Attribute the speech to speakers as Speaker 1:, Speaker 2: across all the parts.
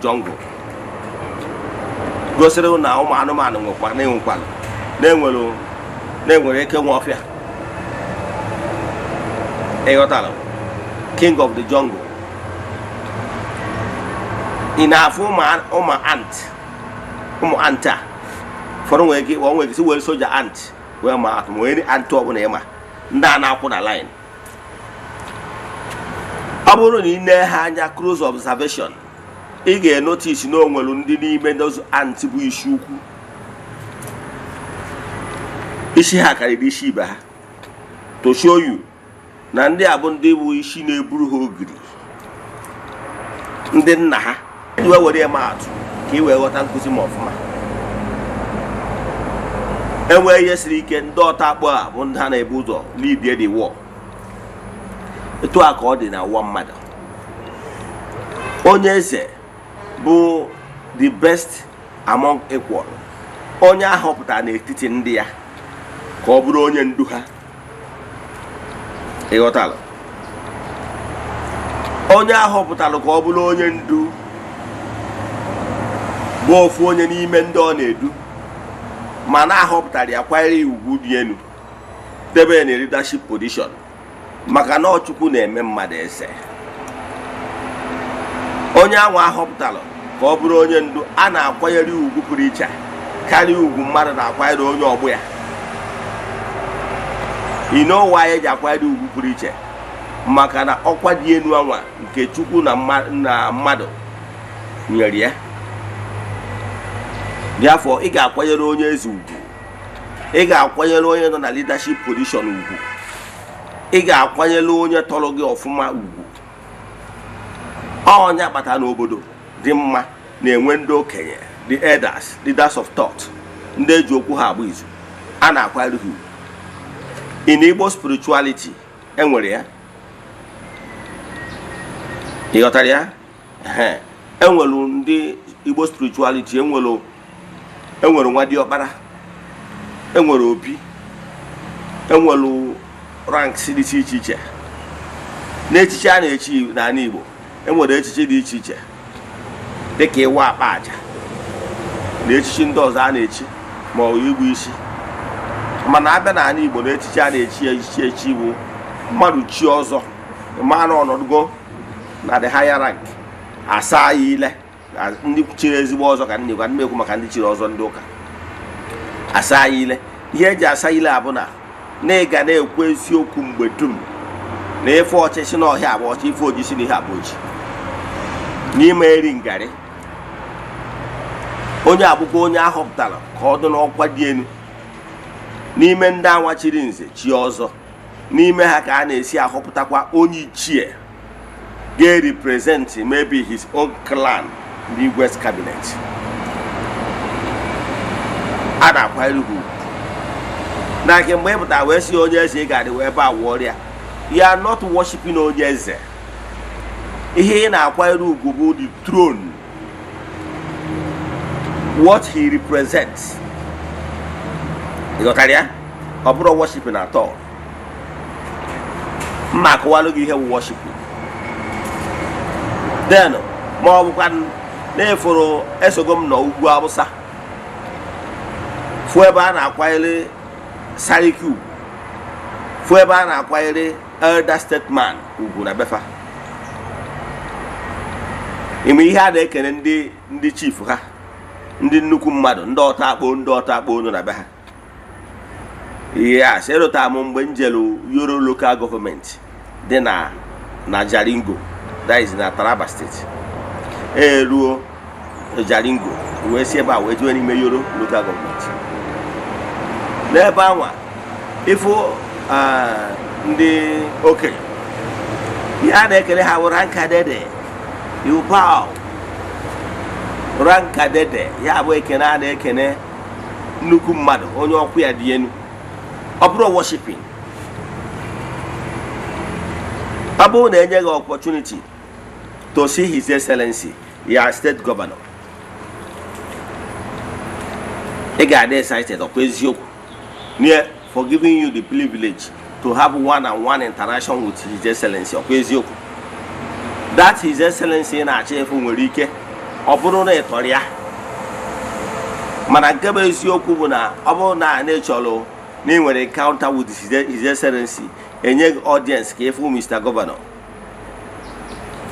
Speaker 1: jungle gosiri na ụmụ anụmanụ nwekwa na-enwere ike nwe ọfịa ịghọtara king of the jungle ị na-afụ ụmụ ant a fọrọ nwere ike si were soja ant wee ma atụ ma onye ant ọbụla ịma ndị a na-akwụ na line ọ bụrụ na ị na-ehe anya close observation ị ga-enotice na o nwere ndị n'ime those ant bụ isi ukwu isi ha karịrị isi ibe ha to show you na ndị a bụ ndị bụ isi na-eburu ha ogiri ndị nna ha iwe were ma atụ ka ị wee ghọta nkụzi ma ọfụma enwee ihe siri ike ndị ọta akpọ a bụ ndị ha na-ebu ụzọ lead the war etu a ka ọ dị na ụwa mmadụ onye eze bụ the best among equal onye ahọpụtara n'etiti ndị ya ka ọ bụrụ onye ndu ha ịghọtala onye ahọpụtara ka ọ bụrụ onye ndu bụ ofu onye n'ime ndị ọ na-edu ma na-ahọpụtara ya kwanyere ugwu dị elu debe na leadership position maka na Chukwu na-eme mmadụ eze onye ahụ ahọpụtara ka ọ bụrụ onye ndu a na-akwanyere ugwu pụrụ iche karịa ugwu mmadụ na-akwanyere onye ọgbọ ya inowa eji akwanyere ugwu pụrụ iche maka na ọkwa dị elu anwa nke Chukwu na mmadụ nyere ya therefore ị ga-akwanyere onye eze ugwu ị ga-akwanyere onye nọ na leadership position ugwu ị ga-akwanyere onye tọrọ gị ọfụma ugwu onye akpata n'obodo dị mma na-enwe ndị okenye the elders leaders of thought ndị eji okwu ha agba izu a na-akwanyere ha ugwu in Igbo spirituality enwere ya ịghọtara ya enwere ndị Igbo spirituality enwere nwa diọkpara enwere obi enwere ranks dị iche iche n'echiche a na-echi n'ala Igbo enwere echiche dị iche iche dịka ịwa akpa aja na echichi ndị ọzọ a na-echi ma ọ igbu isi mana abịa n'ala Igbo na echiche a na-echi echi bụ mmadụ chi ọzọ mmanụ ọnọdụgo na the higher rank asa ya ile na ndị chiri ezigbo ọzọ ka ndị gwa ekwu maka ndị chiri ọzọ ndị ụka asa ya ile ihe eji asa ile abụ na ị ga na-ekwu eziokwu mgbe dum na ife ọchịchị na ọhịa abụ ọchị ife ojisi na ihe abụ oji n'ime eri ngarị onye abụkwa onye ahọpụtara ka ọ dị n'ọkwa dị elu n'ime ndị anwa chiri nze chi ọzọ n'ime ha ka a na-esi ahọpụtakwa onye ichie ga-represent maybe his own clan in the West cabinet a na-akwanyere ugwu na nke mgbe ị pụtara wee si onye eze ị ga-adị wee ebe a wụọrịa you are not worshiping onye eze ihe ị na-akwanyere ugwu bụ the throne what he represents ịghọtara ya ọ bụrụ worshiping at all mma akọwalụ gị ihe bụ worshiping then ma ọ bụkwa na-eforo esogo m n'ugwu Awụsa fụ ebe a na-akwanyere sariki ugwu fụ ebe a na-akwanyere elder statesman ugwu na befa ime ihe a na-ekene ndị chief ha ndị nnukwu mmadụ ndị ọta akpọ nọ na be ha yes erota m mgbe njelu Yoro local government dị na Jalingo that is na Taraba state eruo Jalingo wee si ebe a wee jee n'ime Yoro local government n'ebe anwa ifo ndị okenye ihe a na-ekele ha bụ ranka dede yubao ranka dede ya bụ ekene a na-ekene nnukwu mmadụ onye ọkụ ya dị enu ọ bụrụ worshiping ọ bụrụ na enye gị opportunity to see his excellency ya state governor ị ga-adị excited ọkwa eziokwu near for giving you the privilege to have one-on-one interaction with his excellency ọkwa eziokwu that his excellency na-achọ efu nwere ike ọ bụrụ na ịtọrọ ya mana nke bụ eziokwu bụ na ọ bụrụ na na-echọrọ na ị nwere encounter with His Excellency enye audience ka ịfụ Mr. Governor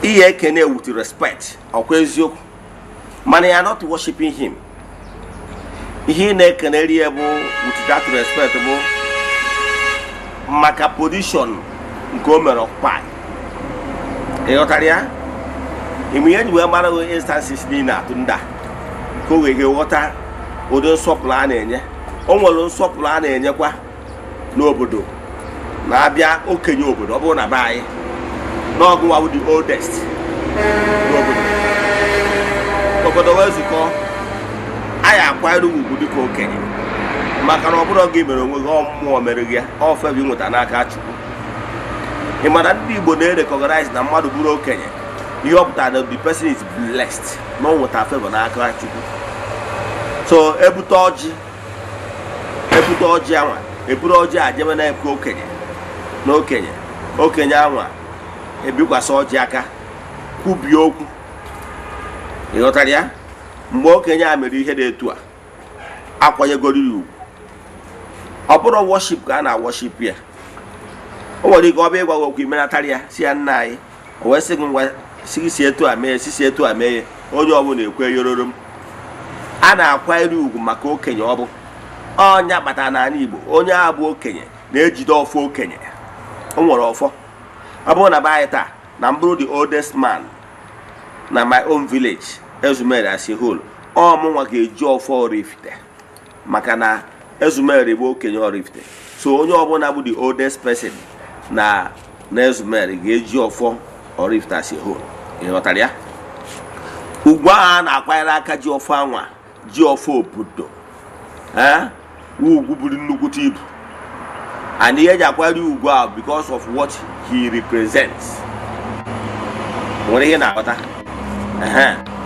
Speaker 1: ihe ekene with respect ọkwa eziokwu mana ya not worshiping him ihe na-ekeneri ya bụ with that respect bụ maka position nke o mere ọkpa ịghọtara ya ime ihe ji wee mara instances niile atụ nda ka o wee ghọta ụdị nsọpụrụ a na-enye o nwere nsọpụrụ a na-enyekwa n'obodo na-abịa okenye obodo ọ bụrụ na be anyị n'ọgụwa bụ the oldest n'obodo obodo wee zukọ anyị akwanyere ugwu dịka okenye maka na ọ bụrụ gị mere onwe gị ọmmụọ mere gị ọ febi nweta n'aka Chukwu ị mara ndị Igbo na-recognize na mmadụ bụrụ okenye ihe ọ pụtara na the person is blessed na ọ nweta favor n'aka Chukwu. So ebute ọjị anwa eburu ọjị a jebe na-ekwe okenye na okenye anwa ebikwasị ọjị aka kwubie okwu ịghọtara ya mgbe okenye a mere ihe dị etu a akwanyegoro ya ugwu ọ bụrụ worship ka a na-worship ya o nwere ike ọ bụ ịgwa okwu imenatara ya si ya nna anyị o wee sị gị ngwa si etu a mee si etu a mee onye ọbụla ekwe yororo m a na-akwanyere ugwu maka okenye ọ bụ ọnya kpatara n'ala Igbo onye a bụ okenye na-ejide ọfọ okenye o nwere ọfọ ọ bụrụ na be anyị taa na mbụrụ the oldest man na my own village Ezumere as a whole ọmụnwa ga-eji ọfọ Oraifite maka na Ezumere bụ okenye Oraifite so onye ọbụla bụ the oldest person na Ezumere ga-eji ọfọ Oraifite as a whole ịghọtara ya ugwu a na-akwanyere aka ji ọfọ anwa ji ọfọ obodo ugwu buru nnukwute ibu and ihe eji akwanyere ugwu ahụ because of what he represents nwere ihe na-aghọta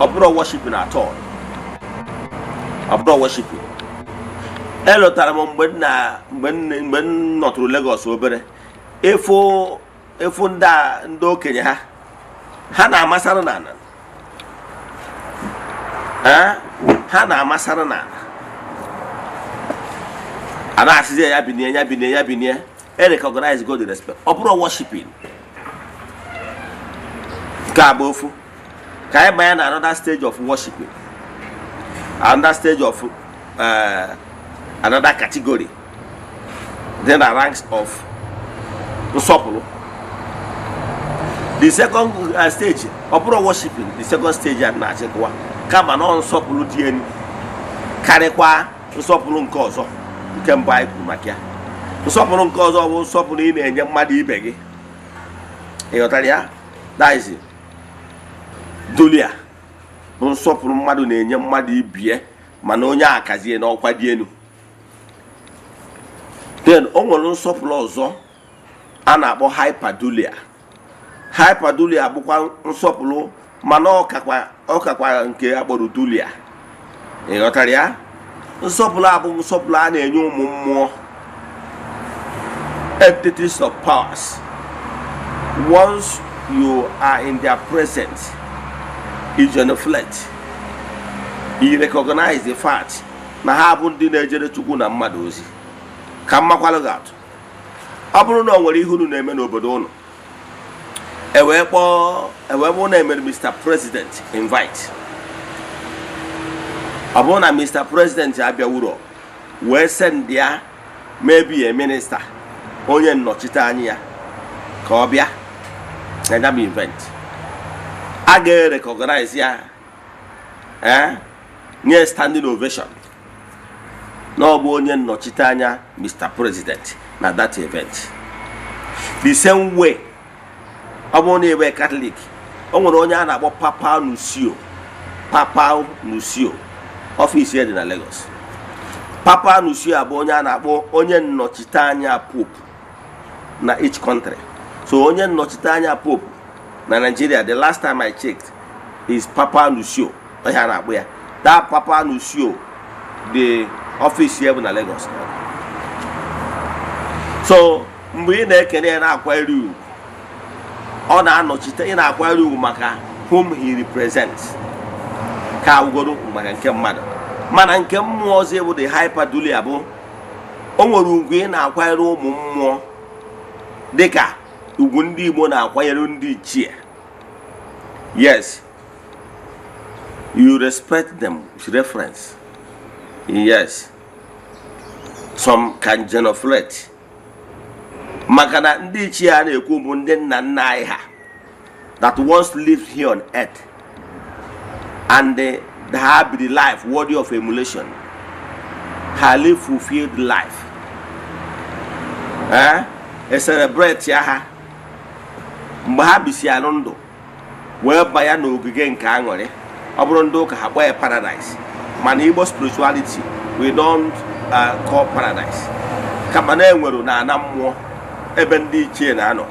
Speaker 1: ọ bụrụ worshiping at all ọ bụrụ worshiping elotara m mgbe m nọtụrụ Lagos obere efu ndị okenye ha na-amasara n'ala ha na-amasara n'ala a na-asịzi ya binie recognize God respect ọ bụrụ worshiping nke a bụ ofu ka anyị banye na another stage of worshiping another stage of another category then the ranks of nsọpụrụ the second stage ọ bụrụ worshiping the second stage a na-achịkwa kama na nsọpụrụ dị elu karịkwa nsọpụrụ nke ọzọ nke mbụ anyị kwuru maka ya nsọpụrụ nke ọzọ bụ nsọpụrụ ị na-enye mmadụ ibe gị ịghọtara ya that is dulia bụ nsọpụrụ mmadụ na-enye mmadụ ibie mana onye akazie n'ọkwa dị elu then o nwere nsọpụrụ ọzọ a na-akpọ hyperdulia bụkwa nsọpụrụ mana ọkakwa nke akpọrọ dulia ịghọtara ya nsọpụrụ a bụ nsọpụrụ a na-enye ụmụ mmụọ entities of powers once you are in their presence you genuflect you recognize the fact na ha bụ ndị na-ejere Chukwu na mmadụ ozi ka mmakwalụ gị atụ ọ bụrụ na o nwere ihe unu na-eme n'obodo unu ewee bụ na emere Mr. President invite ọ bụrụ na Mr. President abịawuro wee send ya maybe a minister onye nnọchite anya ya ka ọ bịa na ya bụ event a ga-recognize ya nye standing ovation na ọ bụ onye nnọchite anya Mr. President na that event the same way ọ bụrụ na ebe Catholic o nwere onye a na-akpọ Papa Nuncio ọfịs ya dị na Lagos Papa Nuncio bụ onye a na-akpọ onye nnọchite anya Pope na each country so onye nnọchite anya Pope na Nigeria the last time I checked is Papa Nuncio onye a na-akpọ ya that Papa Nuncio the office ya bụ na Lagos so mgbe ị na-ekene ya na-akwanyere ugwu ọ na-anọchite ị na-akwanyere ugwu maka whom he represents ka ugoro maka nke mmadụ mana nke mmụọ ọzọ bụ the hyperdulia bụ o nwere ugwu ị na-akwanyere ụmụ mmụọ dịka ugwu ndị Igbo na-akwanyere ndị ichie. Yes, you respect them with reference. Yes, some can genuflect maka na ndị ichie a na-ekwu bụ ndị nna nna anyị ha that once lived here on earth and they have the life worthy of emulation. Ha live fulfilled life. A celebrate ya ha mgbe ha bisi anụ ndụ wee banya n'ogige nke aṅụrị. Ọ bụrụ ndị ụka ha kpọọ ya paradise mana Igbo spirituality we don't call paradise kama na enwere na ana mmụọ ebe ndị ichie na-anọ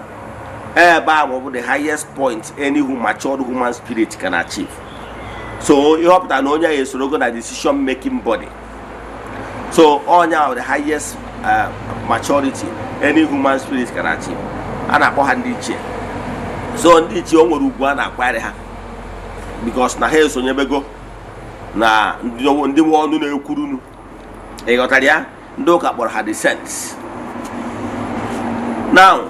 Speaker 1: ebe ahụ bụ the highest point any matured human spirit can achieve. So you hope that onye ya esoro go na decision making body. So onya the highest maturity any human spirit can achieve. A na-akpọ ha ndị ichie. So ndị ichie o nwere ugwu a na-akwanyere ha because na ha esonyebego na ndị nwe ọnụ na-ekwurunu. Ị ghọtara ya? Ndị ụka kpọrọ ha the saints. Now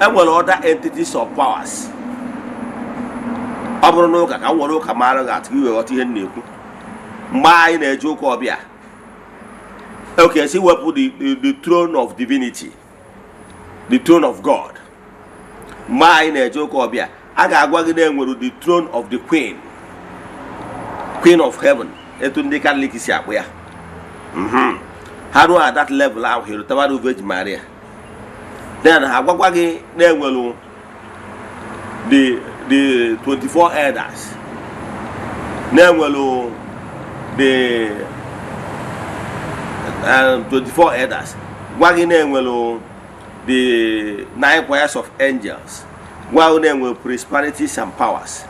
Speaker 1: enwere other entities of powers. Ọ bụrụ na ụka ka m nwere ụka mara ga-atụ iwe ghọta ihe na-ekwu mgbe anyị na-eje ụka ọbịa. Okay, si wepụ the throne of divinity, the throne of God. Mgbe anyị na-eje ụka ọbịa a ga-agwa gị na enwere the throne of the queen of heaven etu ndị Catholic si akpụ ya. Ha ruo at that level ahụ hirutawara Virgin Maria. Then ha gwagwa gị na enwere the 24 elders. Na-enwelu the 24 elders. Gwa gị na-enwelu the 9 choirs of angels. Gwa gị na-enwelu principalities and powers.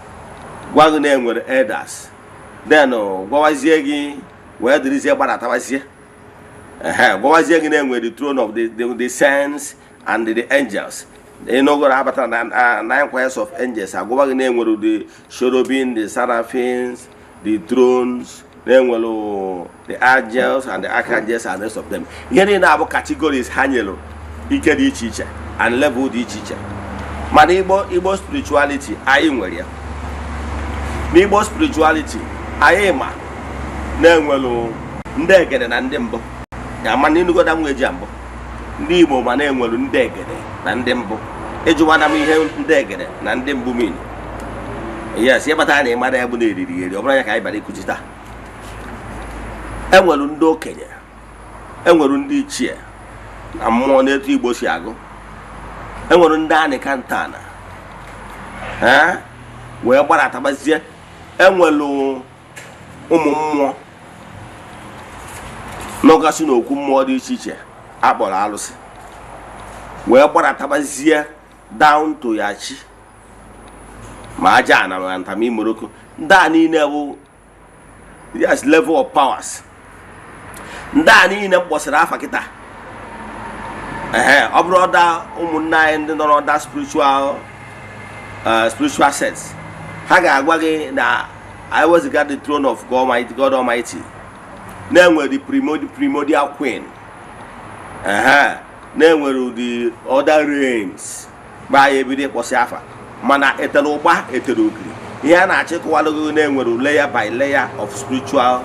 Speaker 1: Gwa gị na-enwelu elders. Then gwawazie gị wee dịrịzie gbadatawazie. Gwawazie gị na-enwelu the throne of the saints and the angels. You know, about 9 choirs of angels. I go back in there with the cherubim, the seraphims, the thrones, then the angels and the archangels and the rest of them. Here in our categories, Hanyelo, Ike di Chicha, and level di Chicha. Man, Igbo spirituality, I am where Igbo spirituality, I am Nenwelo, Ndegede and Dembo. Yamanino go down with Jambo. Nimo Manenwelo Ndegede and Dembo. Ejuwana m ihe ndegede na ndị mbụ min. Yes, ya bata na ịmara ya bụ na eriri eri. Ọ bụrụ ya ka anyị bara ikuchita. Enwelu ndị okenye. Enwelu ndị ichie na mmụọ n'etu Igbo si agụ. Enwelu ndị anị kantana. Wee gbaratabazie. Enwelu ụmụ mmụọ. N'ọgasị n'okwu mmụọ dị iche iche akpọrọ alụsị. Wee gbaratabazie down to Yachi ma aja na Ntami Morocco. Nda niile bụ yes level of powers. Nda niile mkpọsịrị afa kịta. Ọ bụrụ ọda ụmụnna anyị ndị nọ n'ọda spiritual sets. Ha ga-agwa gị na I was got the throne of God Almighty. Na-enwere the primordial queen. Na-enwere the other realms. Ba ya ebido ịkpọsị afa mana etere ụgba etere ogiri ihe a na-achịkọwalụ na-enwere layer by layer of spiritual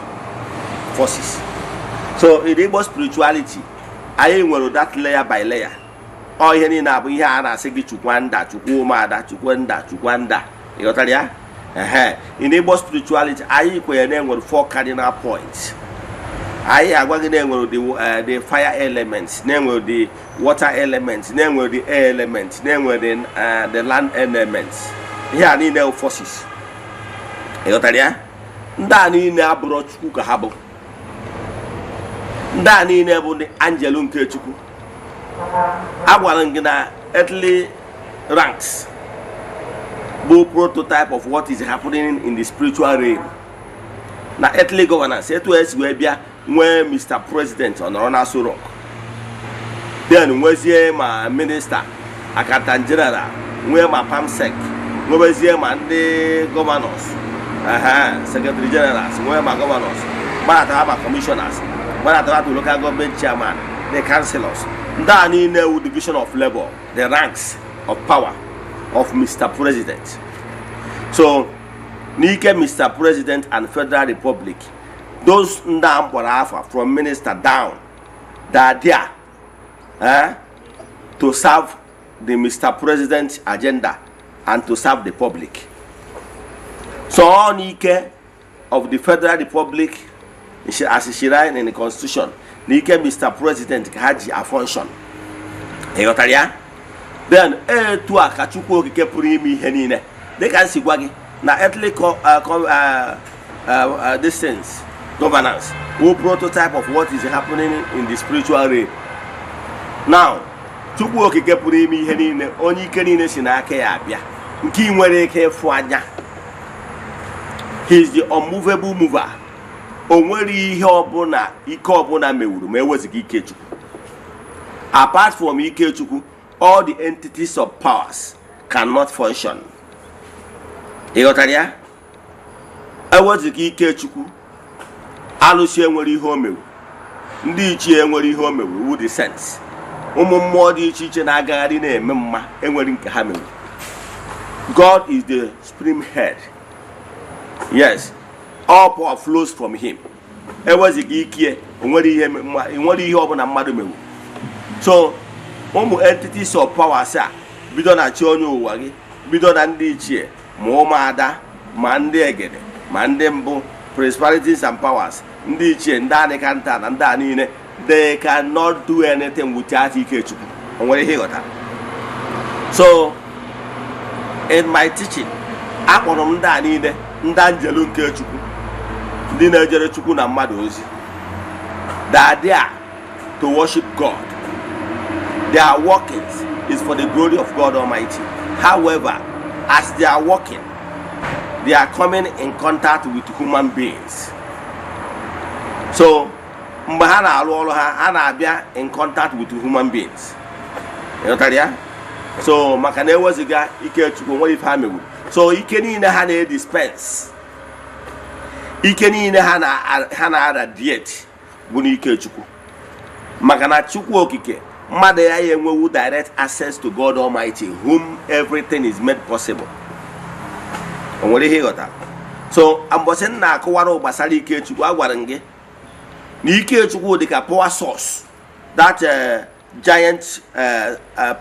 Speaker 1: forces. So in Igbo spirituality anyị nwere that layer by layer. Ọ ihe niile abụ ihe a na-asị gị chukwanda chukwumada chukwenda chukwanda. Ịghọtara ya? In Igbo spirituality anyị kwenye na-enwere 4 cardinal points. I agwa gị na-enwere the fire elements, na-enwere the water elements, na-enwere the air elements, na-enwere the land elements. Ihe a niile forces. Ịghọtara ya? Ndị a niile abụrụ Chukwu ka ha bụ. Ndị a niile bụ ndị angel nke Chukwu. Agwara gị na earthly ranks bụ prototype of what is happening in the spiritual realm. Na earthly governance etu esi wee bịa nwee Mr. President ọnọrọ na Aso Rock. Then nwezie ma minister, accountant general, nwee ma PAMSEC, nwezie ma ndị governors, secretary generals, where my governors, my commissioners, the local government chairman, the councillors. That in the division of labor, the ranks of power of Mr. President. So, Nike, Mr. President and Federal Republic, those from minister down, they are there to serve the Mr. President's agenda and to serve the public. So all Nike of the Federal Republic, as enshrined in the Constitution, Nike Mr. President had a function. Then to a Kachukwu Kepurimi Henine. They can see wagi na earthly distance governance, who prototype of what is happening in the spiritual realm. Now, Chukwu Okike pụrụ ime ihe niile, onye ike niile si n'aka ya abịa, nke nwere ike ịfụ anya. He is the unmovable mover. O nwere ihe ọbụla ike ọbụla mewuru ma eweziga ike Chukwu. Apart from ike Chukwu, all the entities of powers cannot function. Ịghọtara ya? Eweziga ike Chukwu, alụsị enwere ihe o mewu, ndị ichie enwere ihe o mewu, with the sense. Ụmụ mmụọ dị iche iche na-agagharị na-eme mma enwere nke ha mewu. God is the supreme head. Yes, all power flows from him. Eweziga ike enwere ihe ọbụla mmadụ mewu. So, ụmụ entities of power sa bido na chi onye ụwa gị, bido na ndị ichie, ma ụmụada, ma ndị egede, ma ndị mbụ, principalities and powers, ndị ichie, ndị anịkanta na ndị a niile, they cannot do anything without ike Chukwu. Onwere ihe ghọtara. So, in my teaching, akpọrọ m ndị a niile ndị anjelu nke Chukwu, ndị na-ejere Chukwu na mmadụ ozi. They are there to worship God. Their workings is for the glory of God Almighty. However, as they are working, they are coming in contact with human beings. So, mgbe ha na-arụ ọrụ ha na-abịa in contact with human beings. So, maka na eweziga ike Chukwu nwere ife ha mewu. So, ike niile ha na-dispense, ike niile ha na-radiate bụ n'ike Chukwu. Maka na Chukwu okike mmadụ ya enwewu direct access to God Almighty, whom everything is made possible. Onwere ihe ghọtara. So, ambọsị na-akọwara gbasara ike Chukwu, agwara gị na ike Chukwu dị ka power source, that giant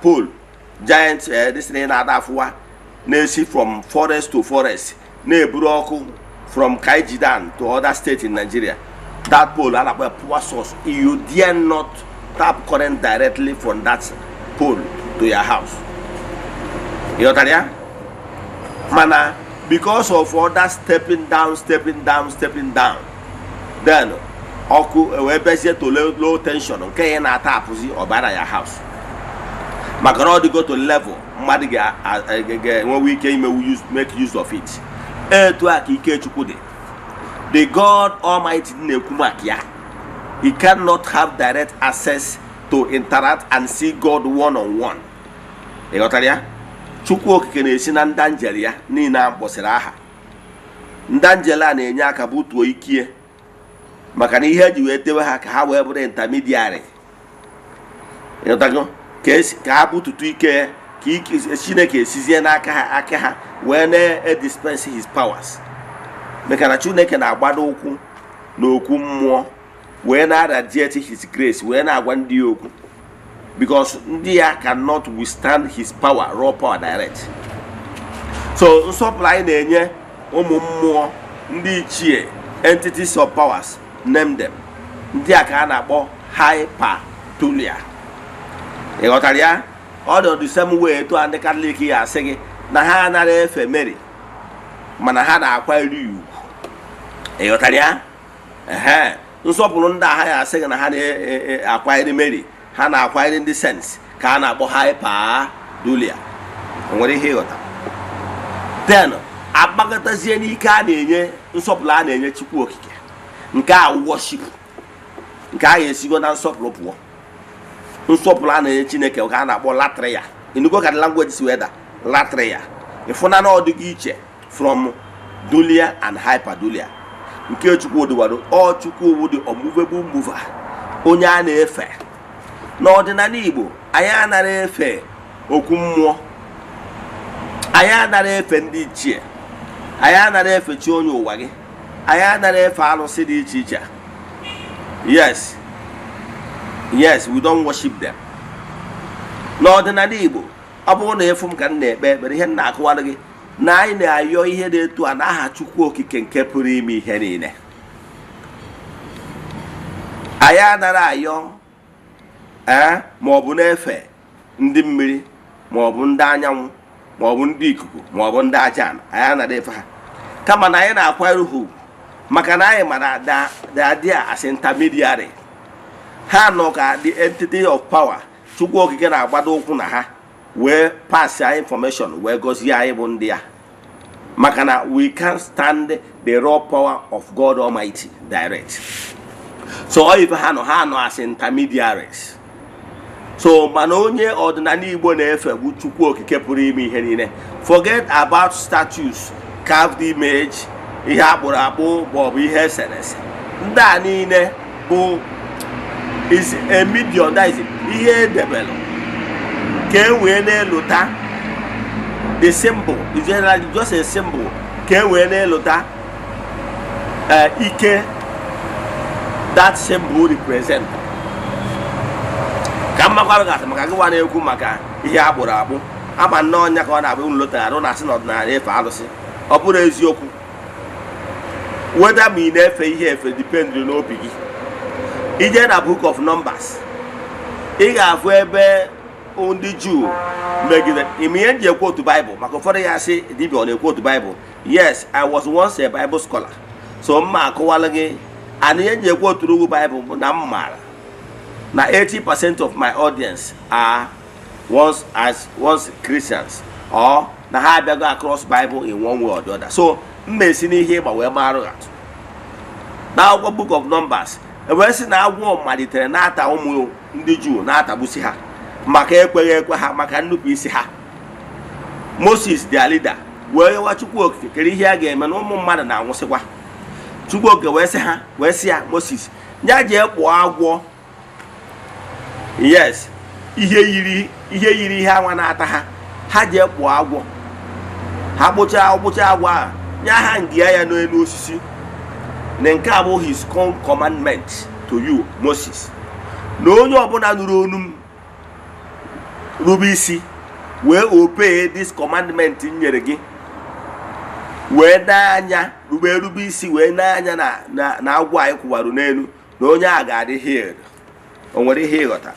Speaker 1: pole, giant this thing na-adafụwa na-esi from forest to forest, na-eburu ọkụ from Kaijidan to other states in Nigeria. That pole, a power source, you dare not tap current directly from that pole to your house. You know, mana, because of all that stepping down, then oku ewebezie to low tension, okay, na tapuzi or bada your house. Makano go to level, madiga when we can make use of it. The God Almighty Nekumakia, he cannot have direct access to interact and see God one-on-one. Egotaria? Chukwu okike na-esi na ndanjele ya niile mbọsịrị aha. Ndanjele a na-enye aka butuo ikie, maka na ihe eji wee tewe ha ka ha wee bụrụ intermediary. Egotago? Ka ha bututu ike, ka Chineke esizie n'aka ha wee na-dispense his powers. Maka na Chineke na-agbado ụkwụ n'okwu mmụọ wee na-radiate his grace, wee na-agwa ndị okwu, because ndị ya cannot withstand his power, raw power direct. So nsọpụrụ anyị na-enye ụmụ mmụọ, ndị ichie, entities of powers, name them, ndị a ka a na-akpọ hypertulia. Ịghọtara ya? Ọ dị the same way to ndị Catholic ya asị gị na ha anaghị efe Mary, mana ha na-akwanyere ugwu. Ịghọtara ya? Nsọpụrụ ndị agha ya asị gị na ha na-akwanyere Mary, ha na-akwanyere ndị saints ka a na-akpọ hyperdulia. Nwere ihe ịghọta. Then agbagatazie n'ike a na-enye nsọpụrụ a na-enye Chukwu okike, nke a worship, nke a ga-esigo na nsọpụrụ pụọ. Nsọpụrụ a na-enye Chineke ka a na-akpọ latria. Inugo ka the language si weda latria. Ifuna na ọdịgo iche from dulia and hyperdulia. Nke Chukwu dịwado ọ Chukwu dị unmovable mover, onye a na-efe. N'ọdịnala Igbo anyị anaghị efe okwu mmụọ, anyị anaghị efe ndị ichie, anyị anaghị efe chi onye ụwa gị, anyị anaghị efe arụsị dị iche iche. Yes, we don't worship them. N'ọdịnala Igbo ọ bụrụ na efu m ka m na-ekpe ekpere, ihe m na-akụwara gị na anyị na-ayọ ihe dị etu a n'aha Chukwu okike nke pụrụ ime ihe niile. Anyị anaghị ayọ ma ọ bụ na-efe ndị mmiri, ma ọ bụ ndị anyanwụ, ma ọ bụ ndị ikuku, ma ọ bụ ndị aja ana. Anyị anaghị efe ha, kama na anyị na-akwanyere ha ugwu maka na anyị mara they are as intermediary. Ha nọ ka the entity of power. Chukwu okike na-agbado ụkwụ na ha wee pass our information wee gozie anyị bụ ndị ya, maka na we can't stand the raw power of God Almighty direct. So if ha nọ as intermediaries. So mana onye ọdịnala Igbo na-efe bụ Chukwu okike pụrụ ime ihe niile. Forget about statues, carved image, ihe akpụrụ akpụ maọbụ ihe eserese. Ndị a niile bụ is a medium, that is ihe edebelu ka e wee na-elota the symbol. Is generally just a symbol ka e wee na-elota ike that symbol represent. Ka mmakwara gasị maka gịwa na-ekwu maka ihe akpụrụ akpụ ama nnọọ nya ka ọ na-abụ nlota arụ na asị n'ọdịnala efe arụsị. Ọ bụrụ eziokwu, whether ma ị na-efe ihe efe depend n'obi gị. Ije na book of Numbers, ị ga-afụ ebe ndị Jew megide ime ihe nji ekwotu Bible, maka ụfọdụ ya sị dibịa ọ na-ekwotu Bible. Yes, I was once a Bible scholar, so mma akụwala gị ana ihe nji ekwoturu ugwu Bible bụ na m maara na 80% of my audience are once Christians, or na ha abịago across Bible in one way or the other. So mmesi n'ihe ịgba wee marụ atụ na akwụkwọ book of Numbers. Ewee sị na agwọ malitere na-ata ụmụ ndị Juu, na-atagbusi ha maka ekweghị ekwe ha, maka nnupụ isi ha. Moses their leader wee yọwa Chukwu okike kere ihe a ga-eme na ụmụ mmadụ na-anwụsịkwa. Chukwu okike wee sị ya Moses ya jee kpụọ agwọ. Yes, ihe yiri ihe anwa na-ata ha, ha jee kpụọ agwọ. Ha kpụcha agwọ a nya ha ngịa ya n'elu osisi. Na nke a bụ his commandment to you Moses, na onye ọbụla nụrụ onu m rube isi wee obey this commandment nyere gị, wee n'anya rube isi wee n'anya na agwọ anyị kwụwarụ n'elu, na onye a ga-adị healed. O nwere ihe ịghọta.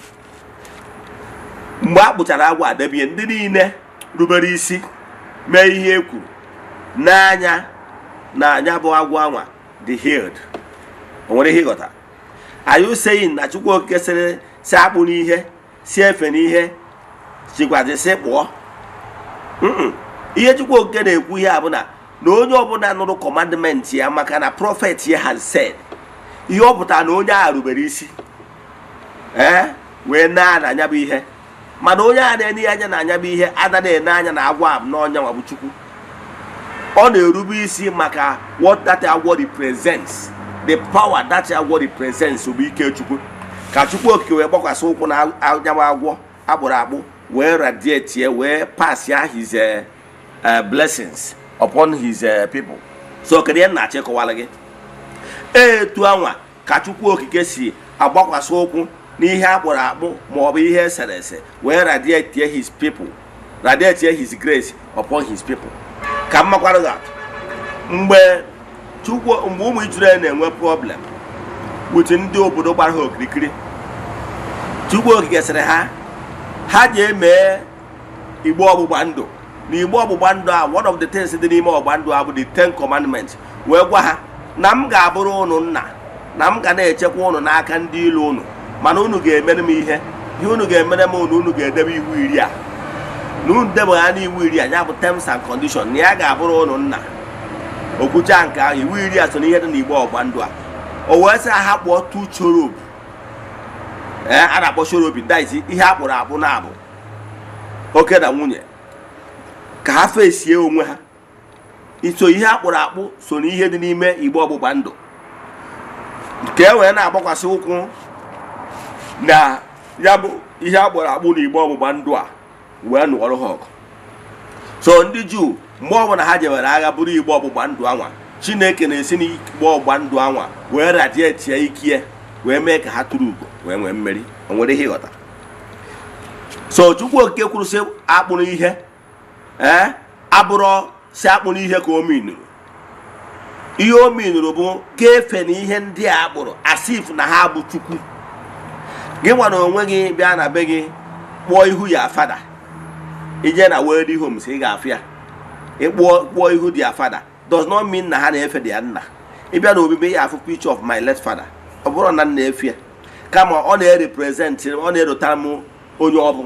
Speaker 1: Mgbe a kpụchara agwọ adebie, ndị niile rubere isi mee ihe e kwuru n'anya na anya bụ agwọ anwa the healed. O nwere ihe ịghọta. Are you saying na Chukwu okike si akpụ n'ihe, si efe n'ihe, chikwazi si kpụọ? Ihe Chukwu okike na-ekwu ihe a bụ na onye ọbụla nụrụ commandment ya, maka na prophet ya has said, ihe ọ pụtara na onye a rubere isi wee na-anya bụ ihe, mana onye a na-enye anya na anya bụ ihe anaghị ene anya na agwọ abụ n'ọnya nwa bụ Chukwu. Ọ na-erube isi maka what that agwọ represents, the power that agwọ represents bụ ike Chukwu. Ka Chukwu okike wee gbakwasị ụkwụ na anyanwụ agwọ akpụrụ akpụ wee radiate wee pass ya his blessings upon his people. So kedu ihe na-achọ ịkọwara gị? Etu anwa ka Chukwu okike si agbakwasị ụkwụ n'ihe akpụrụ akpụ ma ọ bụ ihe eserese wee radiate his people, radiate his grace upon his people. Ka mmakwara gị atụ, mgbe ụmụ Israel na-enwe problem with ndị obodo gbara ha okirikiri, Chukwu okike sịrị ha ji eme igbe ọgbụgba ndụ. Na igbe ọgbụgba ndụ a, one of the things dị n'ime ọgbụgba ndụ a bụ the 10 commandments. Wee gwa ha na m ga-abụrụ unu nna, na m ga na-echekwa unu n'aka ndị ilu unu, mana unu ga-emere m ihe unu ga-emere m unu ga-edebe iwu iri a. Na unu debe ha n'iwu iri a, ya bụ terms and conditions, na ya ga-abụrụ unu nna. Okwucha nke ahụ, iwu iri a so n'ihe dị n'igbe ọgbụgba ndụ a. O wee sị ha kpụọ 2 cherub. A na-akpọ cherub, that is ihe akpụrụ akpụ na abụ oke na nwunye, ka ha fesie onwe ha. iso ihe akpụrụ akpụ so n'ihe dị n'ime igbe ọgbụgba ndụ nke e wee na-agbakwasị ụkwụ na ya bụ ihe akpụrụ akpụ na igbe ọgbụgba ndụ a wee nụọrọ ha ọgụ. So ndị Juu mgbe ọbụla ha jewere agha bụrụ igbe ọgbụgba ndụ anwa, Chineke na-esi n'igbe ọgbụgba ndụ anwa wee radiate ya ikie wee mee ka ha tụrụ ugo wee nwee mmeri. O nwere ihe ịghọta? So Chukwu Okike kwuru sị akpụrụ ihe abụrụ si akpụrụ ihe ka o minuru. Ihe o minuru bụ ga-efe na ihe ndị a akpụrụ asif na ha bụ Chukwu. Gị nwa na onwe gị bịa na be gị kpụọ ihu ya fada, ije na wedding home si ị ga-afụ ya ịkpụọ ihu dia fada does not mean na ha na-efe dia nna. Ịbịa na obibi ya afụ picture of my late father, ọ bụrụ na nna efe ya kama ọ na-represent, ọ na-erotara m onye ọ bụ.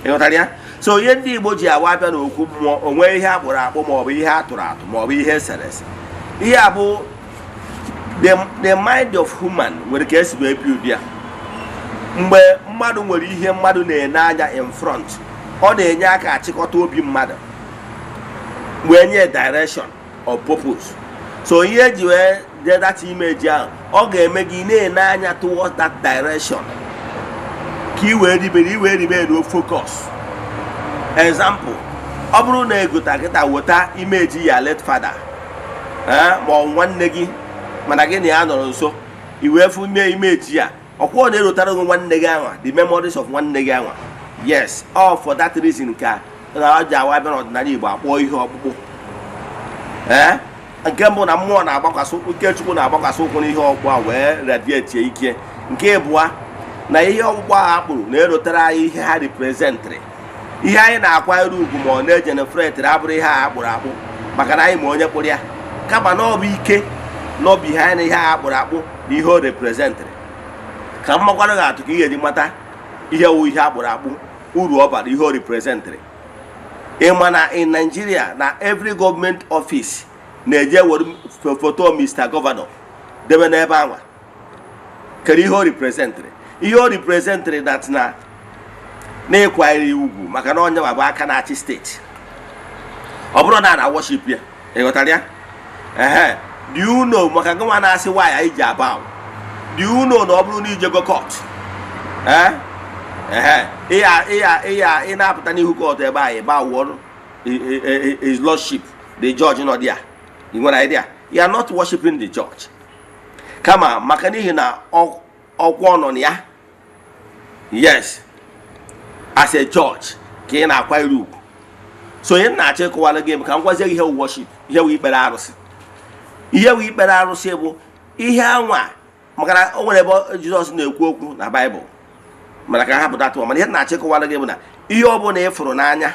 Speaker 1: Ịghọtara ya? So ihe ndị Igbo ji awa abịa n'okwu mmụọ onwe ihe akpụrụ akpụ maọbụ ihe atụrụ atụ maọbụ ihe eserese. Ihe a bụ the mind of human nwere ka esi wee bi ụdị a. Mgbe mmadụ nwere ihe mmadụ na-ene anya in front, ọ na-enye aka achịkọta obi mmadụ wee nye direction of purpose. So ihe eji wee dee that image ahụ, ọ ga-eme gị na-ene anya towards that direction ka i wee ribe no focus. Example, ọ bụrụ na egota kịta weta image ya late father ma ọ nwanne gị mana gị na ya nọrọ nso, i wee fụ image ya ọkwọ na-erotara gị nwanne gị anwa, the memories of nwanne gị anwa. Yes, all for that reason ka na ọja awa bịa n'ọdịnala Igbo akpọ ihe ọkpụkpụ. Nke mbụ na mmụọ na-agbakwasị ụkwụ, nke Chukwu na-agbakwasị ụkwụ n'ihe ọkpụkpụ a wee radiate ike. Nke abụọ na ihe ọkpụkpụ ahụ akpụrụ na-erotara anyị ihe ha representịrị. Ihe anyị na-akwanyere ugwu ma ọ na-ejenefretịrị abụrụ ihe a akpụrụ akpụ maka na anyị ma onye kpụrụ ya, kama na ọ bụ ike na ọ bụ ihe anyị na ihe a akpụrụ akpụ na ihe o representịrị. Ka mmakwara gị atụ ka ị ga-eji mata ihe wụ ihe akpụrụ akpụ, uru ọ bara, ihe o representịrị. Ịma na in Nigeria na every government office na-eje were foto Mr. Governor debe n'ebe anwa. Kedu ihe o representịrị? Ihe o representịrị that na na-ekwanyere ugwu maka na onye bụ aka na-achị steeti. Ọ bụrụ na worship ya, ịghọtara ya? Do you know maka gị nwa na-asị nwaanyị anyị ji aba ahụ? Do you know na ọ bụrụ na ijego court ị na-apụta n'ihu court ebe ahụ ebe awụọ his lordship the judge nọ there? ị nwere idea? You are not worshiping the judge, kama maka n'ihi na ọkwa nọ na ya. Yes, as a judge ka ị na-akwanyere ugwu. So ihe na-achọ ịkọwara gị ka m gwazie gị ihe worship, ihe wụ ikpere arụsị. Ihe wụ ikpere arụsị bụ ihe anwa maka na o nwere ebe Jizọs na-ekwu okwu na Baịbụl mana ka ha pụta atụwa. Mana ihe na-achọ ịkọwara gị bụ na ihe ọ bụla ị fụrụ n'anya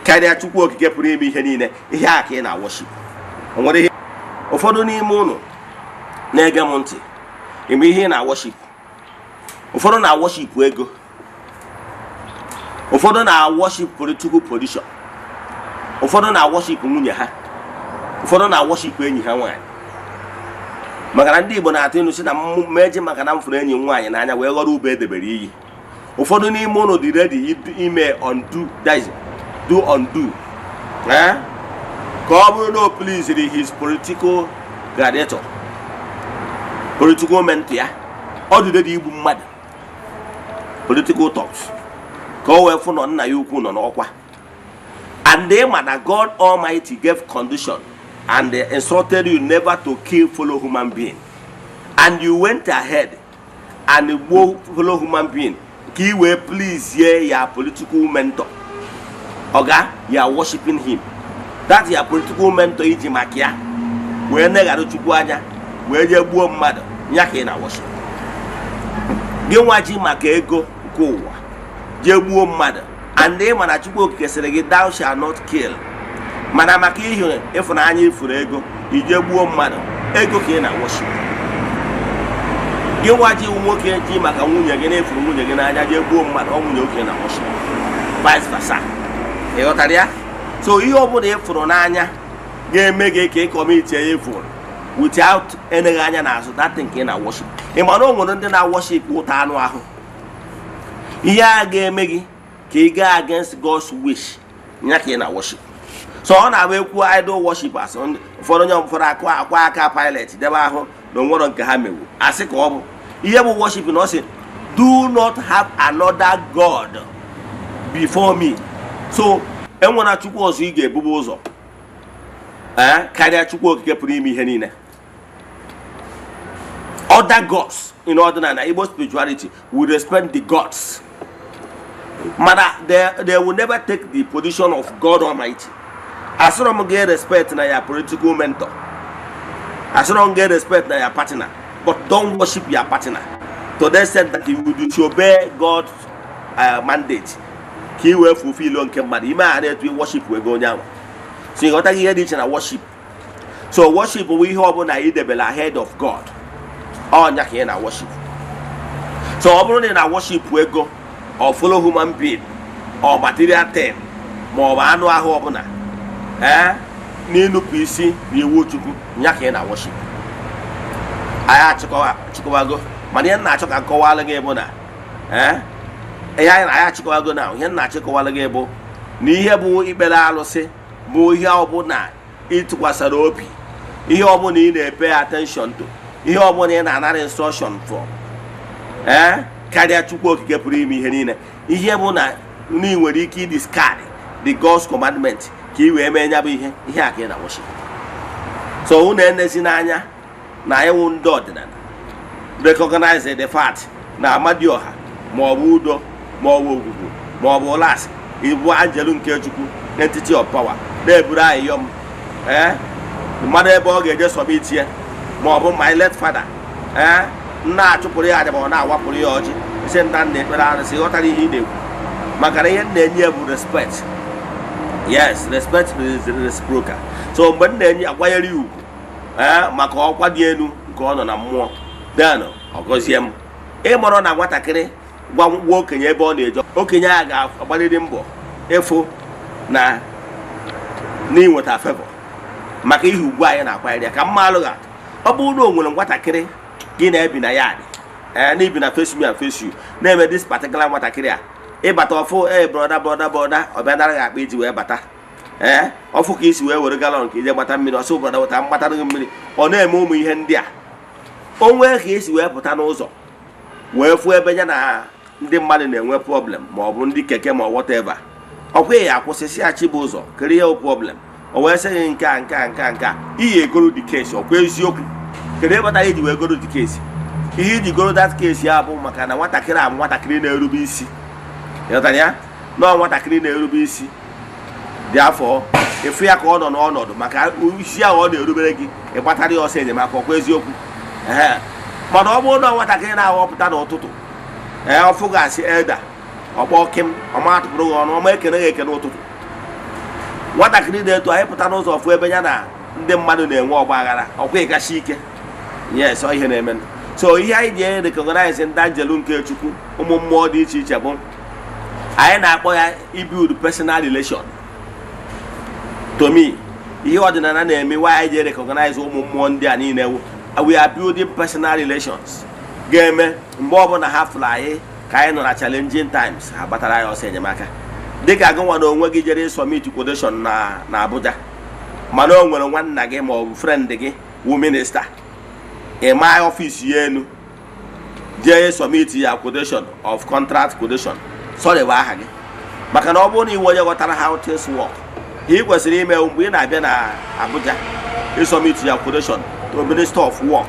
Speaker 1: karịa Chukwu Okike pụrụ ime ihe niile, ihe a ka ị na-worship. O nwere ihe ụfọdụ n'ime unu na-ege m ntị ime ihe ị na-worship. Ụfọdụ na-worship ego, ụfọdụ na-worship political position, ụfọdụ na-worship nwunye ha, ụfọdụ na-worship enyi ha nwaanyị. Maka na ndị Igbo na-atụ ilu si na meji maka na m fụrụ enyi nwaanyị n'anya wee ghọrọ ube edebere iyi. Ụfọdụ n'ime unu dị ready ime undo, that is do undo ka ọ bụrụ na o pleasiri his political gladiator, political mentor ya, ọ dị ready igbu mmadụ, political talks, ka o wee fụ nọ nna ya ukwu nọ n'ọkwa. And they ma na God Almighty gave condition and they instructed you never to kill fellow human being, and you went ahead and go fellow human being ka i wee please your political mentor. Oga, you are worshiping him. That your political mentor iji maka ya wee negara Chukwu anya wee je gbuo mmadụ, nya ka ị na worship. Gị nwa ji maka ego nke ụwa je gbuo mmadụ, and ị ma na Chukwu Okike sịrị gị thou shall not kill, mana maka ihe ịfụnanya ifuru ego ije gbuo mmadụ, ego ka ị na worship. Gị nwa ji nwoke ji maka nwunye gị na-efuru nwunye gị n'anya je gbuo mmadụ, ọ nwunye oke na worship, vice versa. Ịghọtara ya? So ihe ọ bụla ịfụrụ n'anya ga-eme gị ka ị kọmiti ya ifuru without enyeghị anya n'azụ, that thing ka ị na worship. Ị ma na o nwere ndị na worship ụta anụ ahụ. Ihe a ga-eme gị ka ị gaa against God's wish, nya ka ị na worship. So ọ na-abụ ekwu idol worshipers ụfọdụ onye ụfọdụ akwa aka pilot debe ahụ na onwero nke ha mewu asị ka ọ bụ ihe bụ worship na ọ sị do not have another god before me. So enwere chukwu ọzọ ị ga-ebubu ụzọ karịa chukwu okike pụrụ ime ihe niile. Other gods in ordinary Igbo spirituality will respect the gods, but they will never take the position of God Almighty. As long as you get respect na your political mentor, as long as you get respect na your partner, but don't worship your partner to the extent that you will disobey God's mandate. He will fulfill on Kembadi. You may to worship we go now. So you got to hear this in a worship. So worship we have on the head of God. All in our worship. So open in our worship we go or follow human being or material thing. More anu ahobuna. Ninu PC ni wuchuku nyake na worship. Aya chikowago. Mania na choka kowala gebona. Aya chikowago now. Yen na chikowala gebo. Ni ihe bụ ikpere alụsị bụ ihe ọbụla ịtụkwasara obi. Ihe ọbụla ị na-pay attention to. Ihe ọbụla ị na-anara instruction for. Karịa chukwu okike pụrụ ime ihe niile. Ihe bụ na ị nwere ike discard the God's commandment ka ị wee mee nya bụ ihe a ka ị na worship. So unu enezi n'anya na iwu ndị ọdịnala. Recognize the fact na Amadioha ma ọ bụ Udo ma ọ bụ Ogwugwu ma ọ bụ Olas Ibu Angelu nke Chukwu entity of power na-eburu ayọm mmadụ ebe ọ ga-eje submit ya ma ọ bụ my late father nna achụpụrụ ya aja ma ọ na-awapụrụ ya ọjị isi nna nna ekpere arụsị ghọtara ihe ị na-ekwu maka na ihe m na-enye bụ respect. Yes, respect is reciprocal. So mgbe m na-enye akwanyere ugwu maka ọkwa dị elu nke ọ nọ na mmụọ then ọ gọzie m ịmụrụ na nwatakịrị gwa nwa okenye ebe ọ na-eje okenye a ga-agbalịrị mbọ ịfụ na n'inweta favor maka ihe ugwu anyị na-akwanyere ya ka mma alụgha. Ọ bụrụ na o nwere nwatakịrị gị na-ebi na ya na-ebi na face me and face you na-eme this particular nwatakịrị a ịbata ọfụ broda ọ bịa nara gị akpa iji wee bata ọfụ ka isi wee were galọn ka ije gbata mmiri ọsọ broda weta mgbatara gị mmiri ọ na-eme ụmụ ihe ndị a o nwee ka esi wee pụta n'ụzọ wee fụ ebe ya na ndị mmadụ na-enwe problem ma ọ bụ ndị keke ma whatever ọkwa ya akwụsịsị achị bụ ụzọ kere ya problem o wee sị gị nke ihe egoro the case ọkwa eziokwu kedu ebe iji wee goro the case ihe iji goro that case ya bụ maka na nwatakịrị na-erube isi ịghọtara ya na nwatakịrị na-erube isi dị afọ efu ya ka ọ nọ n'ọnọdụ maka isi ahụ ọ na-erubere gị ịgbatara ya ọsọ enyemaka ọkwa eziokwu mana ọ bụrụ na nwatakịrị na-awọpụta n'ụtụtụ ọfụ ga-asị elda ọkpọ kim ọma atụpụrụ gị ọnụ ọma ekene gị ekene ụtụtụ nwatakịrị na-eto anyị pụta n'ụzọ ọfụ ebe ya na ndị mmadụ na-enwe ọgba aghara ọkwa ịgachi ike yes ihe na-eme. So ihe anyị ji recognize ndị Angelu nke Chukwu ụmụ mmụọ dị iche iche bụ anyị na-akpọ ya build personal relation. To me ihe ọdịnala na-eme why anyị ji recognize ụmụ mmụọ ndị a niile we are building personal relations ga-eme mgbe ọbụla ha fụrụ anyị ka anyị nọ na challenging times ha gbatara anyị ọsọ enyemaka dịka agụnwa na onwe gị jere submit quotation na Abuja mana o nwere nwanna gị ma ọ bụ friend gị wu minista ịma ọfịs ya enu jee submit ya quotation of contract quotation sorry bụ aha gị maka na ọ bụrụ na iwe onye ghọtara how things work ị kwesịrị ime mgbe ị na-abịa na Abuja submit ya quotation to Minister of Work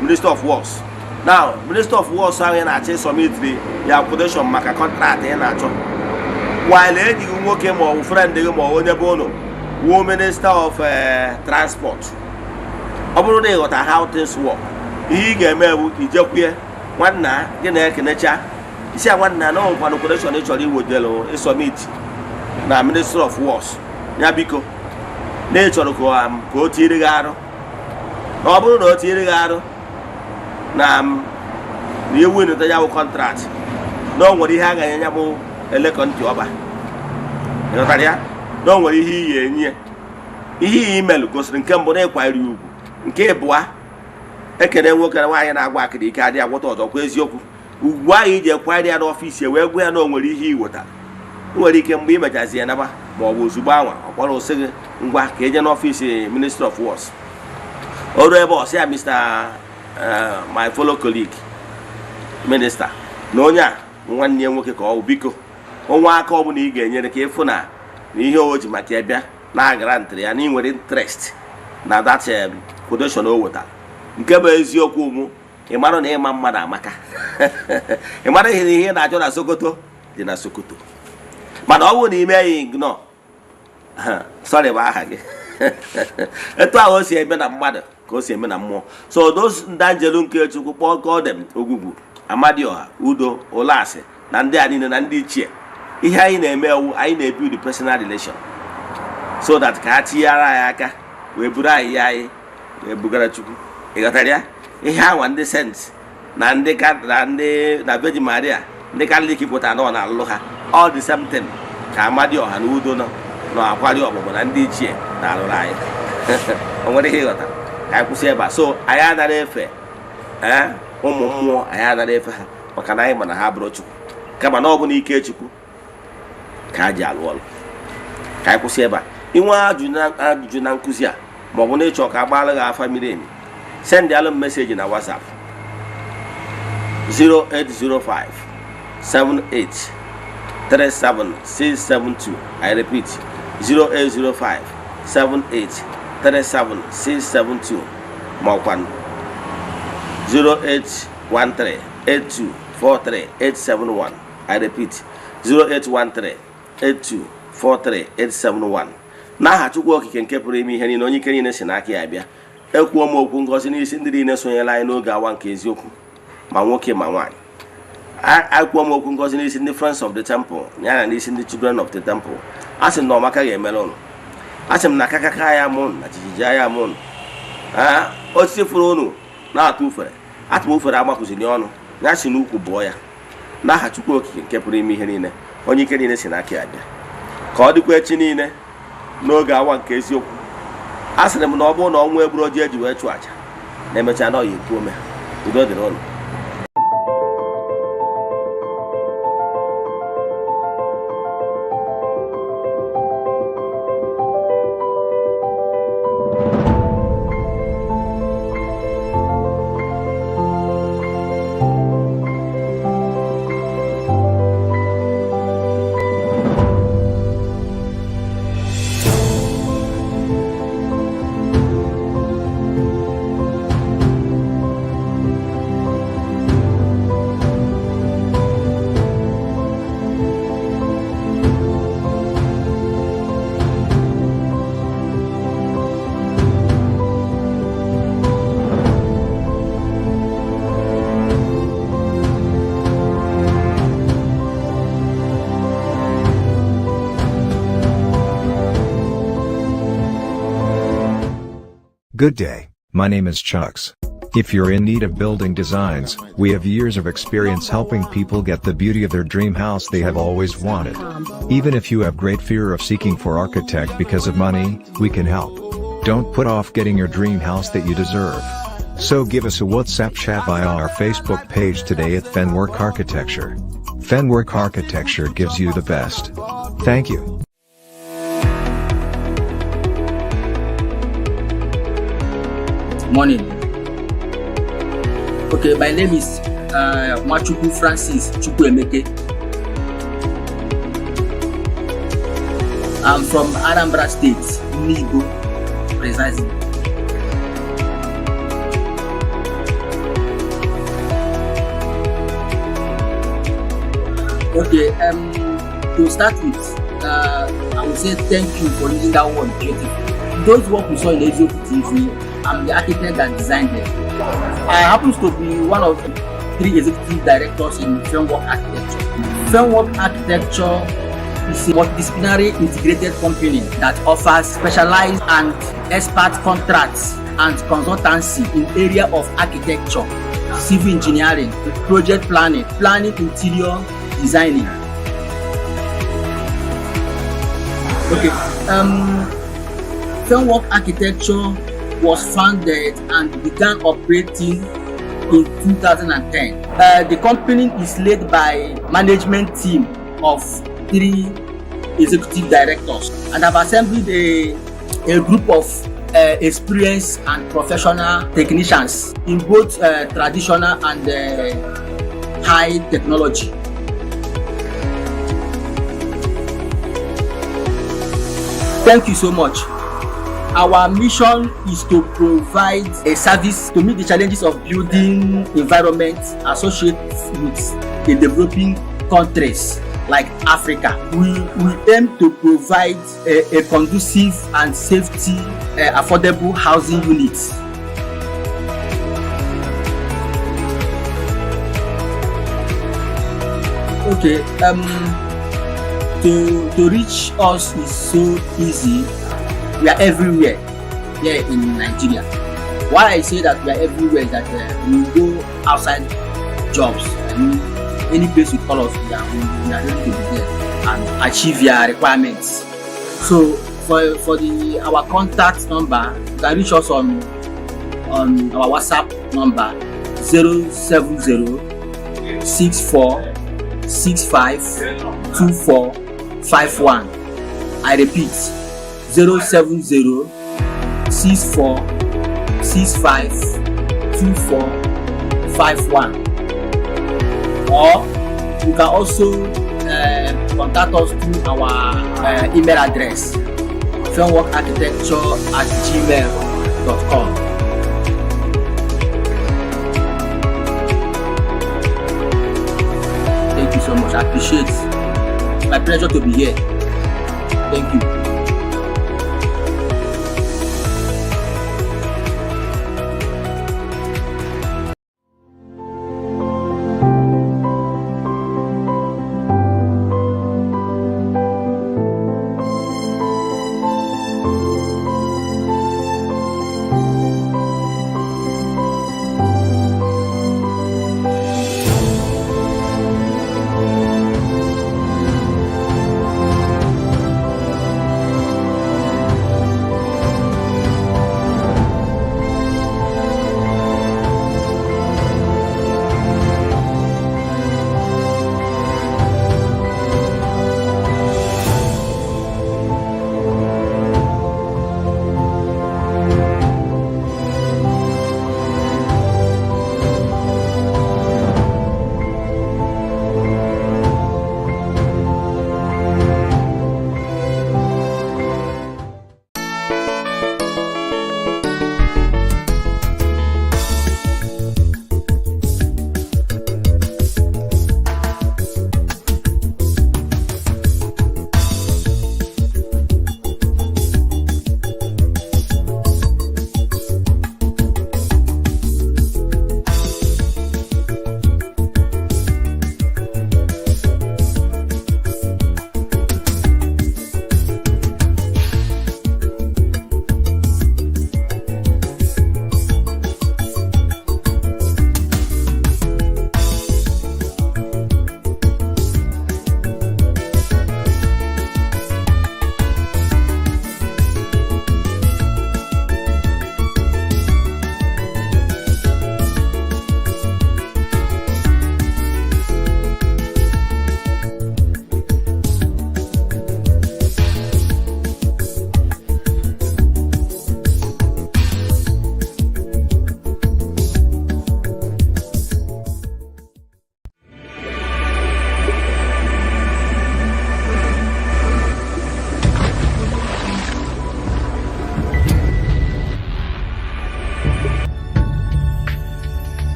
Speaker 1: Minister of Works. Now Minister of Works ahụ na-achọ submit ya quotation maka contract ị na-achọ while ejighị nwoke ma ọ bụ friend gị ma onye bụ ụnụ wu Minister of Transport. Ọ bụrụ na ịghọta how things work ihe ị ga-eme bụ ijekwue nwanna gị na-ekenecha isi nwanna na ọgwanụ quotation ị chọrọ iwejelu submit na Minister of Works ya biko na ị chọrọ ka o tiiri gị arụ na ọ bụrụ na o tiiri gị arụ na iwu ịnụta ya bụ contract na o nwere ihe a ga-enye ya bụ elekọntị ọba ịghọtara ya na o nwere ihe iyi enye ihe iyi email gosiri nke mbụ na ịkwanyere ugwu nke ịbụa ekene nwoke na nwaanyị na-agwa akịrị ike adị agwọta ọzọ kwa eziokwu ugwu ahụ iji ekwanyere ya n'ọfịs wee gwa ya na o nwere ihe iweta o nwere ike mgbe ị mechazi ya naba ma ọ bụ ozugbo anwa ọ kpọrọ osi gị ngwa ka eje n'ọfịs Ministry of Works ọrụ ebe ọ sị ya Mr. my fellow colleague minister na onye a nwanne ya nwoke ka ọ bụ biko onwe aka ọ bụla ị ga-enyere ka ịfụ na ihe o ji maka ya bịa na-agara ntịrị ya na ị nwere interest na that quotation o wetara nke bụ eziokwu mụ ị mara na ịma mmadụ amaka ị mara ihe na-achọ na Sokoto dị na Sokoto mana ọ bụrụ na ime ya ignore sorry bụ aha gị etu ahụ o si eme na mmadụ ka o si eme na mmụọ so those ndị anjelu nke Chukwu kpọkọọ dem Ogwugwu Amadioha Udo Ụlasị na ndị a niile na ndị ichie ihe anyị na-eme ewu anyị na-ebuild personal relation so that ka ha tinyere anyị aka wee buru anyị ya anyị wee bugara Chukwu ịghọtara ya ihe anwa ndị sent na ndị na Virgin Maria ndị Katọlik pụtara nọ na alụlụ ha all the same thing ka Amadioha na Udo nọ na-akwari ọgbụgbọ na ndị ichie na-alụrụ anyị o nwere ihe ịghọta ka anyị kwụsị ebe a so anyị anaghị efe ụmụ mmụọ anyị anaghị efe ha maka na anyị ma na ha bụrụ Chukwu kama na ọ bụ na ike Chukwu ka ha ji alụ ọrụ ka anyị kwụsị ebe a inwe ajụjụ na nkụzi a ma ọ bụ na ịchọ ka agbaala gị afa miri emi send alụ m meseji na WhatsApp 0805 78 37672. I repeat 0805 78 37672 Mokwan 0813 8243 871. I repeat 0813 8243 871. N'aha Chukwu okike nke pụrụ ime ihe niile onye ike niile si n'aka ya bịa ekwuo m okwu ngozi n'isi ndị niile sonyela anyị n'oge awa nke eziokwu ma nwoke ma nwaanyị akwuo m okwu ngozi n'isi ndị Friends of the Temple yana n'isi ndị Children of the Temple asị m na ọmaka ga-emere ụnụ asị m na kakaka ya mụ na jijiji ya mụ osisi fụrụ ụnụ na-atụ ufere atụm ufere agbapụziri ọnụ ya si n'ukwu bụọ ya n'aha Chukwu okike nke pụrụ ime ihe niile onye ike niile si n'aka ya bịa ka ọ dịkwa echi niile n'oge awa nke eziokwu asịrị m na ọ bụrụ na ọnwụ egburu oji eji wee chụ aja na-emecha na ọya ekwu ome udo dịrị ụnụ.
Speaker 2: Good day, my name is Chucks. If you're in need of building designs, we have years of experience helping people get the beauty of their dream house they have always wanted. Even if you have great fear of seeking for architect because of money, we can help. Don't put off getting your dream house that you deserve. So give us a WhatsApp chat via our Facebook page today at Fenwork Architecture. Fenwork Architecture gives you the best. Thank you.
Speaker 3: Morning. Okay, my name is Machuku Francis Chukwuemeke. I'm from Anambra State, Nigo, precisely. Okay, to start with, I would say thank you for using that word, beautiful. Those work we saw in Eziokwu TV, I'm the architect that designed it. I happen to be one of the 3 executive directors in Framework Architecture. Framework Architecture is a multidisciplinary integrated company that offers specialized and expert contracts and consultancy in area of architecture, civil engineering, project planning, interior designing. Okay, Framework Architecture was founded and began operating in 2010. The company is led by management team of 3 executive directors, and I've assembled a group of experienced and professional technicians in both traditional and high technology. Thank you so much. Our mission is to provide a service to meet the challenges of building environment associated with the developing countries like Africa. We aim to provide a conducive and safety, affordable housing units. Okay, to reach us is so easy. We are everywhere here in Nigeria. Why I say that we are everywhere is that we go outside jobs. I mean, any place you call us, we are ready to be there and achieve your requirements. So for our contact number, you can reach us on our WhatsApp number 070-6465-2451. I repeat, 070-6465-2451. Or you can also contact us through our email address, frameworkarchitecture@gmail.com. Thank you so much. I appreciate it. It's my pleasure to be here. Thank you.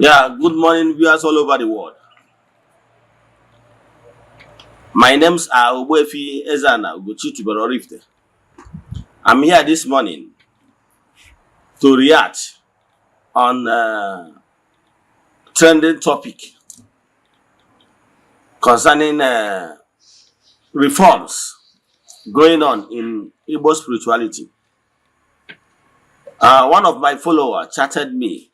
Speaker 1: Yeah, good morning, viewers all over the world. My names are Ogbuefi Eze-Ana Rifte. I'm here this morning to react on trending topic concerning reforms going on in Igbo spirituality. One of my followers chatted me.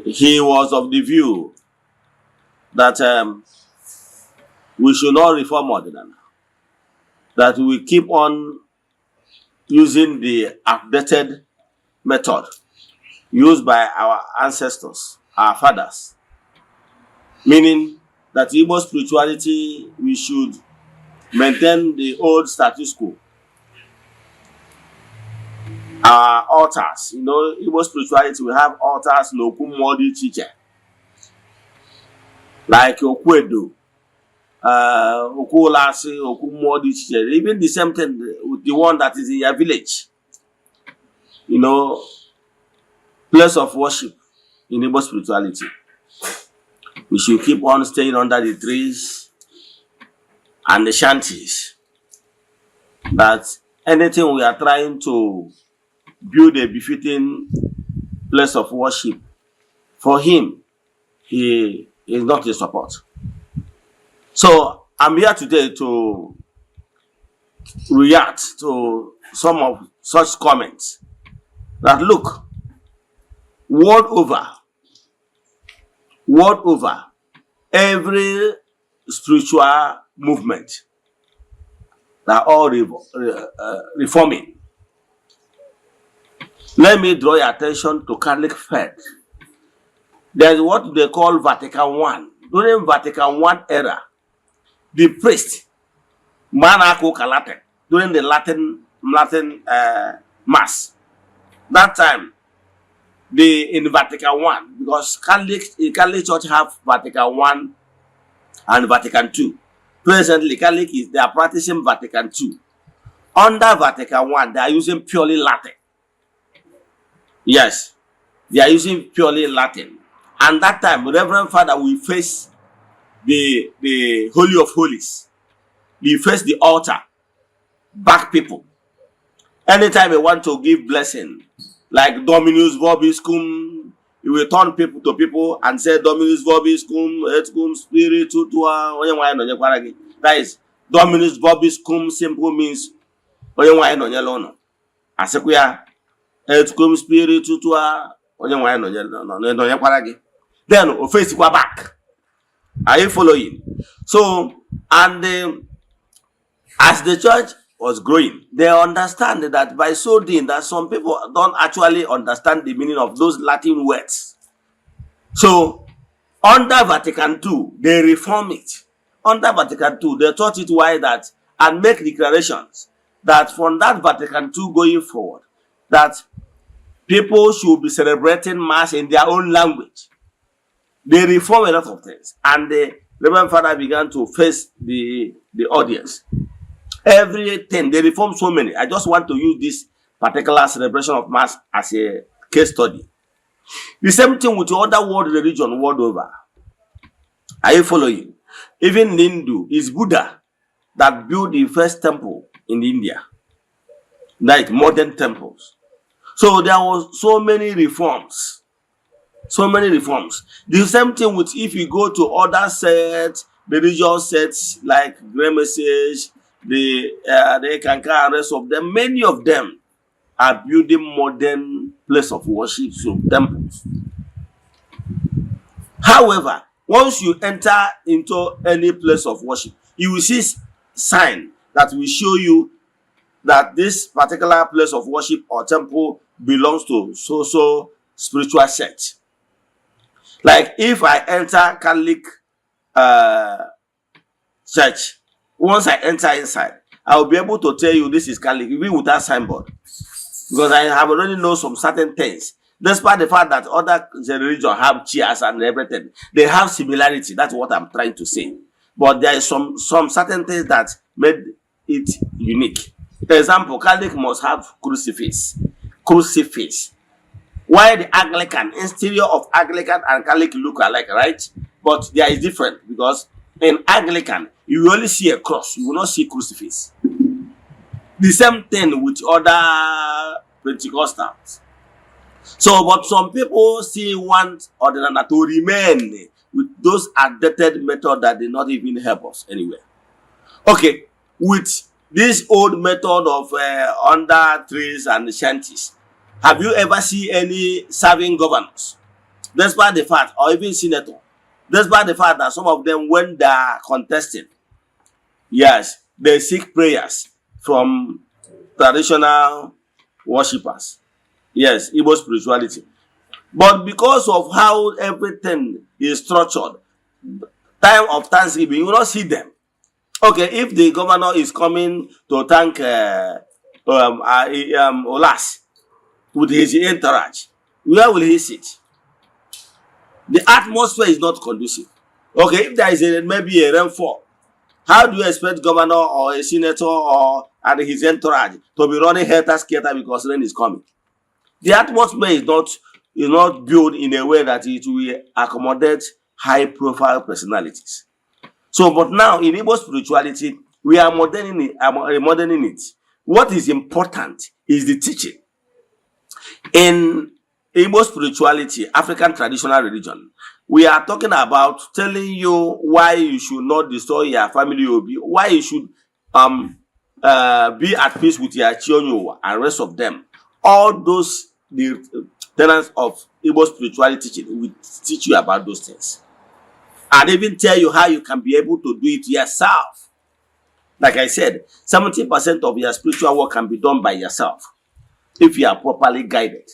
Speaker 1: He was of the view that we should not reform Eze-Ana, that we keep on using the outdated method used by our ancestors, our fathers, meaning that Igbo spirituality, we should maintain the old status quo. Our altars, Igbo spirituality, we have altars, Lokumodi Chiche, like Okwedo, Okulasi, Okumodi Chiche, even the same thing with the one that is in your village. Place of worship in Igbo spirituality. We should keep on staying under the trees and the shanties. That anything we are trying to build a befitting place of worship, for him, he is not in support. So I'm here today to react to some of such comments. That look, world over, every spiritual movement, they are all reforming. Let me draw your attention to Catholic faith. There is what they call Vatican I. During Vatican I era, the priest, Manako Latin, during the Latin Mass, that time, in Vatican I, because Catholic Church have Vatican I and Vatican II. Presently, Catholic they are practicing Vatican II. Under Vatican I, they are using purely Latin. Yes, they are using purely Latin. And that time, Reverend Father will face the Holy of Holies. He face the altar, back people. Anytime they want to give blessing, like Dominus Vobiscum, he will turn people to people and say Dominus Vobiscum, et cum spiritu tua. That is Dominus Vobiscum simple means et cum spiritu tua. Then face back. Are you following? So, and as the church was growing, they understand that by so doing that some people don't actually understand the meaning of those Latin words. So, under Vatican II, they reform it. Under Vatican II, they taught it why that and make declarations that from that Vatican II going forward, that people should be celebrating Mass in their own language. They reform a lot of things, and the Reverend Father began to face the audience. Everything, they reform so many. I just want to use this particular celebration of Mass as a case study. The same thing with the other world religion world over. Are you following? Even in Hindu, it's Buddha that built the first temple in India, like modern temples. So there was so many reforms. So many reforms. The same thing with if you go to other sets, religious sets like Grey Message, the Kanka and rest of them, many of them are building modern place of worship, so temples. However, once you enter into any place of worship, you will see sign that will show you that this particular place of worship or temple belongs to so spiritual sect. Like if I enter Catholic church, once I enter inside, I will be able to tell you this is Catholic, even without signboard. Because I have already know some certain things. Despite the fact that other religions have chairs and everything, they have similarity. That's what I'm trying to say. But there is some certain things that made it unique. For example, Catholic must have crucifix. Crucifix. Why the Anglican, exterior of Anglican and Catholic look alike, right? But there is different, because in Anglican, you only see a cross, you will not see crucifix. The same thing with other Pentecostals. So, but some people still want Ordinana to remain with those outdated methods that did not even help us anywhere. Okay, with this old method of under trees and shanties, have you ever seen any serving governors? Despite the fact, or even senator, despite the fact that some of them, when they are contesting, yes, they seek prayers from traditional worshippers. Yes, Igbo spirituality. But because of how everything is structured, time of Thanksgiving, you will not see them. Okay, if the governor is coming to thank Olas with his entourage, where will he sit? The atmosphere is not conducive. Okay, if there is maybe a rainfall, how do you expect governor or a senator or and his entourage to be running helter-skelter because rain is coming? The atmosphere is not built in a way that it will accommodate high-profile personalities. So, but now in Igbo spirituality, we are moderning it. What is important is the teaching. In Igbo spirituality, African traditional religion, we are talking about telling you why you should not destroy your family obi, why you should be at peace with your children and rest of them. All those the tenets of Igbo spirituality teaching will teach you about those things, and even tell you how you can be able to do it yourself. Like I said, 70% of your spiritual work can be done by yourself if you are properly guided.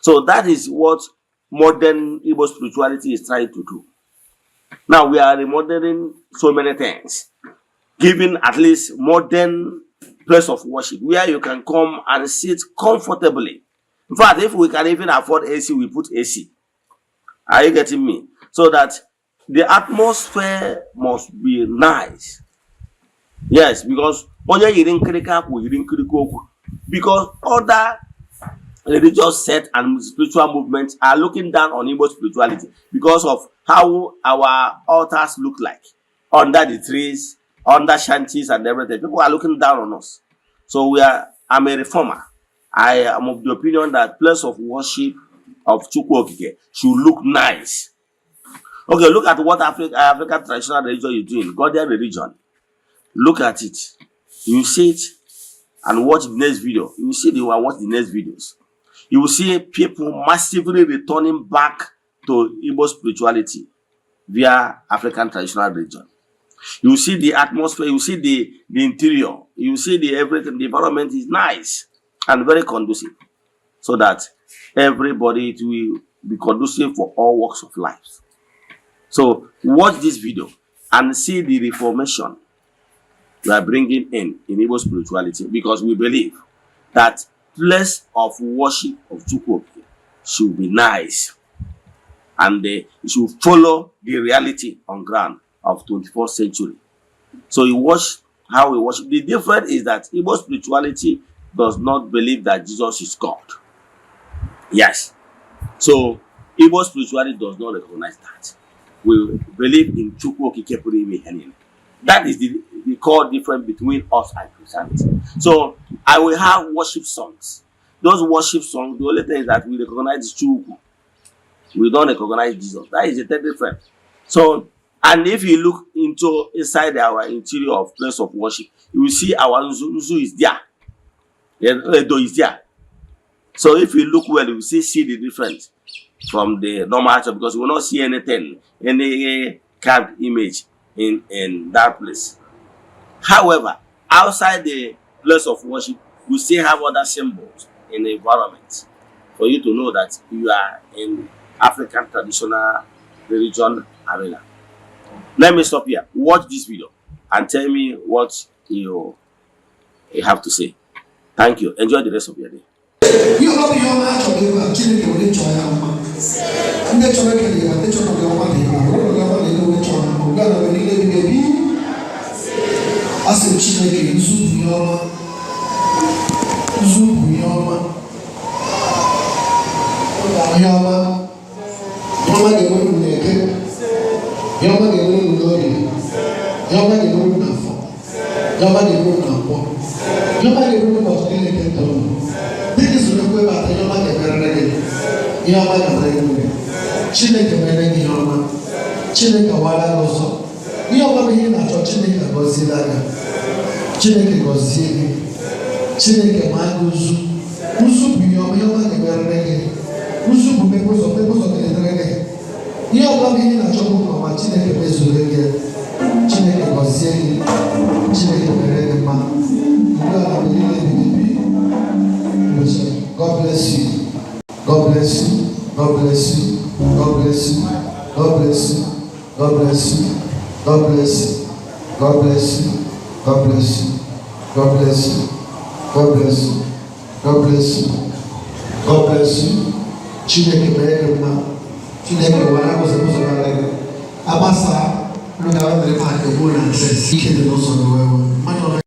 Speaker 1: So that is what modern Igbo spirituality is trying to do. Now we are remodeling so many things, giving at least modern place of worship where you can come and sit comfortably. In fact, if we can even afford AC, we put AC. Are you getting me? So that the atmosphere must be nice. Yes, because other religious sects and spiritual movements are looking down on Igbo spirituality because of how our altars look like under the trees, under shanties and everything. People are looking down on us. So I'm a reformer. I am of the opinion that place of worship of Chukwu Okike should look nice. Okay, look at what African traditional religion is doing, Ghanaian religion. Look at it. You see it and watch the next video. You will see you will watch the next videos. You will see people massively returning back to Igbo spirituality via African traditional religion. You will see the atmosphere, you will see the interior, you will see everything. The environment is nice and very conducive, so that everybody will be conducive for all walks of life. So watch this video and see the reformation we are bringing in Igbo spirituality, because we believe that place of worship of Chukwu should be nice and it should follow the reality on ground of 21st century. So you watch how we worship. The difference is that Igbo spirituality does not believe that Jesus is God. Yes. So Igbo spirituality does not recognize that. We believe in Chukwu Okike Puru Ime Ihe Niile. That is the core difference between us and Christianity. So I will have worship songs. Those worship songs, the only thing is that we recognize Chukwu. We don't recognize Jesus. That is the third difference. So, and if you look inside our interior of place of worship, you will see our Nzu is there. Edo is there. So if you look well, you will see the difference from the normal church, because you will not see anything, any carved image in that place. However, outside the place of worship, you still have other symbols in the environment for you to know that you are in African traditional religion arena. Let me stop here. Watch this video and tell me what you have to say. Thank you. Enjoy the rest of your day.
Speaker 4: Yama get one naked. Yama get one glory. Yama get one nafo. Yama get one nafo. Yama get one possibility to do. This is the way about the Yama get married. Yama get married. Chile get married. Yama. Chile get wala also. Yama be here na church. Chile get gozilaga. Chile get gozili. Chile get maguzu. Usu bi Yama get married. Usu bu people of the drink. You are coming in a job of my Chineke Bezuke, Chineke Gossi, Chineke Beredema. You are believing. God bless you. God bless you. God bless you. God bless you. God bless you. God bless you. God bless you. God bless you. God bless you. God bless you. God bless you. God bless you. God bless you. Chineke Beredema. Chineke wana kusebuza kaleke abasa lukawa ndele pake bona nse ikende nosono wewe manje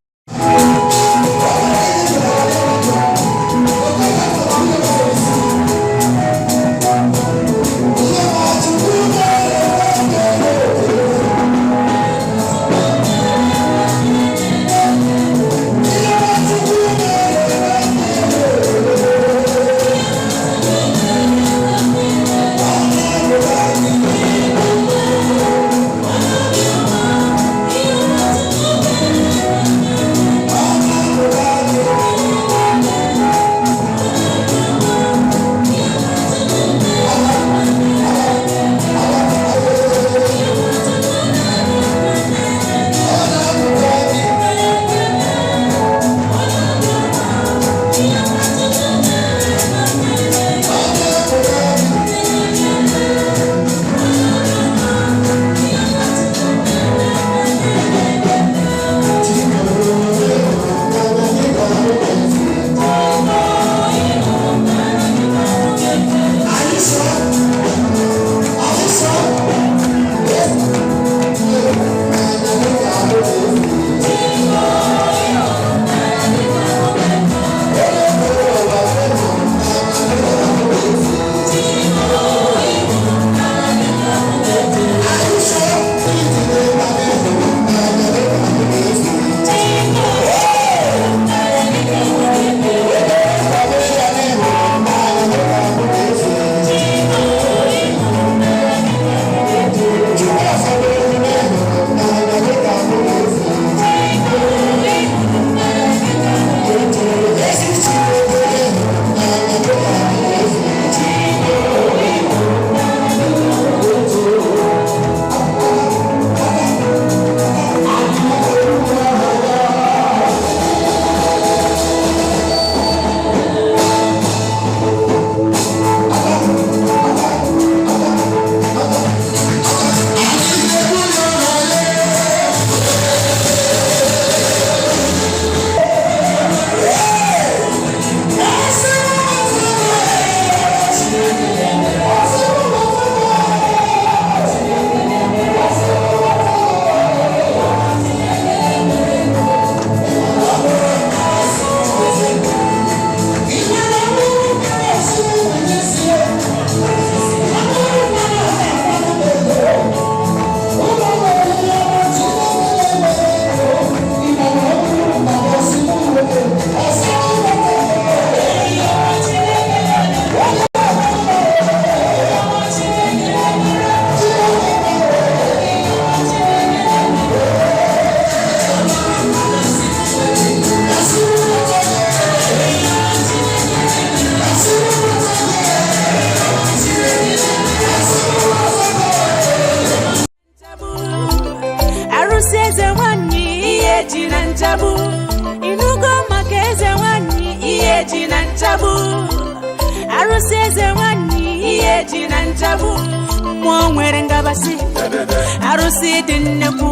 Speaker 5: Arusi dinneku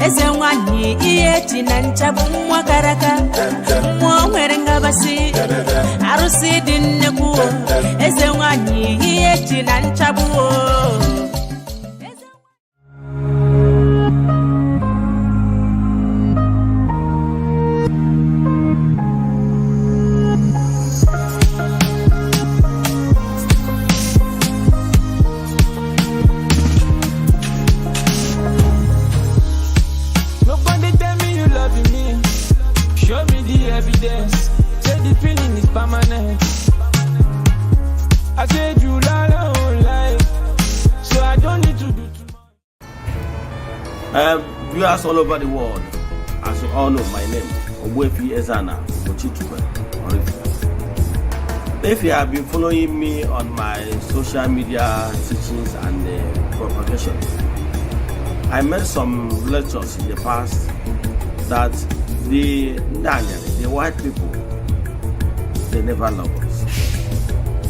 Speaker 5: Eze-Ana iyeji na nchabu mwakaraka Mwerenga basi Arusi dinneku Eze-Ana iyeji na nchabu
Speaker 1: Viewers all over the world, as you all know, my name is Eze-Ana. If you have been following me on my social media teachings and propagation, I made some lectures in the past that the white people, they never love us,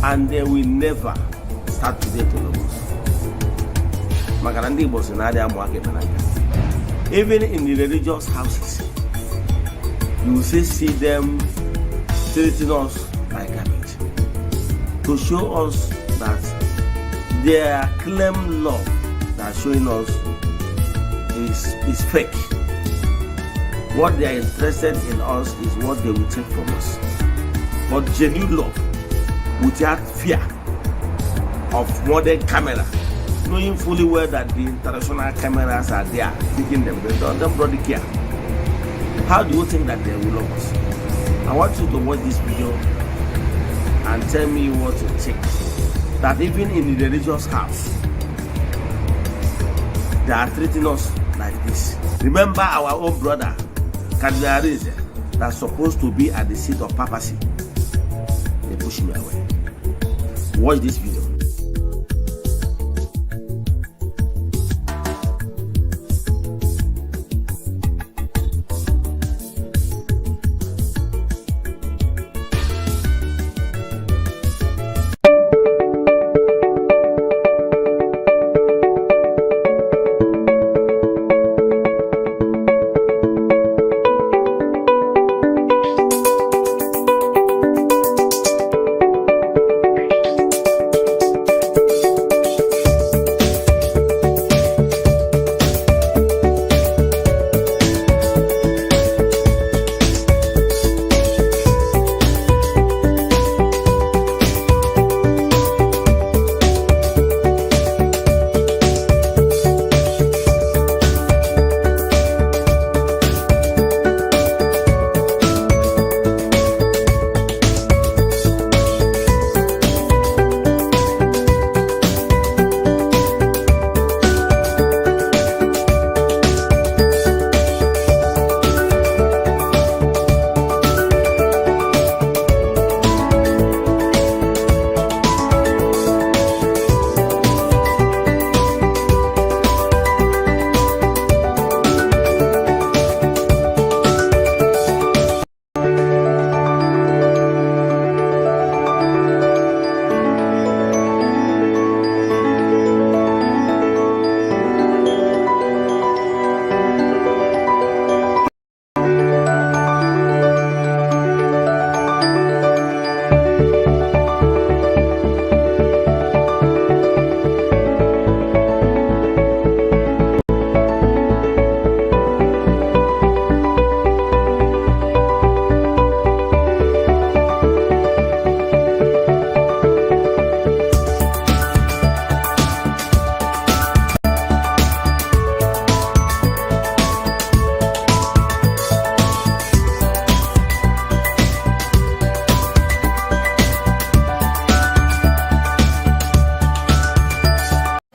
Speaker 1: and they will never start today to love us. Even in the religious houses, you will see them treating us like garbage, to show us that their claim love that showing us is fake. What they are interested in us is what they will take from us. But genuine love, without fear of modern camera, knowing fully well that the international cameras are there taking them, they don't really care. How do you think that they will love us? I want you to watch this video and tell me what you think. That even in the religious house, they are treating us like this. Remember our own brother, Cardinal Eze, that's supposed to be at the seat of papacy. They push me away. Watch this video.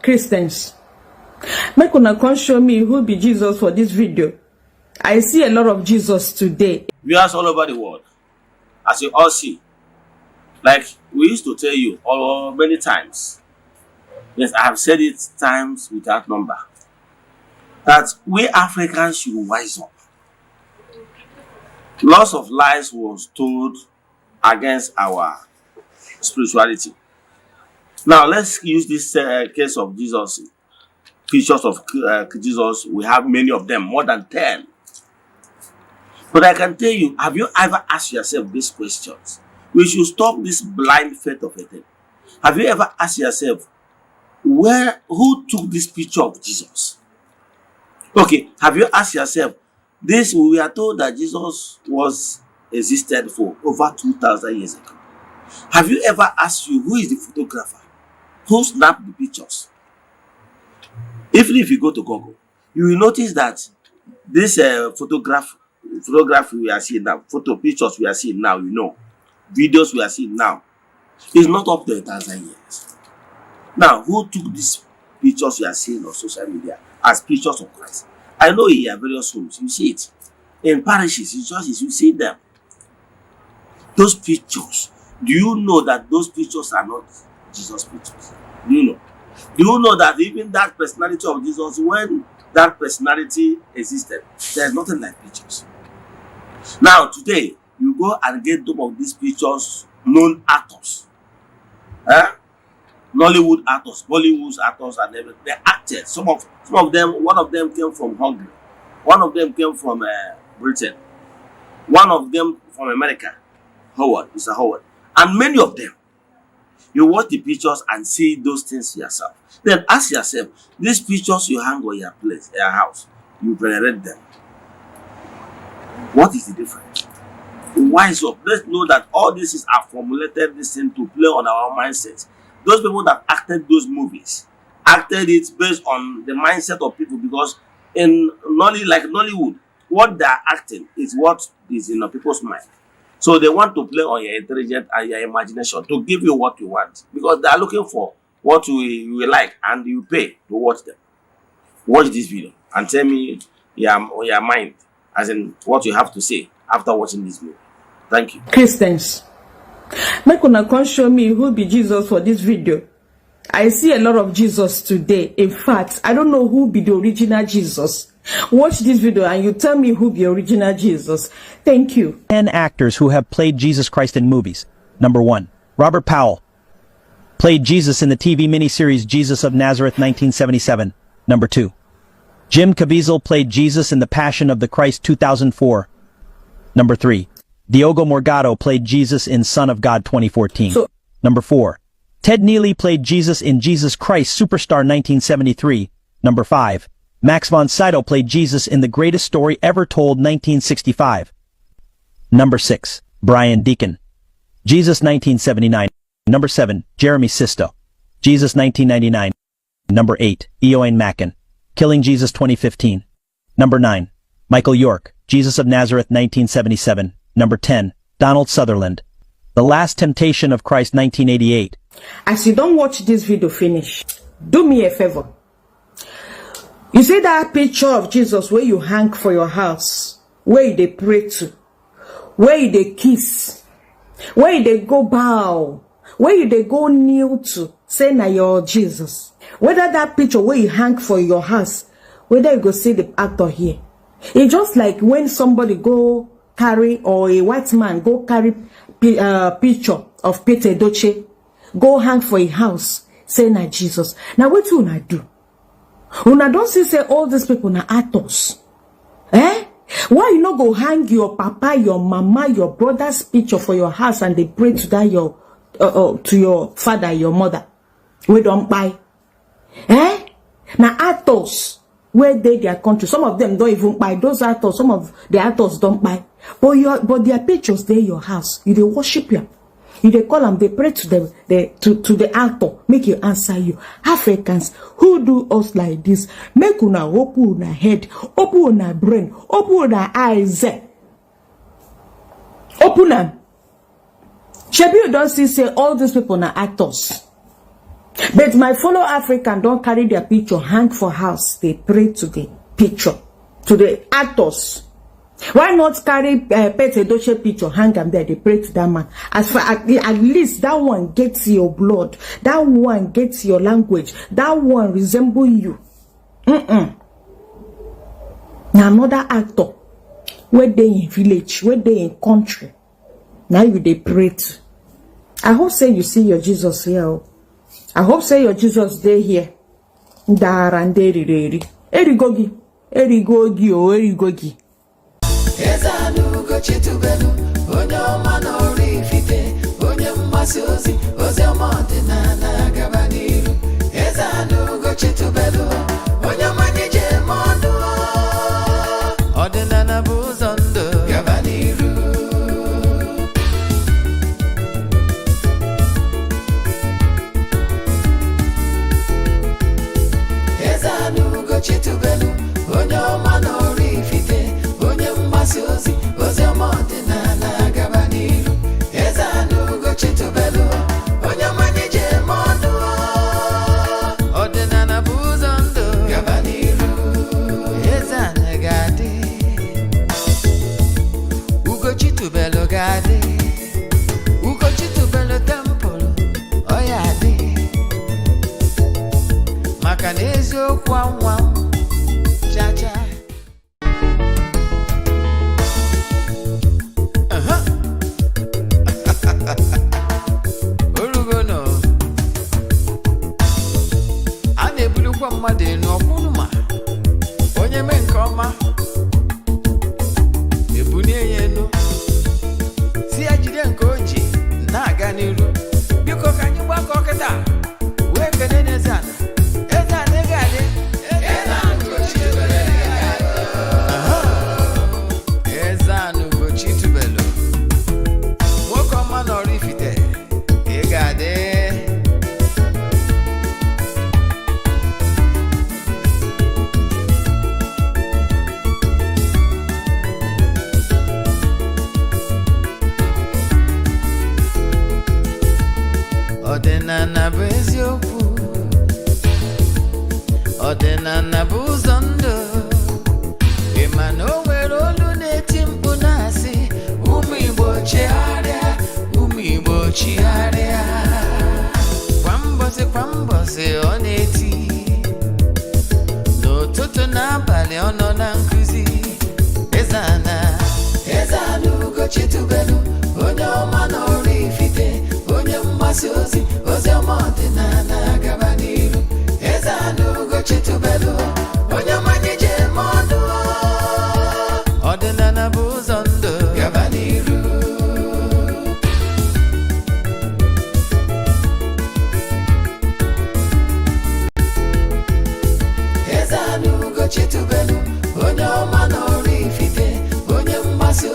Speaker 6: Christians, make una come show me who be Jesus for this video. I see a lot of Jesus today.
Speaker 1: Viewers all over the world, as you all see, like we used to tell you all many times, yes, I have said it times without number, that we Africans should wise up. Lots of lies was told against our spirituality. Now let's use this case of Jesus, pictures of Jesus. We have many of them, more than 10. But I can tell you, have you ever asked yourself these questions? We should stop this blind faith of a thing. Have you ever asked yourself, who took this picture of Jesus? Okay, have you asked yourself, we are told that Jesus existed for over 2,000 years ago. Have you ever asked you, who is the photographer? Who snapped the pictures? Even if you go to Google, you will notice that this photograph we are seeing now, pictures we are seeing now, videos we are seeing now, is not up to 1,000 years. Now, who took these pictures you are seeing on social media as pictures of Christ? I know here various homes, you see it. In parishes, in churches, you see them. Those pictures. Do you know that those pictures are not Jesus' pictures? Do you know? Do you know that even that personality of Jesus, when that personality existed, there's nothing like pictures. Now, today, you go and get some of these pictures, known actors. Nollywood actors, Bollywood actors, and everything. They acted. Some of them, one of them came from Hungary. One of them came from Britain. One of them from America. Mr. Howard. And many of them. You watch the pictures and see those things yourself. Then ask yourself, these pictures you hang on your place, your house, you venerate them. What is the difference? Wise up. Let's know that all this are formulated this thing to play on our mindsets. Those people that acted those movies acted it based on the mindset of people, because in Nollywood, what they are acting is what is in people's mind. So they want to play on your intelligence and your imagination to give you what you want, because they are looking for what you like, and you pay to watch them. Watch this video and tell me your mind, as in what you have to say after watching this movie. Thank you.
Speaker 6: Christians, make una come show me who be Jesus for this video. I see a lot of Jesus today. In fact, I don't know who be the original Jesus. Watch this video and you tell me who the original Jesus. Thank you.
Speaker 7: 10 actors who have played Jesus Christ in movies. Number 1. Robert Powell. Played Jesus in the TV miniseries Jesus of Nazareth 1977. Number 2. Jim Caviezel played Jesus in The Passion of the Christ 2004. Number 3. Diogo Morgado played Jesus in Son of God 2014. Number 4. Ted Neely played Jesus in Jesus Christ Superstar 1973. Number 5. Max von Sydow played Jesus in The Greatest Story Ever Told 1965. Number 6. Brian Deacon. Jesus 1979. Number 7. Jeremy Sisto. Jesus 1999. Number 8. Eoin Macken. Killing Jesus 2015. Number 9. Michael York. Jesus of Nazareth 1977. Number 10. Donald Sutherland. The Last Temptation of Christ 1988.
Speaker 6: As you don't watch this video finish, do me a favor. You see that picture of Jesus where you hang for your house, where they pray to, where they kiss, where they go bow, where they go kneel to, say na your Jesus. Whether that picture where you hang for your house, whether you go see the actor here. It's just like when somebody go carry, or a white man go carry picture of Peter Edochie, go hang for a house, say na Jesus. Now what you una do? Una don't say all these people na actors. Why you not go hang your papa, your mama, your brother's picture for your house and they pray to that your to your father, your mother? We don't buy. Now actors where they their country, some of them don't even buy. Those actors, some of the actors don't buy. But their pictures they your house. You they worship you. You they call them, they pray to them, to the actor, make you answer you. Africans who do us like this, make una open una head, open una brain, open una eyes. Open them. Shebi you don't say all these people are actors. But my fellow African don't carry their picture hang for house. They pray to the picture, to the actors. Why not carry Peter Edochie picture, hang them there, they pray to that man. As far at least that one gets your blood, that one gets your language, that one resemble you. Now another actor, where they in village, where they in country, now you they pray to. I hope say you see your Jesus here. I hope say your Jesus day here. Erigogi, Erigogi.
Speaker 8: Eze-Ana chitubelu onye ọma n'Oraifite onye mgbasa ozi ọma ọdịnala gaba n'iru. Eze-Ana chitubelu onye ọma n'ije ọdụ ọdịnala bụ ụzọ ndụ gaba n'iru. Eze-Ana chitubelu onye ọma n'Oraifite ozi ọma ọdịnala gaba n'iru. Eze-Ana chitubelu onye ọma n'ije maka na eziokwu anwa chacha. Orugono a na-ebulukwa mmadụ enu ọkwụnụma onye mee nke ọma ebulie ya enu si ya jide nke o ji na-aga n'iru. Biko ka anyị gbakọ kịta wee kene n'Eze-Ana. Eze-Ana ego adị Eze-Ana Ugochi tubelu nwoke ọma nọrọ Ifite ego adị. Ọdịnala bụ eziokwu, ọdịnala bụ ụzọ ndụ. Ị ma na o nwere olu na-eti mkpu na-asị ụmụ Igbo chigharịa, ụmụ Igbo chigharịa. Kwa mbọsị ọ na-eti, n'ụtụtụ n'abalị ọ nọ na nkuzi. Eze-Ana Ugochi tubelu onye ọma n'ọrụ Ifite, onye mgbasa ozi ọma ọdịnala gaba n'iru. Eze-Ana Ugochi tubelu onye mmanya ji eme ọnụ. Ọdịnala bụ ụzọ ndụ gaba n'iru. Eze-Ana Ugochi tubelu onye ọma n'ọrụ Ifite, onye mgbasa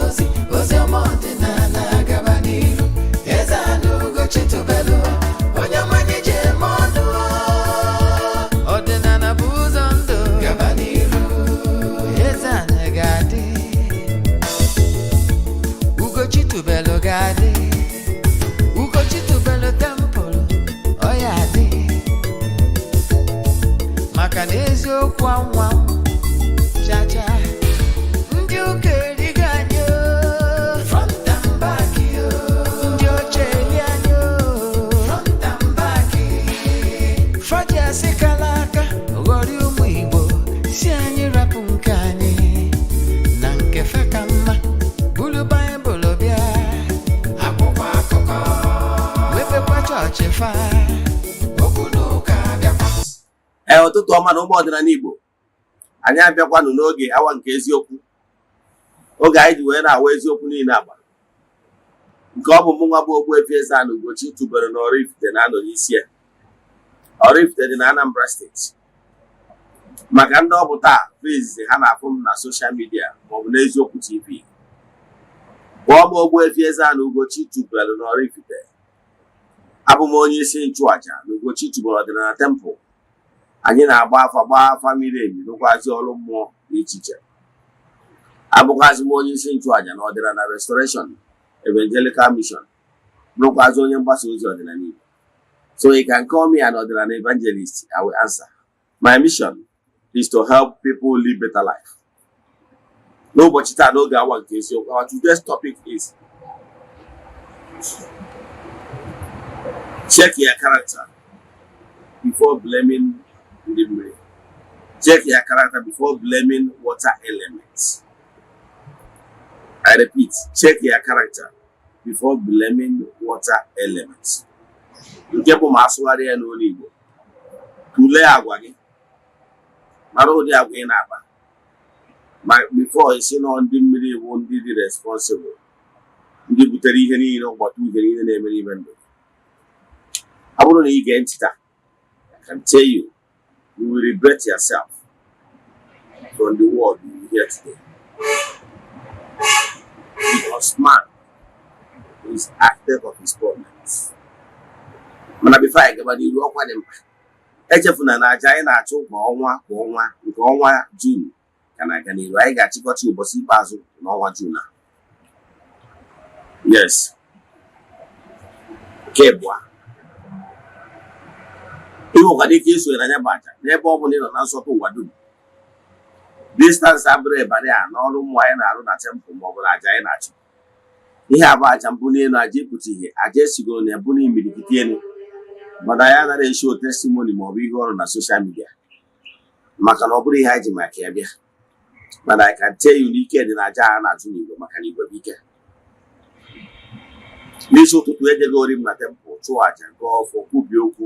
Speaker 8: ozi ọma ọdịnala gaba n'iru. Eze-Ana Ugochi tubelu onye mmanya ji eme ọnụ. Ọdịnala bụ ụzọ ndụ gaba n'iru. Eze-Ana ga-adị, Ugochi tubelu ga-adị, Ugochi tubelu tempụl ọ ya adị. Maka na eziokwu anwa chacha. Ndị ụka erigo anyị front and back, ndị oche eli anyị front and back. Fọdụ asị kala aka ghọrị ụmụ Igbo si anyị rapụ nke anyị na nke fe ka mma. Bulu Baịbụl bịa, akwụkwọ akụkọ wepekwa chọọchị fa, okwu n'ụka bịakwa.
Speaker 1: Ụtụtụ ọma na ụmụ ọdịnala Igbo, anyị abịakwanụ n'oge awa nke eziokwu, oge anyị ji wee na-awa eziokwu niile agba nke ọ bụ mụnwa bụ Ogbuefi Eze-Ana Ugochi tubelu n'Ọrụ Ifite na-anọ n'isi ya. Ọrụ Ifite dị na Anambra steeti. Maka ndị ọ bụ taa izizi ha na-afụ m na soshal midia maọbụ n'Eziokwu TV, kpọọ m Ogbuefi Eze-Ana Ugochi tubelu n'Ọrụ Ifite. Abụ m onye isi nchụaja na Ugochi tubelu ọdịnala tempụl. Anyị na-agba afa miri emi, rụkwazi ọrụ mmụọ dị iche iche. Abụkwazi m onye isi nchụaja na ọdịnala restoration evangelical mission, rụkwazi onye mgbasa ozi ọdịnala Igbo. So you can call me an ọdịnala evangelist, I will answer. My mission is to help people live better life. N'ụbọchị taa n'oge awa nke eziokwu, our today's topic is check your character before blaming the rain. Check your character before blaming water elements. I repeat, check your character before blaming water elements. Nke bụ ma asụgharị ya n'olu Igbo, tụlee agwa gị, mara ụdị agwa ị na-akpa, ma before isi nọ ndị mmiri bụ ndị dị responsible, ndị butere ihe niile ọgbata ihe niile na-emere ime ndụ. Ọ bụrụ na ị gee ntị taa, I can tell you, you will regret yourself from the word you hear today. Because man is active of his problems. Mana before I gaba n'iru ọkwa dị mkpa, echefuna na aja anyị na-achụ kwa ọnwa nke ọnwa June ka na-aga n'iru. Anyị ga-achịkọta ụbọchị ikpeazụ n'ọnwa June a. Yes. Nke bụ ịnwekwara ike iso na anya bụ aja n'ebe ọ bụla ị nọ na nsọtụ ụwa dum. Distance abụrụ ịbarị a n'ọrụ mmụọ anyị na-arụ na tempụl maọbụ na aja anyị na-achụ. Ihe abụ aja mbụ n'elu, aja ịpụta ihe, aja esigoro na ebu n'imirikiti elu, mana ya anaghị esho testimony maọbụ ihe ọrụ na soshal midia. maka na ọ bụrụ ihe anyị ji maka ya bịa. But I can tell you n'ike dị na aja a na-azụ n'Igbo maka na Igbo bụ ike. N'isi ụtụtụ ejegori m na temple chụọ aja gụọ ọfọ kwubie okwu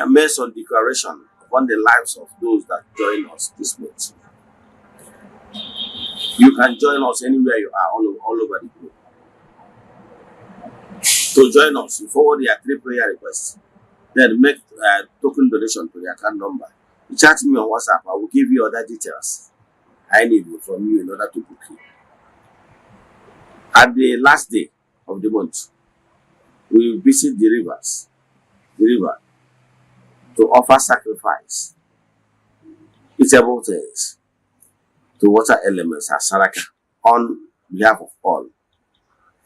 Speaker 1: make some declaration upon the lives of those that join us this month. You can join us anywhere you are all over the globe. To join us, you forward your 3 prayer requests, then make token donation to the account number. You chat me on WhatsApp, I will give you other details I need from you in order to book you. At the last day of the month, we will visit the river, to offer sacrifice, eatable things, to water elements as Saraka on behalf of all.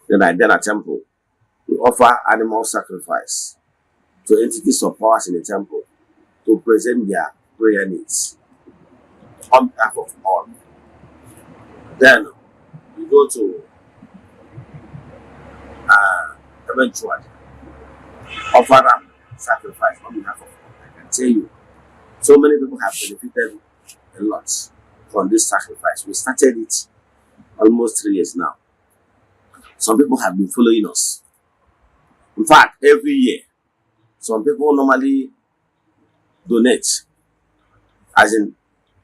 Speaker 1: Then at the temple, we offer animal sacrifice to entities of powers in the temple to present their prayer needs on behalf of all. Then we go to eventually offer sacrifice on behalf of all. I can tell you, so many people have benefited a lot from this sacrifice. We started it almost 3 years now. Some people have been following us. In fact, every year, some people normally donate, as in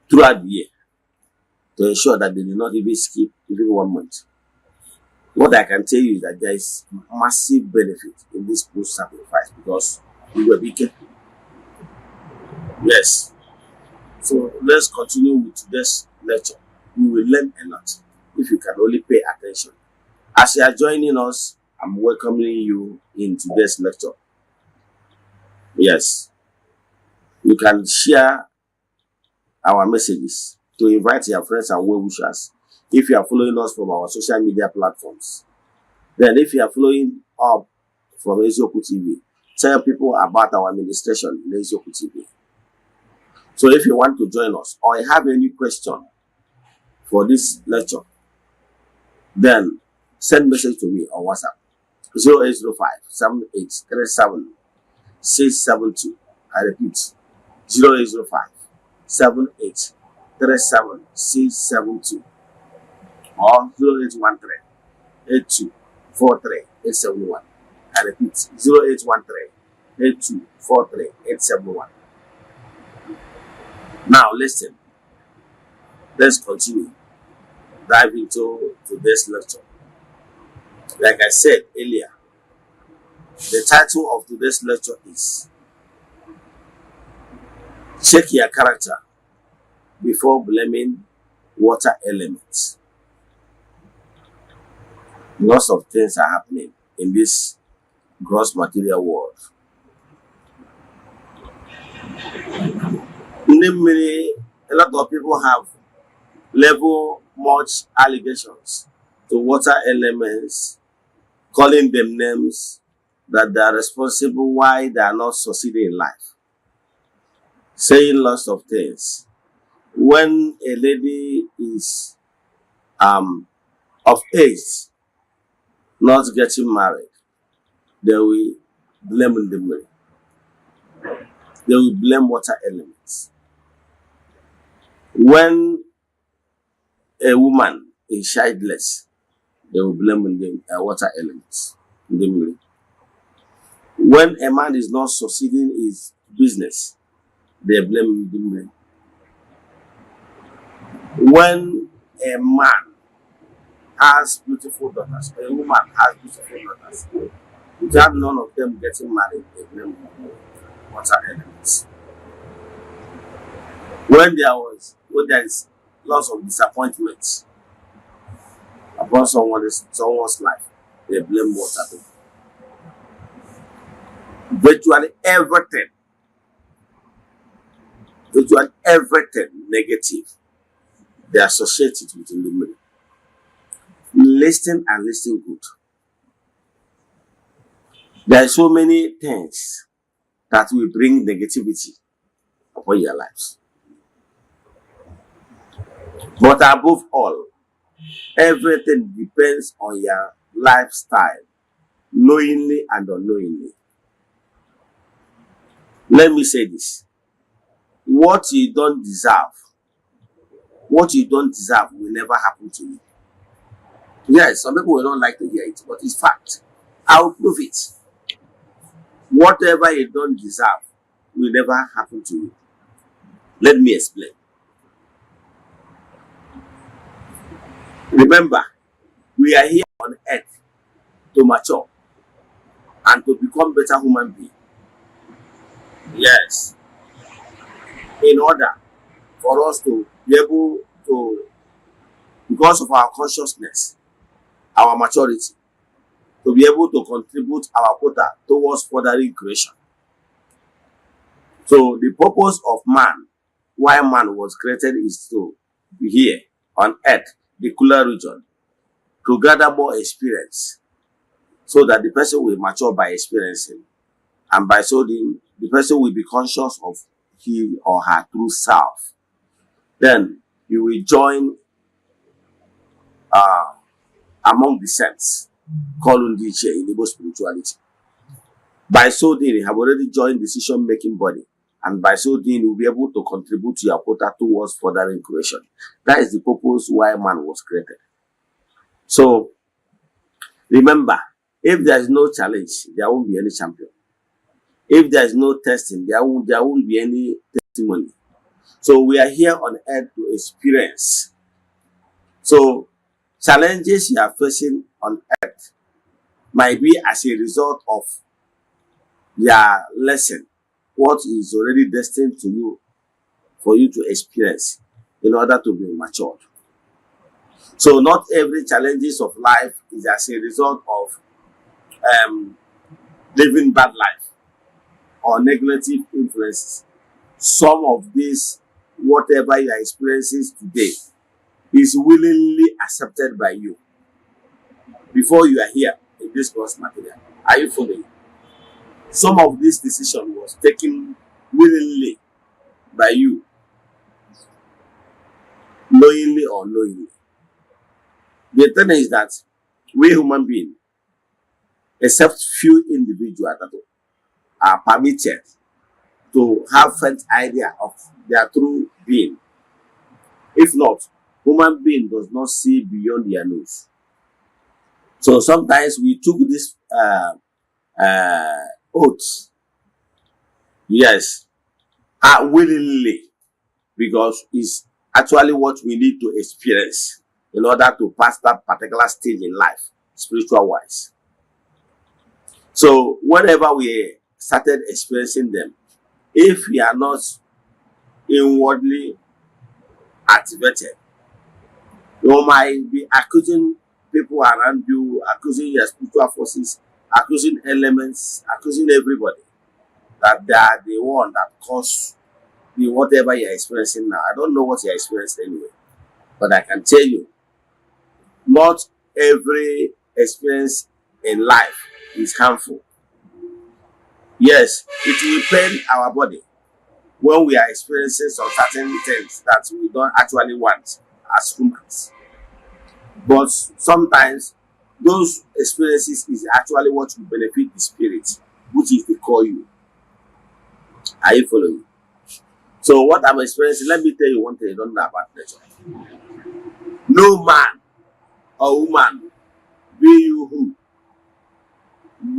Speaker 1: throughout the year, to ensure that they do not even skip even 1 month. What I can tell you is that there is massive benefit in this post-sacrifice because we were big. Yes. So let's continue with today's lecture. We will learn a lot if you can only pay attention. As you are joining us, I'm welcoming you in today's lecture. Yes. You can share our messages to invite your friends and well-wishers. If you are following us from our social media platforms, then if you are following up from Eziokwu TV, tell people about our administration in Eziokwu TV. So if you want to join us or you have any question for this lecture, then send message to me on WhatsApp 0805 7837 672. I repeat 0805 7837 672 or 0813 8243 871. I repeat 0813 8243 871. Now listen, let's continue dive into today's lecture. Like I said earlier, the title of today's lecture is Check Your Character Before Blaming Water Elements. Lots of things are happening in this gross material world. Namely, a lot of people have leveled much allegations to water elements, calling them names that they are responsible why they are not succeeding in life, saying lots of things. When a lady is of age, not getting married, they will blame them. They will blame water elements. When a woman is childless, they will blame the water elements. When a man is not succeeding in his business, they blame them. When a man has beautiful daughters, a woman has beautiful daughters, without none of them getting married, they blame water elements. When there is lots of disappointments upon someone's life, they blame water. Virtually everything negative, they associate it with illumination. Listen and listen good. There are so many things that will bring negativity upon your lives. But above all, everything depends on your lifestyle, knowingly and unknowingly. Let me say this. what you don't deserve will never happen to you. Yes, some people will not like to hear it, but it's fact. I will prove it. Whatever you don't deserve will never happen to you. Let me explain. Remember, we are here on earth to mature and to become better human beings. Yes. In order for us to be able to, because of our consciousness, our maturity, to be able to contribute our quota towards furthering creation. So the purpose of man, why man was created, is to be here on earth, the cooler region, to gather more experience, so that the person will mature by experiencing, and by so doing, the person will be conscious of he or her true self. Then you will join among the saints, called Undiche in Igbo spirituality. By so doing, you have already joined decision-making body, and by so doing, you will be able to contribute to your quota towards furthering creation. That is the purpose why man was created. So, remember, if there is no challenge, there won't be any champion. If there is no testing, there won't be any testimony. So we are here on earth to experience. So challenges you are facing on earth might be as a result of your lesson, what is already destined to you, for you to experience in order to be matured. So not every challenges of life is as a result of living bad life or negative influences. Some of this, whatever you are experiencing today, is willingly accepted by you before you are here in this gross material. Are you following? Some of this decision was taken willingly by you, knowingly or unknowingly. The thing is that we human beings, except few individuals that are permitted to have first idea of their true being. If not, human being does not see beyond their nose. So sometimes we took this oath, yes, willingly, because it's actually what we need to experience in order to pass that particular stage in life, spiritual wise. So whenever we started experiencing them, if we are not inwardly activated, you might be accusing people around you, accusing your spiritual forces, accusing elements, accusing everybody that they are the one that caused the whatever you're experiencing now. I don't know what you're experiencing anyway, but I can tell you, not every experience in life is harmful. Yes, it will pain our body when we are experiencing some certain things that we don't actually want as humans. But sometimes those experiences is actually what will benefit the spirit, which is the core you. Are you following? So what I'm experiencing, let me tell you one thing you don't know about nature. No man or woman, be you who,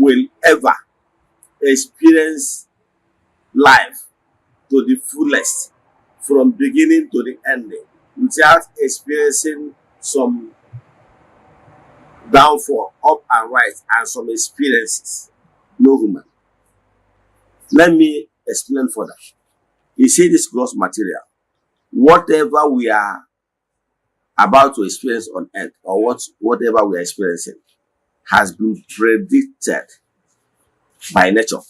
Speaker 1: will ever experience life to the fullest from beginning to the ending without experiencing some downfall, up and right, and some experiences. No human. Let me explain further. You see this gross material, whatever we are about to experience on earth, or whatever we are experiencing, has been predicted by nature.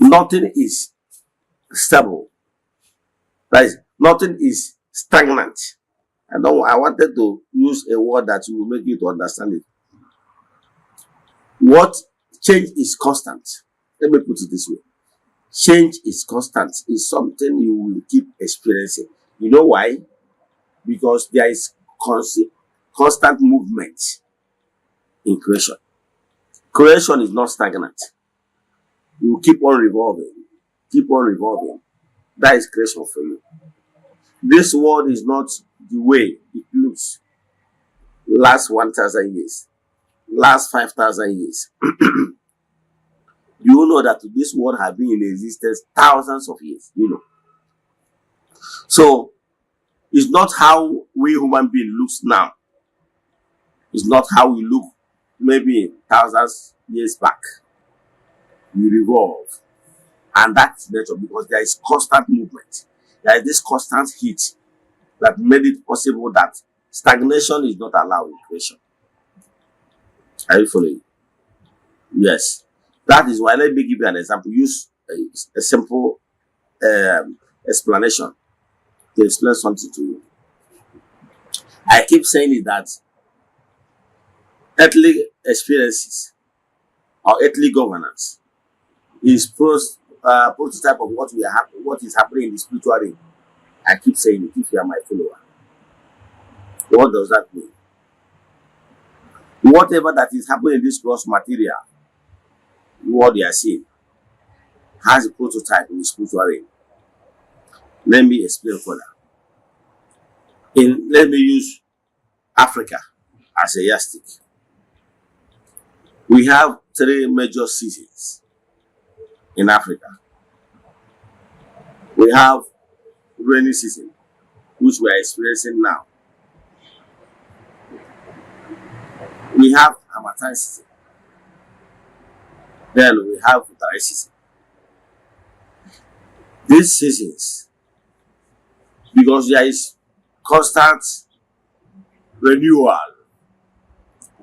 Speaker 1: Nothing is stable. That is, nothing is stagnant. I wanted to use a word that will make you to understand it. What change is constant. Let me put it this way. Change is constant. Is something you will keep experiencing. You know why? Because there is constant movement in creation. Creation is not stagnant. You will keep on revolving, keep on revolving. That is creation for you. This world is not the way it looks. Last 1,000 years, last 5,000 years. You know that this world has been in existence thousands of years, you know. So it's not how we human beings looks now. It's not how we look maybe thousands years back. We revolve. And that's nature, because there is constant movement. There is this constant heat that made it possible that stagnation is not allowed in creation. Are you following? Yes. That is why, let me give you an example. Use a simple explanation to explain something to you. I keep saying it that earthly experiences or earthly governance is prototype of what is happening in the spiritual realm. I keep saying it if you are my follower. What does that mean? Whatever that is happening in this gross material, what they are seeing, has a prototype in the spiritual realm. Let me explain further. Let me use Africa as a yardstick. We have 3 major seasons in Africa. We have rainy season, which we are experiencing now. We have Harmattan season. Then we have dry season. These seasons, because there is constant renewal,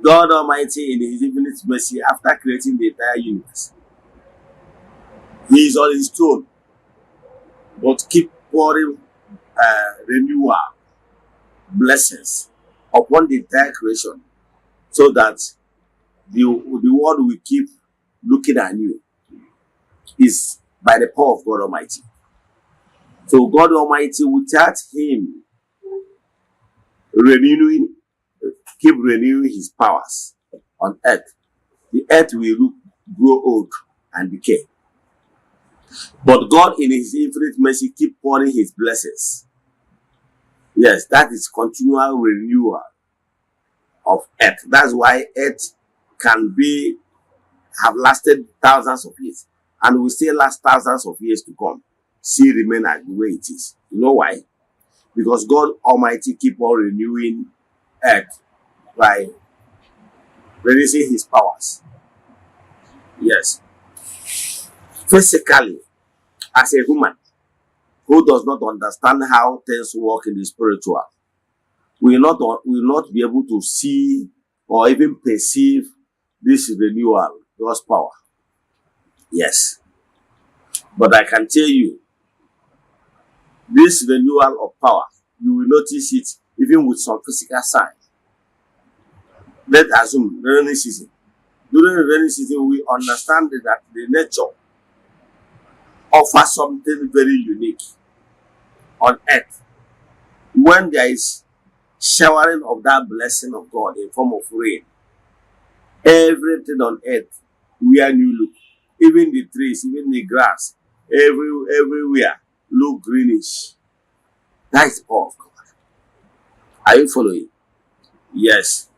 Speaker 1: God Almighty in His infinite mercy, after creating the entire universe, He is on His throne, but keep pouring renewal, blessings upon the entire creation, so that the world will keep looking at you. Is by the power of God Almighty. So God Almighty, without Him keep renewing His powers on earth, the earth will grow old and decay. But God in His infinite mercy keep pouring His blessings. Yes, that is continual renewal of earth. That's why earth can have lasted thousands of years, and will still last thousands of years to come. Still remain as the way it is. You know why? Because God Almighty keep on renewing earth by releasing His powers. Yes. Physically, as a human who does not understand how things work in the spiritual, will not be able to see or even perceive this renewal, God's power. Yes. But I can tell you, this renewal of power, you will notice it even with some physical signs. Let's assume rainy season. During the rainy season, we understand that the nature offers something very unique on earth. When there is showering of that blessing of God in form of rain, everything on earth wear new look. Even the trees, even the grass, everywhere look greenish. That is the power of God. Are you following? Yes.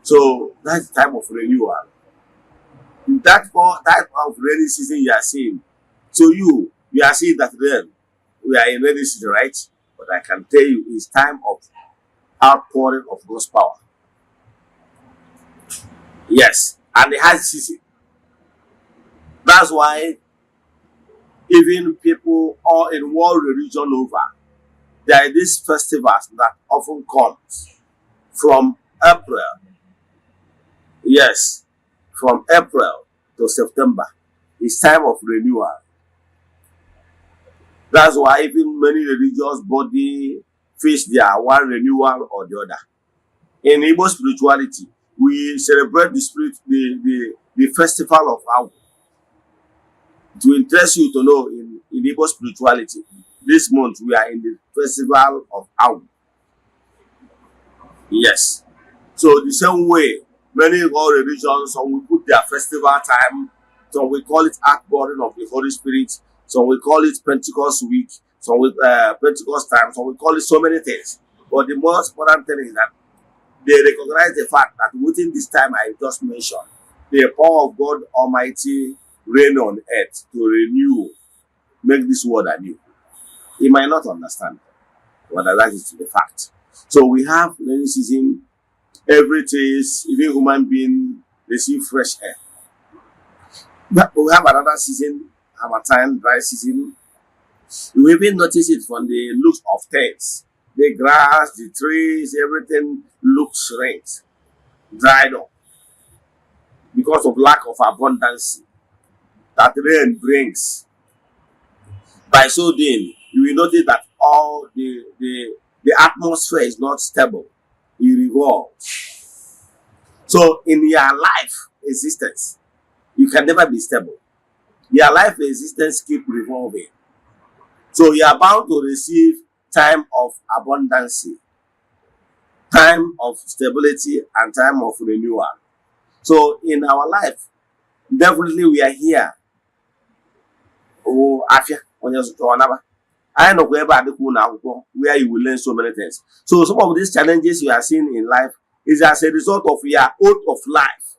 Speaker 1: So that's the time of renewal. In that type of rainy season you are seeing. So you are seeing that then we are in rainy season, right? But I can tell you it's time of outpouring of God's power. Yes. And it has season. That's why even people all in world religion over, there are these festivals that often comes from April. Yes, from April to September. It's time of renewal. That's why even many religious bodies face their one renewal or the other. In Igbo spirituality, we celebrate the festival of Awu. To interest you to know, in Igbo spirituality, this month we are in the festival of Awu. Yes. So the same way, many all religions, some we put their festival time, so we call it outpouring of the Holy Spirit, Some will call it Pentecost week, some will Pentecost time, some will call it so many things. But the most important thing is that they recognize the fact that within this time I just mentioned, the power of God Almighty reign on earth to renew, make this world anew. He might not understand, but that is the fact. So we have rainy season, every trees, even human being receive fresh air. But we have another season, Hamatan, dry season. You even notice it from the looks of things. The grass, the trees, everything looks rent, dried up because of lack of abundance that rain brings. By so doing, you will notice that all the atmosphere is not stable. It revolves. So in your life existence, you can never be stable. Your life existence keep revolving. So you are bound to receive time of abundance, time of stability, and time of renewal. So in our life, definitely we are here. Oh, Afia, I know where you will learn so many things. So some of these challenges you are seeing in life is as a result of your oath of life.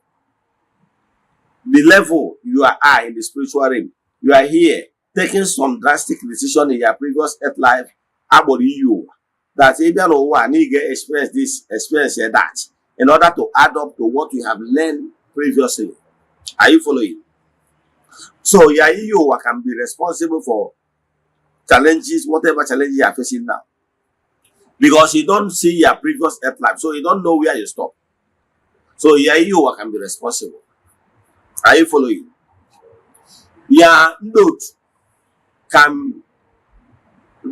Speaker 1: The level you are at in the spiritual realm, you are here taking some drastic decision in your previous earth life about you. That if you know I need to experience this, experience that, in order to add up to what you have learned previously. Are you following? So your ego can be responsible for challenges, whatever challenges you are facing now. Because you don't see your previous earth life, so you don't know where you stop. So your ego can be responsible. Are you following? Your note can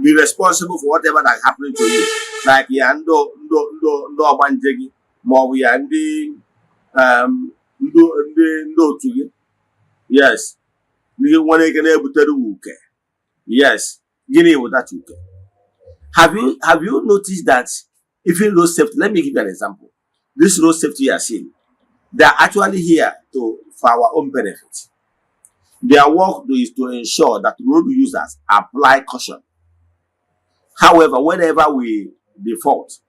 Speaker 1: be responsible for whatever that happening to you. Like your ndo abanjegi, more your ndo to you. Yes. You want to get able to do okay. Yes. Guinea with that okay. Have you noticed that even road safety, let me give you an example. This road safety you are seeing, they are actually here for our own benefit. Their work is to ensure that road users apply caution. However, whenever we default,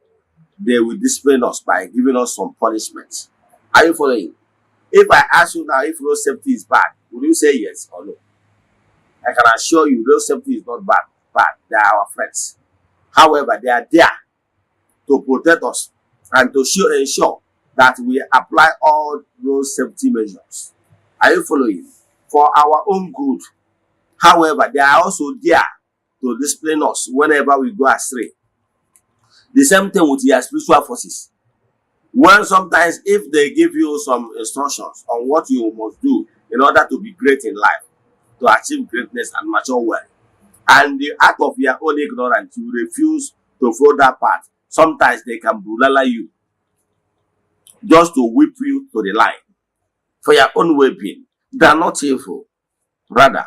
Speaker 1: they will discipline us by giving us some punishment. Are you following? If I ask you now if road safety is bad, will you say yes or no? I can assure you road safety is not bad. They are our friends. However, they are there to protect us and to ensure that we apply all road safety measures. Are you following? For our own good. However, they are also there to discipline us whenever we go astray. The same thing with your spiritual forces. When sometimes if they give you some instructions on what you must do in order to be great in life, to achieve greatness and mature well, and the act of your own ignorance, you refuse to follow that path, sometimes they can bulala you just to whip you to the line for your own well-being. They are not evil. Rather,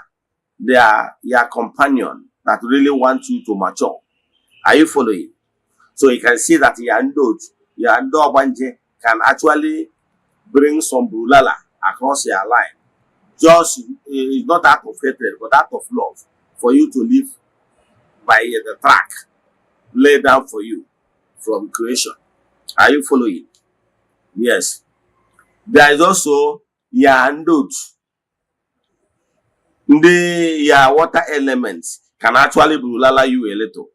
Speaker 1: they are your companion that really want you to mature. Are you following? So you can see that your ando banje can actually bring some bulala across your line. Just it's not out of hatred, but out of love for you to live by the track laid down for you from creation. Are you following? Yes. There is also your andot. Your water elements can actually bulala you a little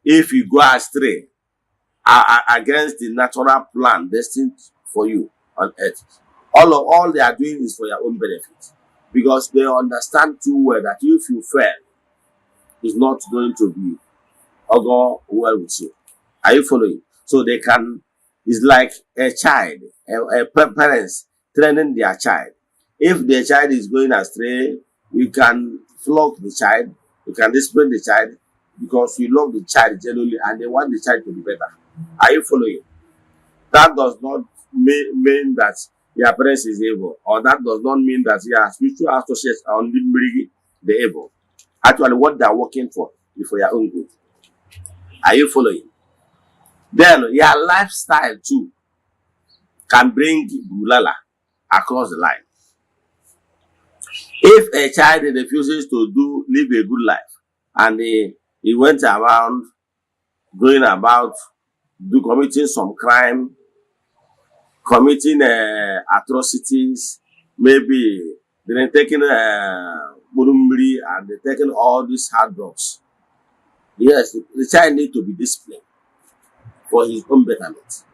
Speaker 1: if you go astray against the natural plan destined for you on earth. All they are doing is for your own benefit, because they understand too well that if you fail, it's not going to be go well with you. Are you following? So they can, it's like a child, parents training their child. If their child is going astray, you can flog the child, you can discipline the child, because you love the child genuinely and they want the child to be better. Are you following? That does not mean that your parents is evil, or that does not mean that your spiritual associates are only bringing the evil. Actually, what they are working for is for your own good. Are you following? Then your lifestyle too can bring bulala across the line. If a child refuses to live a good life, and he went around going about committing some crime, committing atrocities, maybe they're taking Burumbri and they're taking all these hard drugs. Yes, the child needs to be disciplined for his own betterment.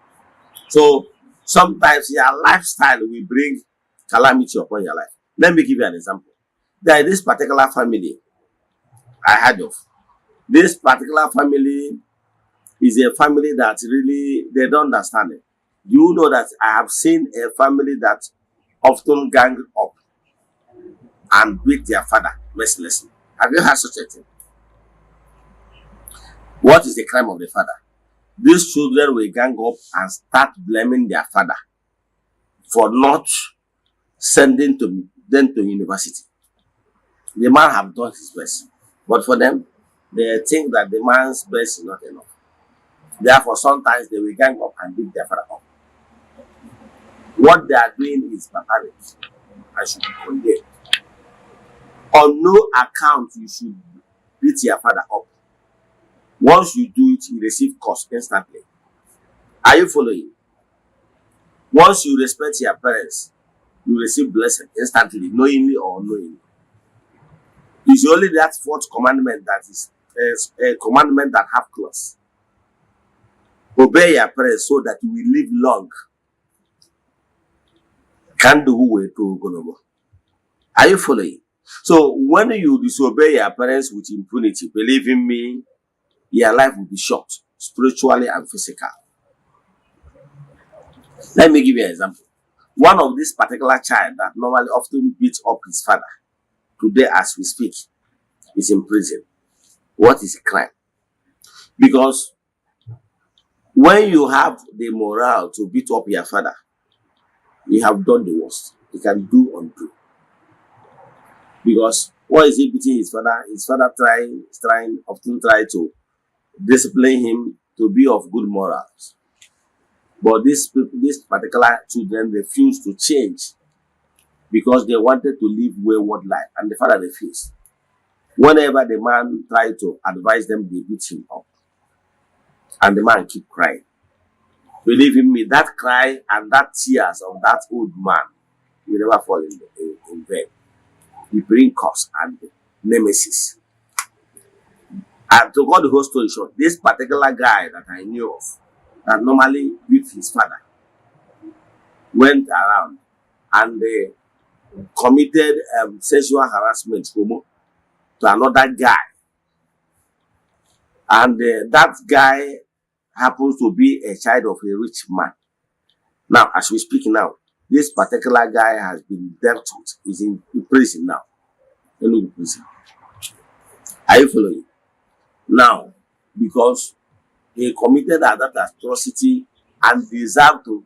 Speaker 1: So sometimes your lifestyle will bring calamity upon your life. Let me give you an example. There is this particular family I heard of. This particular family is a family that really, they don't understand it. You know that I have seen a family that often gang up and beat their father mercilessly. Have you heard such a thing? What is the crime of the father? These children will gang up and start blaming their father for not sending them to university. The man have done his best, but for them, they think that the man's best is not enough. Therefore, sometimes they will gang up and beat their father up. What they are doing is barbaric. I should be condemned. On no account you should beat your father up. Once you do it, you receive curse instantly. Are you following? Once you respect your parents, you receive blessing instantly, knowingly or unknowingly. It's only that fourth commandment that is a commandment that have clause. Obey your parents so that you will live long. Can do way to go. Are you following? So when you disobey your parents with impunity, believe in me, your life will be short, spiritually and physical. Let me give you an example. One of this particular child that normally often beats up his father, today as we speak, is in prison. What is a crime? Because when you have the morale to beat up your father, you have done the worst. You can do undo. Because what is he beating his father? His father often try to discipline him to be of good morals. But this particular children refused to change because they wanted to live wayward life, and the father refused. Whenever the man tried to advise them, they beat him up. And the man keep crying. Believe in me, that cry and that tears of that old man will never fall in vain. He bring curse and nemesis. And to cut the whole story short, this particular guy that I knew of, that normally beat his father, went around and committed sexual harassment to another guy. And that guy happens to be a child of a rich man. Now, as we speak now, this particular guy has been dealt with. He's in prison now. In prison. Are you following? Now, because he committed that atrocity and deserved to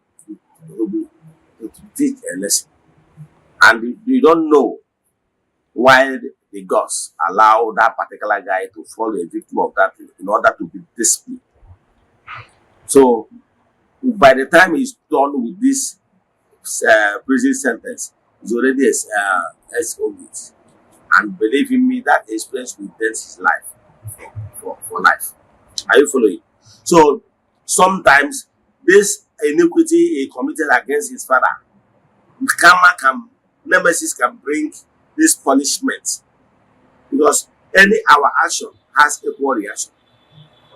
Speaker 1: teach a lesson. And you don't know why the gods allow that particular guy to fall a victim of that in order to be disciplined. So, by the time he's done with this prison sentence, he's already executed. And believe in me, that experience will dent his life for life. Are you following? So, sometimes this iniquity he committed against his father, nemesis can bring this punishment, because our action has equal reaction.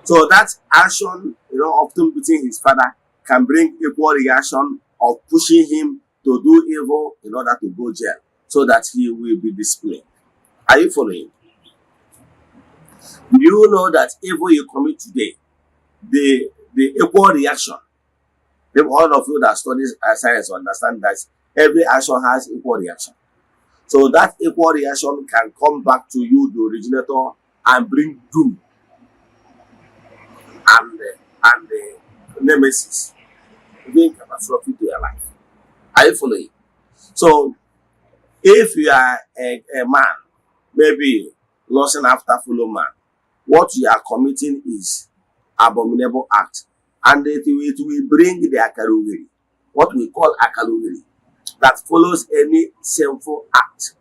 Speaker 1: So that action, often beating his father, can bring equal reaction of pushing him to do evil in order to go jail, so that he will be disciplined. Are you following? You know that evil you commit today, the equal reaction. All of you that study science understand that every action has equal reaction. So that equal reaction can come back to you, the originator, and bring doom and the nemesis, bring catastrophe to your life. Are you following? So, if you are a man, maybe lusting after fellow man, what you are committing is abominable act, and it will bring the akalugiri, what we call akalugiri, that follows any sinful act.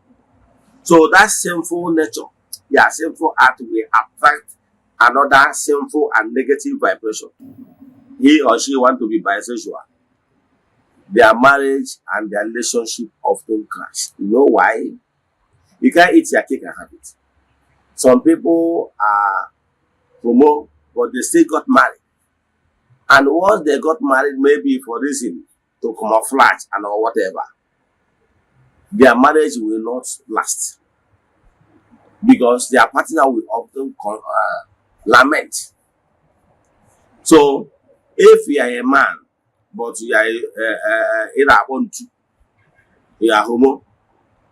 Speaker 1: So that sinful nature, sinful act will attract another sinful and negative vibration. He or she want to be bisexual. Their marriage and their relationship often crash. You know why? You can't eat your cake and have it. Some people are homo, but they still got married. And once they got married, maybe for reason to camouflage and or whatever, their marriage will not last. Because their partner will often lament. So, if you are a man, but you are you are homo,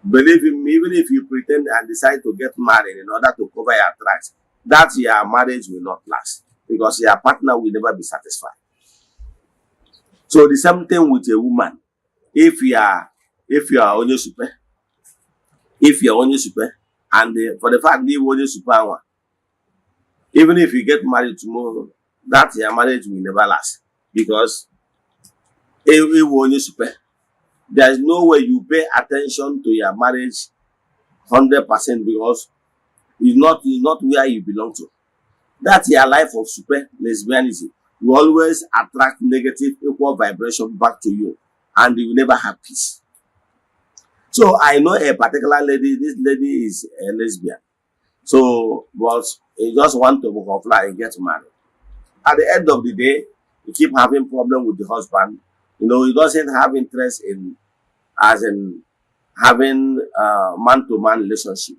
Speaker 1: believe me, even if you pretend and decide to get married in order to cover your tracks, that your marriage will not last because your partner will never be satisfied. So the same thing with a woman. If you are only super, and for the fact that you only super one, even if you get married tomorrow, that your marriage will never last because if you only super, there is no way you pay attention to your marriage 100% because it's not where you belong to. That's your life of super lesbianism. You always attract negative equal vibration back to you and you will never have peace. So I know a particular lady, this lady is a lesbian. So, but he just want to fly and get married. At the end of the day, he keep having problem with the husband. You know, he doesn't have interest in having man-to-man relationship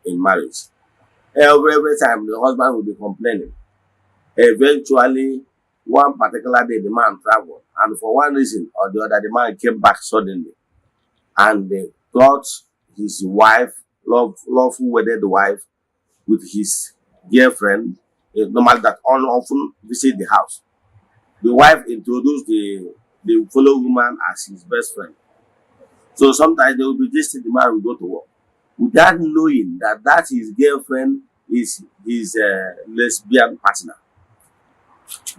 Speaker 1: in marriage. Every time the husband will be complaining. Eventually, one particular day the man traveled, and for one reason or the other, the man came back suddenly, and they got his wife, lawful wedded wife, with his girlfriend. It's normal that often visit the house. The wife introduced the fellow woman as his best friend. So sometimes they will be just the man will go to work without knowing that his girlfriend is his lesbian partner.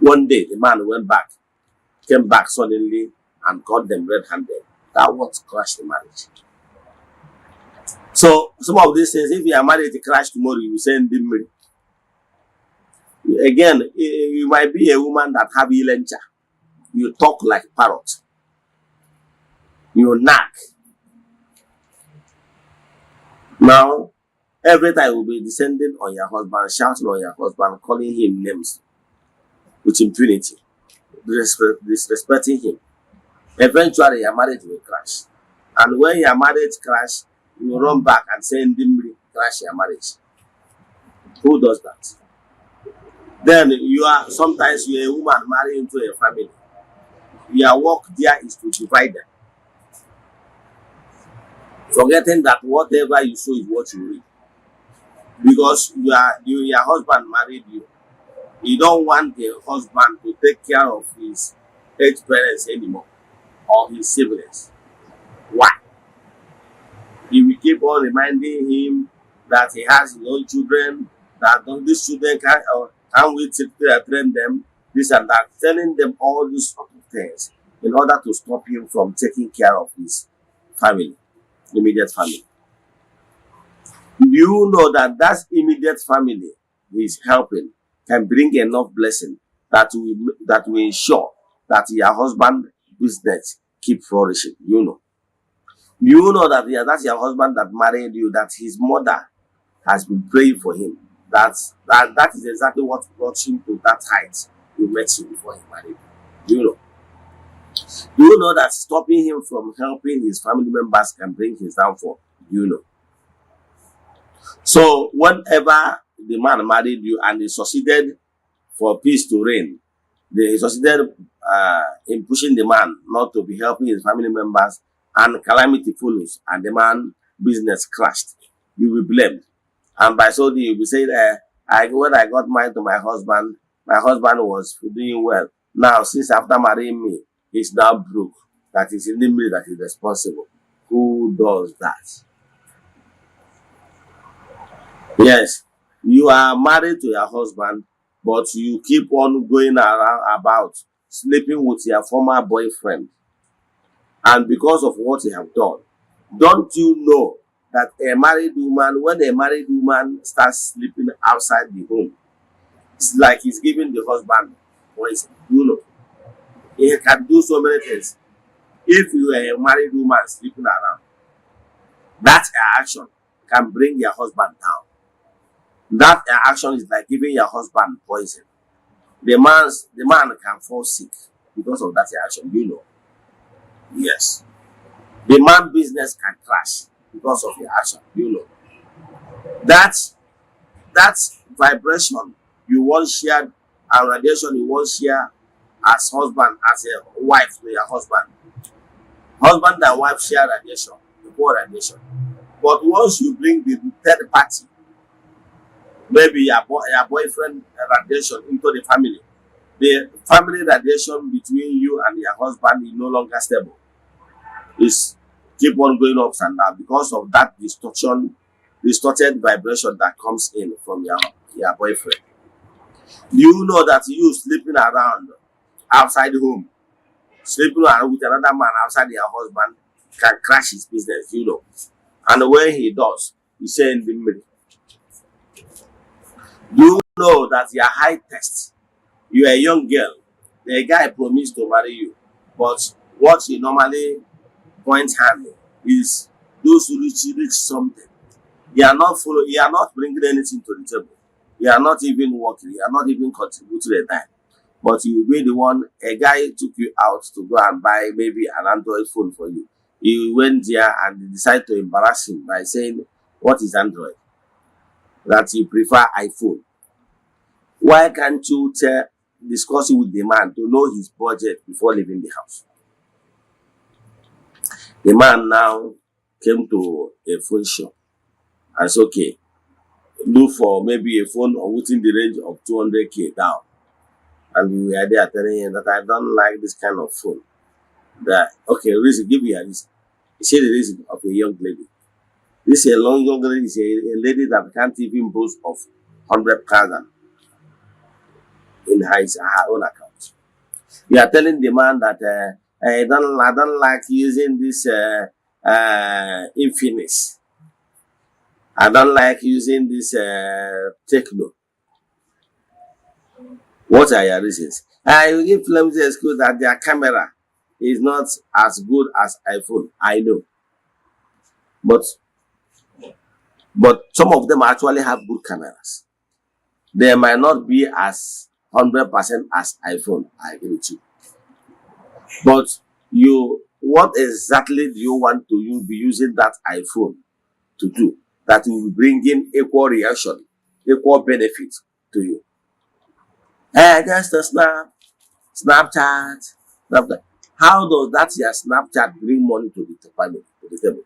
Speaker 1: One day the man came back suddenly and caught them red-handed. That what crashed the marriage. So some of these things, if you are married to crash tomorrow, you will send them married. Again, you might be a woman that have ilencha. You talk like parrot. You nag. Now, every time you will be descending on your husband, shouting on your husband, calling him names with impunity, disrespecting him. Eventually, your marriage will crash. And when your marriage crash, you will run back and say, crash your marriage. Who does that? Then sometimes you're a woman married into a family. Your work there is to divide them. Forgetting that whatever you sow is what you reap. Because your husband married you. You don't want the husband to take care of his aged parents anymore or his siblings. Why? You will keep on reminding him that he has his own children, that these children can we train them, this and that, telling them all these sort of things in order to stop him from taking care of his family, immediate family. You know that immediate family he is helping can bring enough blessing that will ensure that your husband's business keep flourishing. You know that that's your husband that married you, that his mother has been praying for him. That is exactly what brought him to that height you met him before he married you. You know that stopping him from helping his family members can bring his downfall. So whenever the man married you and he succeeded for peace to reign, he succeeded in pushing the man not to be helping his family members, and calamity follows and the man's business crashed, you will be blamed. And by so doing, you will say that when I got married to my husband was doing well. Now, since after marrying me, he's now broke. That is in the middle that is responsible. Who does that? Yes, you are married to your husband, but you keep on going around about sleeping with your former boyfriend. And because of what you have done, don't you know that a married woman, when a married woman starts sleeping outside the home, it's like he's giving the husband poison. You know, he can do so many things. If you are a married woman sleeping around, that action can bring your husband down. That action is like giving your husband poison. The man can fall sick because of that action. You know, yes. The man business can crash because of the action. You know, that vibration you want shared and radiation you want share as husband, as a wife to your husband. Husband and wife share radiation, equal radiation. But once you bring the third party, maybe your boyfriend radiation into the family radiation between you and your husband is no longer stable. It's keep on going ups and down because of that distorted vibration that comes in from your boyfriend. You know that you sleeping around outside home, sleeping around with another man outside your husband can crash his business, you know. And when he does, he say in the middle. You know that your high test, you're a young girl, the guy promised to marry you, but what he normally points hand is those who reach something. You are not bringing anything to the table. You are not even working. You are not even contributing to the time. But you will be the one, a guy took you out to go and buy maybe an Android phone for you. You went there and decided to embarrass him by saying, what is Android? That you prefer iPhone. Why can't you discuss it with the man to know his budget before leaving the house? The man now came to a phone shop and said, okay, look for maybe a phone within the range of 200k down. And we were there telling him that I don't like this kind of phone. That, okay, reason, give me a reason. He said the reason of a young lady. This is a young lady, is a lady that can't even boast of 100,000 in her own account. You are telling the man that I don't like using this Infinix. I don't like using this Techno. What are your reasons? I will give them the excuse that their camera is not as good as iPhone. I know. But some of them actually have good cameras. They might not be as 100% as iPhone. I agree with you. But what exactly do you want to be using that iPhone to do that will bring in equal reaction, equal benefit to you? Just a Snapchat. How does that your Snapchat bring money to the family, to the table?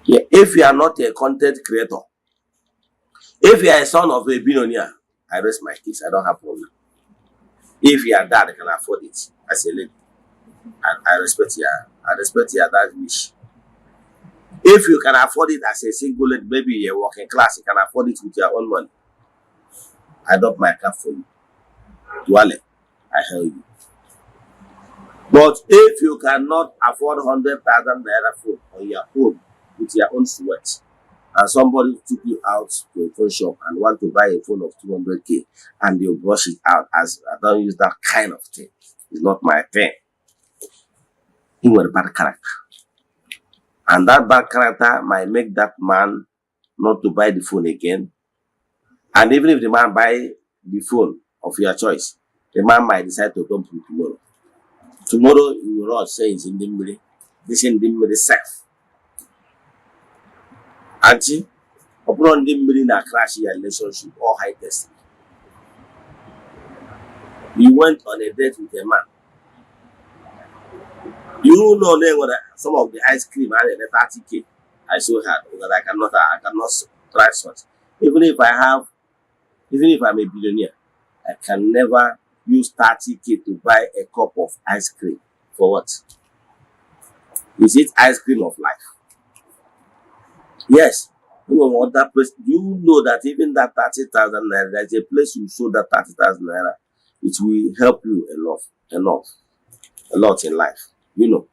Speaker 1: Yeah, if you are not a content creator, if you are a son of a billionaire, I rest my case. I don't have problem. If you are dad, I can afford it as a lady. And I respect your dad's wish. If you can afford it as a single lady, maybe you're working class, you can afford it with your own money. I drop my cap for you. Dwale, I help you. But if you cannot afford 100,000 naira phone on your own with your own sweat, and somebody took you out to a phone shop and want to buy a phone of 200k and you brush it out as I don't use that kind of thing. It's not my thing. He was a bad character. And that bad character might make that man not to buy the phone again. And even if the man buy the phone of your choice, the man might decide to dump you tomorrow. Tomorrow you will not say it's in the middle. This in the middle self. Auntie, upon the middle in a crash your relationship or high testing. You went on a date with a man. You know then what some of the ice cream had a 30k. I so had because I cannot try such. Even if I'm a billionaire, I can never use 30k to buy a cup of ice cream. For what? Is it ice cream of life? Yes. You know that place. You know that even that 30,000 naira, there's a place you sold that 30,000 naira. It will help you a lot in life. You know.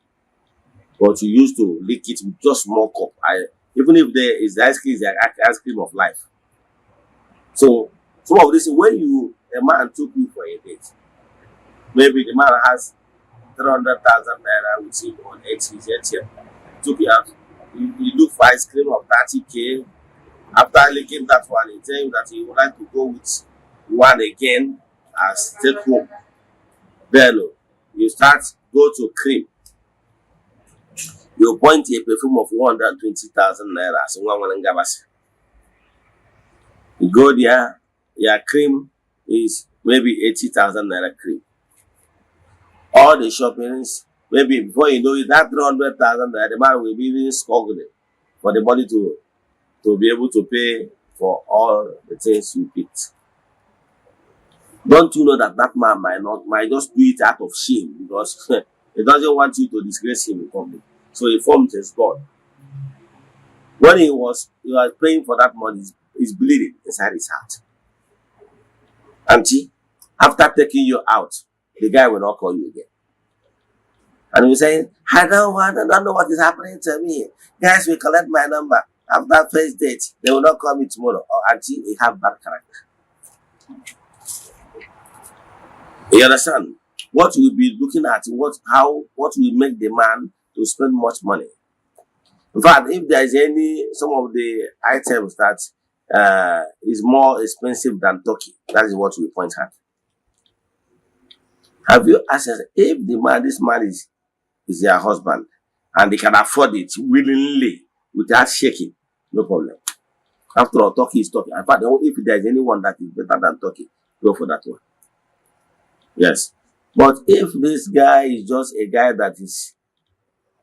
Speaker 1: but you used to lick it with just small cup. Even if there is the ice cream, is the ice cream of life. So some of this, when a man took you for a date, maybe the man has 300,000 naira with him on his ATM, took you out, you look for ice cream of 30K. After licking that one, he tell you that he would like to go with one again as take home. Then you start go to cream. You point a perfume of 120,000 naira. So you go there, your cream is maybe 80,000 naira cream. All the shoppings, maybe before you know it, that 300,000 naira, the man will be even struggling for the money to be able to pay for all the things you picked. Don't you know that man might just do it out of shame because he doesn't want you to disgrace him in public. So he formed his God. When he was praying for that money, he's bleeding inside his heart. Auntie, after taking you out, the guy will not call you again. And you say, I don't know what is happening to me. Guys will collect my number. After first date, they will not call me tomorrow. Or auntie, they have bad character. You understand? What we'll be looking at, what will make the man to spend much money. In fact, if there is some of the items that is more expensive than turkey, that is what we point at. Have you asked if this man is your husband and they can afford it willingly without shaking? No problem. After all, turkey is turkey. In fact, if there is anyone that is better than turkey, go for that one. Yes. But if this guy is just a guy that is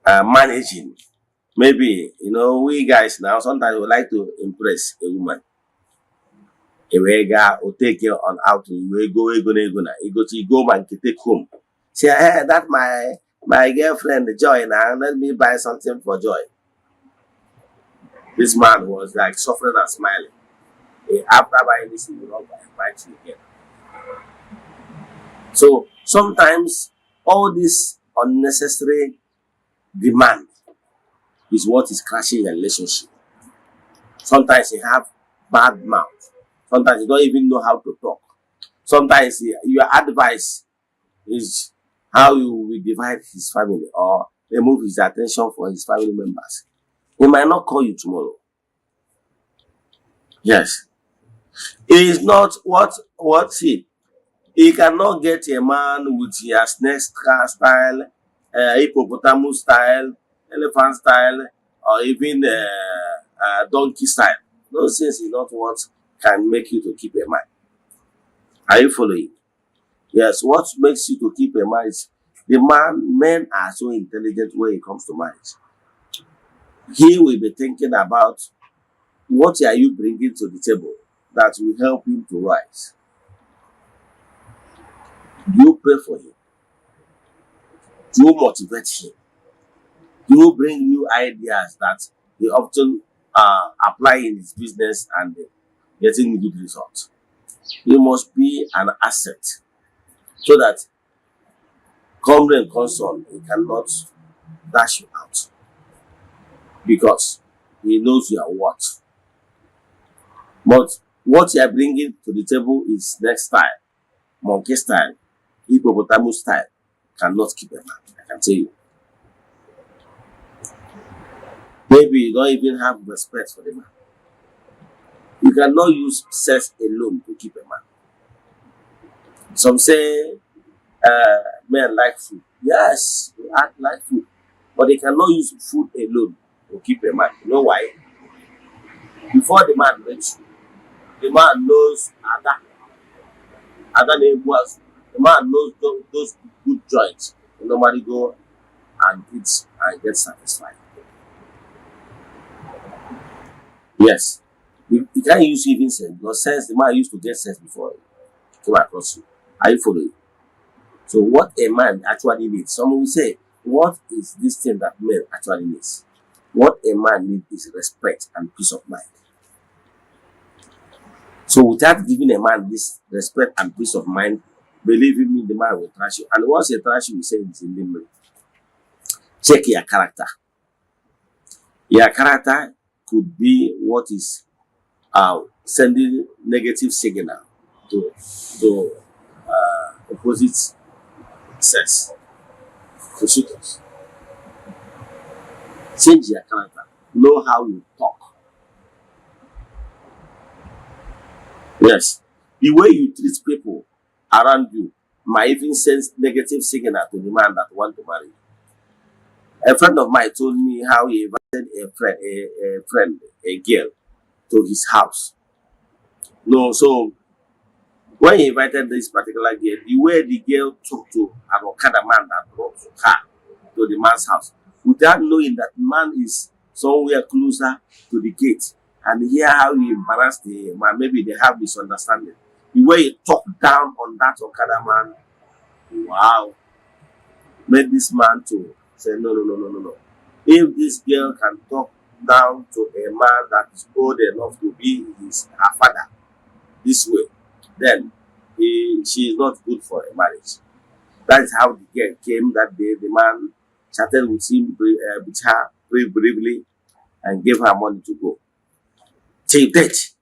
Speaker 1: managing, maybe, we guys now, sometimes we like to impress a woman. A guy will take you on out to go man to take home. Say, hey, that's my girlfriend, Joy, now let me buy something for Joy. This man was like suffering and smiling. After buying this, he will not buy it again. So sometimes all this unnecessary demand is what is crashing a relationship. Sometimes you have bad mouth. Sometimes you don't even know how to talk. Sometimes your advice is how you will divide his family or remove his attention from his family members. He might not call you tomorrow. Yes. It is not he cannot get a man with your snake style, hippopotamus style, elephant style, or even donkey style. Those things is not what can make you to keep a man. Are you following? Yes, what makes you to keep a man is men are so intelligent when it comes to marriage. He will be thinking about what are you bringing to the table that will help him to rise. Do you pray for him? Do you motivate him? Do you bring new ideas that he often apply in his business and getting good results? He must be an asset so that come rain, come sun, he cannot dash you out because he knows you are what. But what you are bringing to the table is next style, monkey style, hippopotamus style. Cannot keep a man, I can tell you. Maybe you don't even have respect for the man. You cannot use sex alone to keep a man. Some say men like food. Yes, they act like food. But they cannot use food alone to keep a man. You know why? Before the man meets you, the man knows other neighbors. The man knows those good joints. You normally go and eat and get satisfied. Yes. You can't use even sense because sense, the man used to get sense before he came across you. Are you following? So what a man actually needs, someone will say, what is this thing that men actually needs? What a man needs is respect and peace of mind. So without giving a man this respect and peace of mind, believe me, the man will trash you. And once he trash you, he say it's in the middle. Check your character. Your character could be what is sending negative signal to opposite sex, to suitors. Change your character. Know how you talk. Yes. The way you treat people around you might even send negative signal to the man that want to marry you. A friend of mine told me how he invited a girl to his house. No, so when he invited this particular girl, the way the girl talked to an Okada man that brought her to the man's house, without knowing that man is somewhere closer to the gate, and hear how he embarrassed the man, maybe they have misunderstanding. The way he talked down on that Okada man, wow, made this man to say, no. If this girl can talk down to a man that is old enough to be her father this way, then she is not good for a marriage. That is how the girl came that day. The man chatted with her very briefly and gave her money to go. Till date,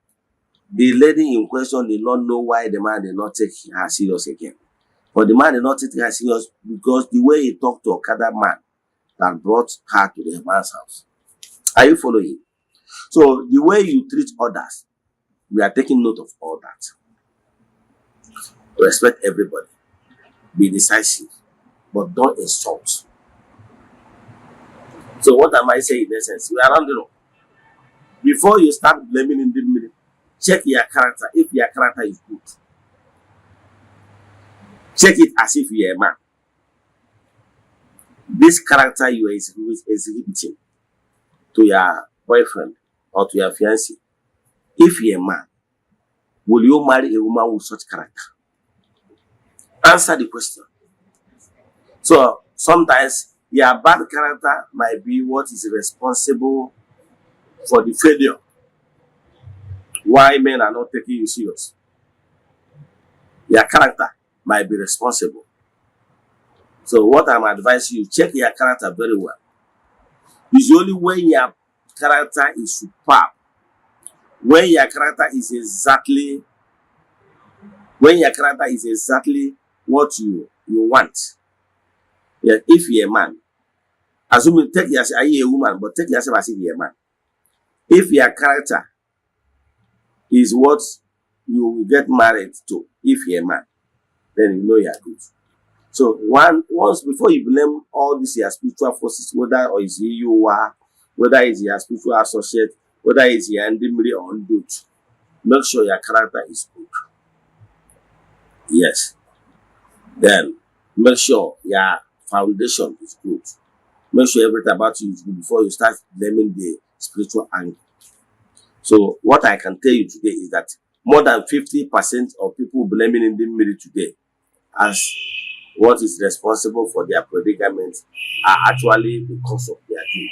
Speaker 1: the lady in question did not know why the man did not take her serious again. But the man did not take her serious because the way he talked to Okada man that brought her to the man's house. Are you following? So the way you treat others, we are taking note of all that. Respect everybody. Be decisive, but don't insult. So what am I saying in essence? We are rounding up. Before you start blaming in the middle, check your character. If your character is good, check it as if you are a man. This character you are exhibiting to your boyfriend or to your fiancé, if you are a man, will you marry a woman with such character? Answer the question. So sometimes your bad character might be what is responsible for the failure. Why men are not taking you serious? Your character might be responsible. So what I'm advising you, check your character very well. It's only when your character is superb, when your character is exactly what you want. Yeah, if you're a man, assuming take yourself, are you a woman, but take yourself as if you're a man. If your character is what you will get married to, if you're a man, then you know you're good. So once before you blame all these your spiritual forces, whether or is you are, whether it's your spiritual associate, whether it's your enemy or undoed, make sure your character is good. Yes. Then make sure your foundation is good. Make sure everything about you is good before you start blaming the spiritual angle. So what I can tell you today is that more than 50% of people blaming in the middle today as what is responsible for their predicament are actually because of their deed.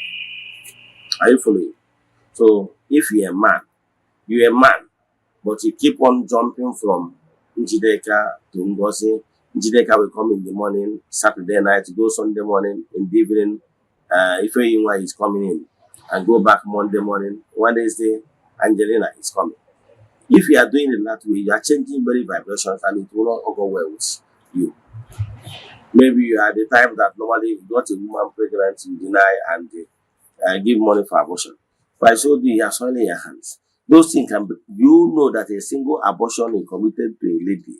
Speaker 1: Are you following? So if you're a man, but you keep on jumping from Njideka to Ngozi. Njideka will come in the morning, Saturday night, go Sunday morning, in the evening, if anyone is coming in, and go back Monday morning, Wednesday, Angelina is coming. If you are doing it that way, you are changing very vibrations and it will not go well with you. Maybe you are the type that normally you got a woman pregnant, you deny and give money for abortion. But so you are soiling your hands. Those things can be, you know that a single abortion is committed to a lady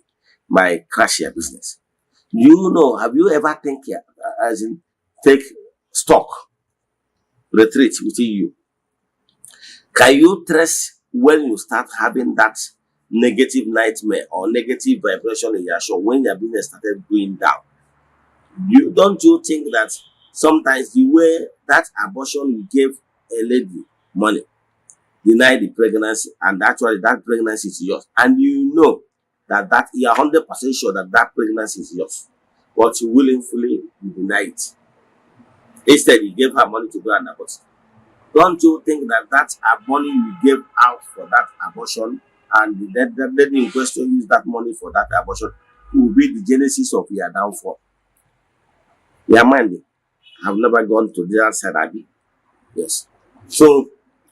Speaker 1: might crash your business. You know, have you ever take stock, retreat within you? Can you trace when you start having that negative nightmare or negative vibration in your show when your business started going down? Don't you think that sometimes the way that abortion you gave a lady money, deny the pregnancy, and actually that pregnancy is yours, and you know that you are 100% sure that pregnancy is yours, but you willingly deny it. Instead, you gave her money to go and abort. Don't you think that money you gave out for that abortion and the lady in question use that money for that abortion will be the genesis of your downfall? Your mind. Have never gone to the other side, Abby. Yes. So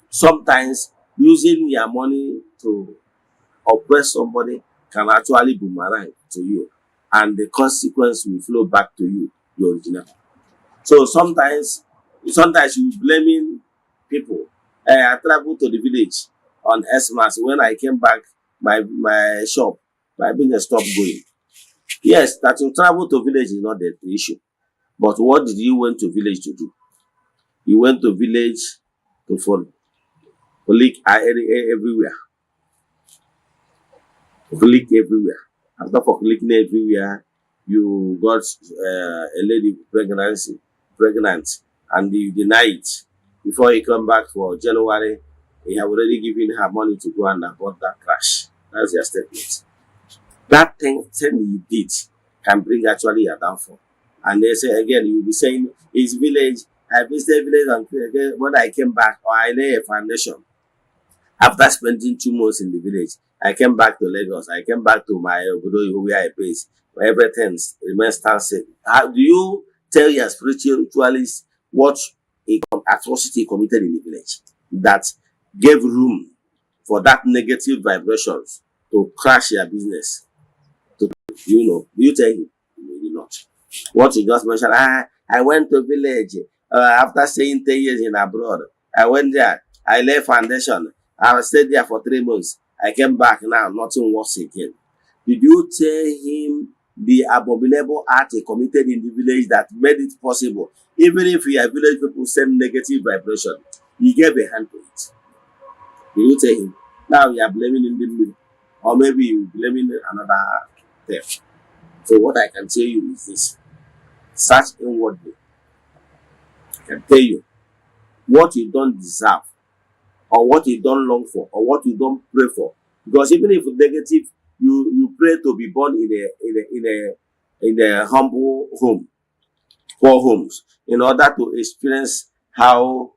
Speaker 1: sometimes using your money to oppress somebody can actually boomerang to you, and the consequence will flow back to you, the original. So sometimes you blaming people. I traveled to the village on Xmas. When I came back, my shop, my business stopped going. Yes, that you travel to village is not the issue. But what did you went to village to do? You went to village to colleague everywhere. Click everywhere. After for clicking everywhere, you got a lady pregnant, and you deny it. Before you come back for January, you have already given her money to go and abort that crash. That's your statement. That thing you did can bring actually a downfall. And they say again, you'll be saying, it's village. I visited village, and when I came back, or I lay a foundation. After spending 2 months in the village, I came back to Lagos. I came back to my Obodo where I base, where everything remains standstill. How do you tell your spiritualists what a atrocity committed in the village that gave room for that negative vibrations to crash your business? Do you tell him? Maybe not. What you just mentioned, I went to village after staying 10 years in abroad. I went there. I laid foundation. I stayed there for 3 months. I came back now, nothing works again. Did you tell him the abominable act he committed in the village that made it possible? Even if your village people send negative vibration, he gave a hand to it. Did you tell him? Now you are blaming him, or maybe you blaming another thing. So what I can tell you is this: search inwardly. I can tell you what you don't deserve, or what you don't long for, or what you don't pray for. Because even if negative, you pray to be born in a humble home, poor homes, in order to experience how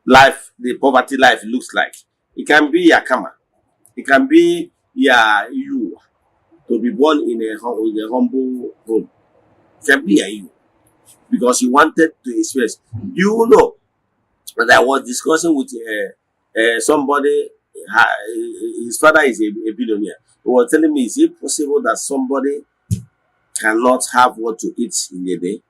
Speaker 1: life, the poverty life looks like. It can be your karma. It can be you to be born in a humble home. It can be you because you wanted to experience. You know. And I was discussing with somebody, his father is a billionaire. He was telling me, is it possible that somebody cannot have what to eat in a day?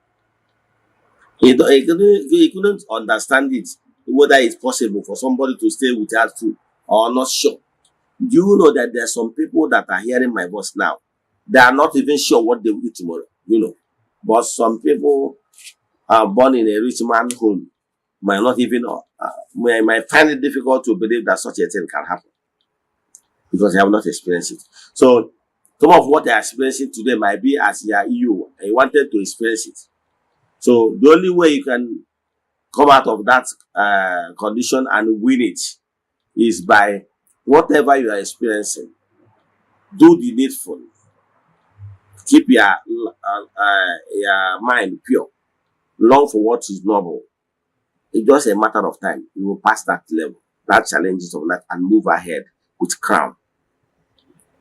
Speaker 1: He couldn't understand it, whether it's possible for somebody to stay without food or not sure. Do you know that there are some people that are hearing my voice now? They are not even sure what they will eat tomorrow, But some people are born in a rich man's home. Might not even might find it difficult to believe that such a thing can happen because they have not experienced it. So some of what they are experiencing today might be as you wanted to experience it. So the only way you can come out of that condition and win it is by whatever you are experiencing. Do the needful. Keep your mind pure. Long for what is noble. It's just a matter of time. You will pass that level, that challenges of life, and move ahead with crown.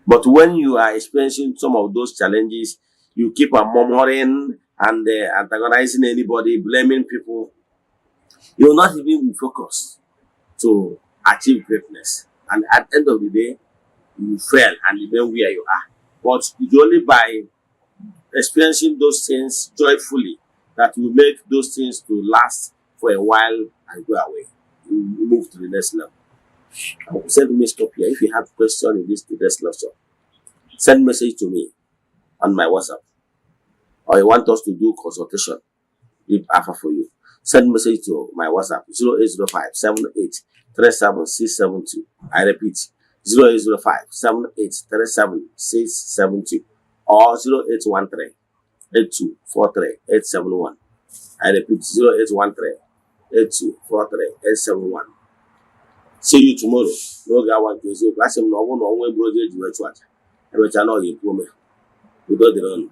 Speaker 1: But when you are experiencing some of those challenges, you keep on murmuring and antagonizing anybody, blaming people. You will not even be focused to achieve greatness. And at the end of the day, you fail and remain where you are. But it's only by experiencing those things joyfully that will make those things to last for a while and go away. You move to the next level. I will send me stop here. If you have questions in this today's lecture, send message to me on my WhatsApp. Or you want us to do consultation, leave offer for you. Send message to my WhatsApp 0805 78 37 672. I repeat 0805 78 37 672 or 0813 8243 871. I repeat 0813 8243 871. See you tomorrow. No guy want to say, "That's him. No one bro. You were trying. I will tell you, you got the run."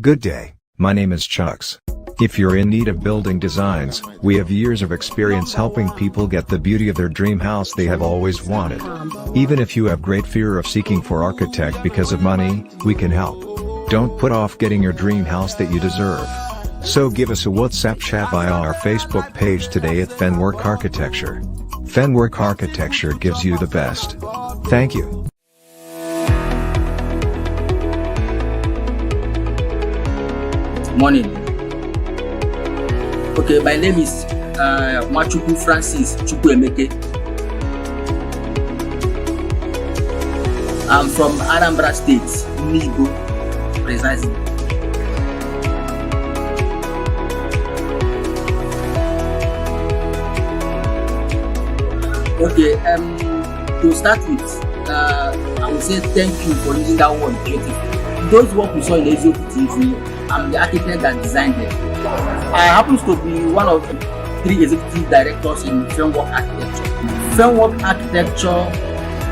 Speaker 2: Good day, my name is Chucks. If you're in need of building designs, we have years of experience helping people get the beauty of their dream house they have always wanted. Even if you have great fear of seeking for architect because of money, we can help. Don't put off getting your dream house that you deserve. So give us a WhatsApp chat via our Facebook page today at Fenwork Architecture. Fenwork Architecture gives you the best. Thank you.
Speaker 3: Morning. Okay, my name is Mwachukwu Francis Chukwuemeke. I'm from Anambra State, Nibo, precisely. Okay, to start with, I will say thank you for using that word creative. Those work we saw in Eziokwu TV, I'm the architect that designed them. I happen to be one of the 3 executive directors in Framework Architecture. Framework Architecture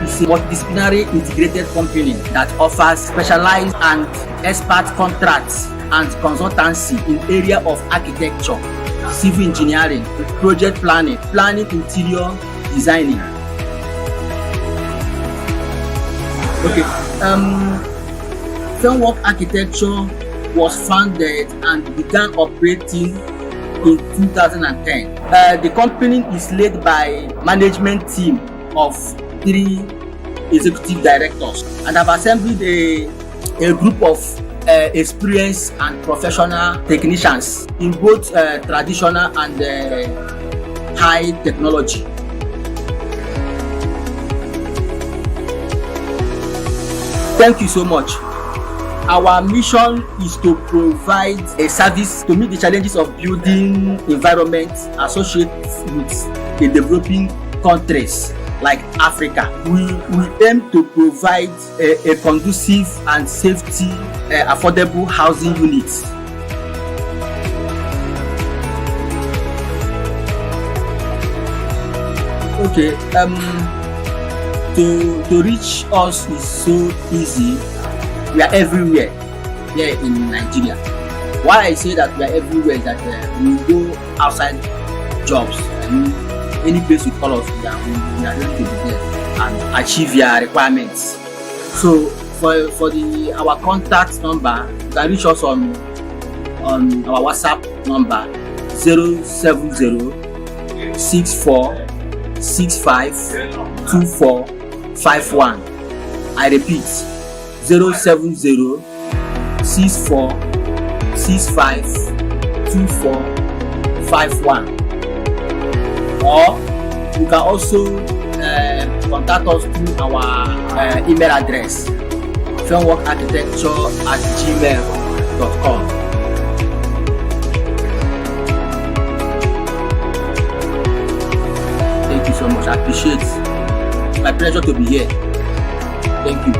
Speaker 3: is a multidisciplinary integrated company that offers specialized and expert contracts and consultancy in area of architecture, civil engineering, project planning, interior designing. Okay, Framework Architecture was founded and began operating in 2010. The company is led by management team of 3 executive directors, and have assembled a group of experienced and professional technicians in both traditional and high technology. Thank you so much. Our mission is to provide a service to meet the challenges of building environments associated with the developing countries like Africa. We aim to provide a conducive and safety, affordable housing units. Okay, to reach us is so easy. We are everywhere here in Nigeria. Why I say that we are everywhere is that we go outside jobs. I mean, any place you call us, we are ready to be there and achieve your requirements. So for our contact number, you can reach us on our WhatsApp number 070-6465-2451. I repeat, 070-6465-2451. Or you can also contact us through our email address, frameworkarchitecture@gmail.com. Thank you so much. I appreciate it. It's my pleasure to be here. Thank you.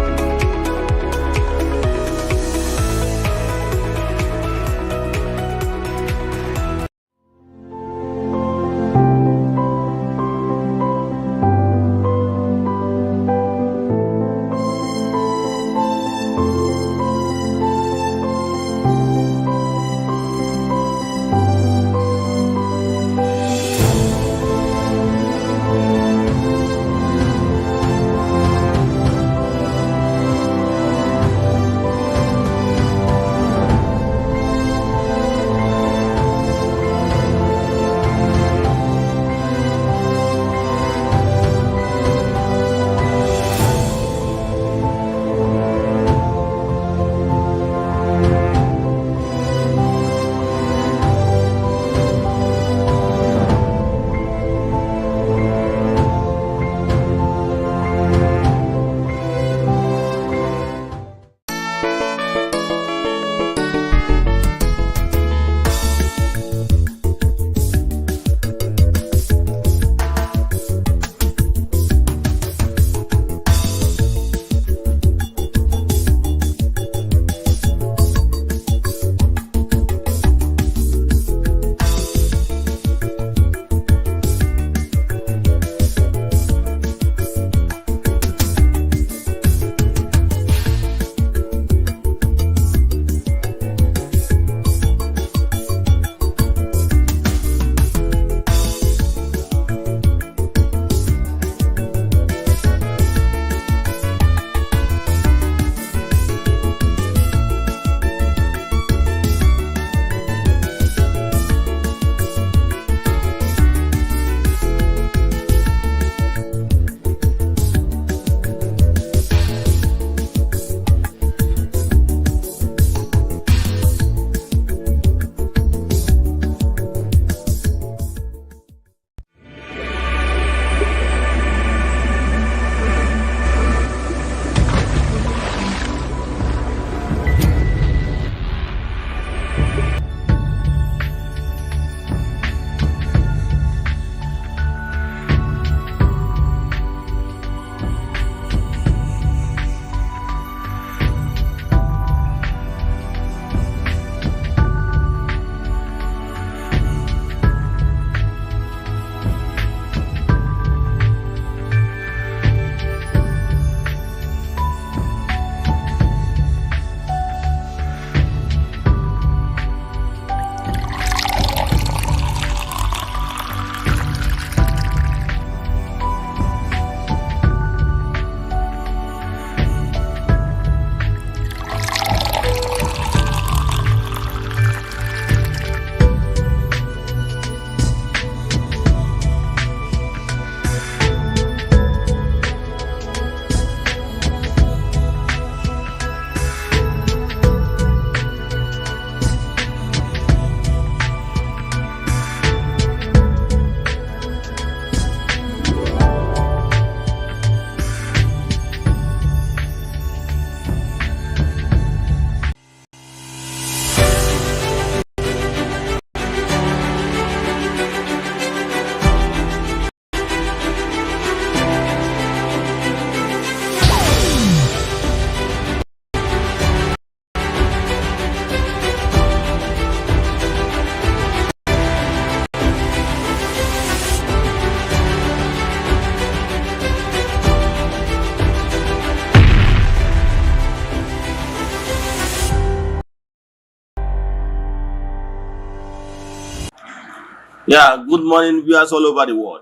Speaker 1: Yeah, good morning, viewers all over the world.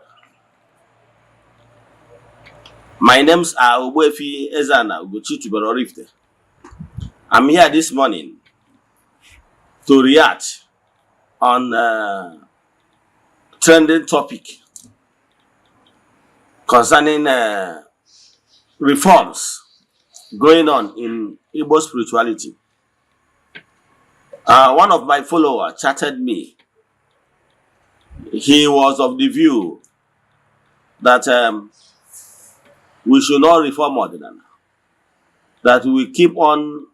Speaker 1: My names are Ogbuefi Eze-Ana Ugochi. I'm here this morning to react on trending topic concerning reforms going on in Igbo spirituality. One of my followers chatted me. He was of the view that we should not reform Eze-Ana, that we keep on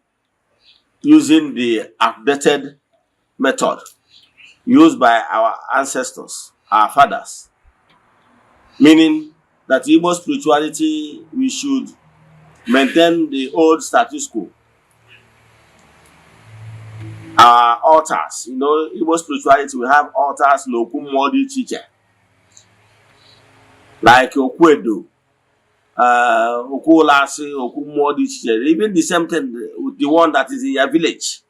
Speaker 1: using the outdated method used by our ancestors, our fathers, meaning that Igbo spirituality, we should maintain the old status quo. Our altars, Igbo spirituality, we have altars no kumodi teacher, like Okwedo, Okulasi, Okumodi teacher, even the same thing with the one that is in your village.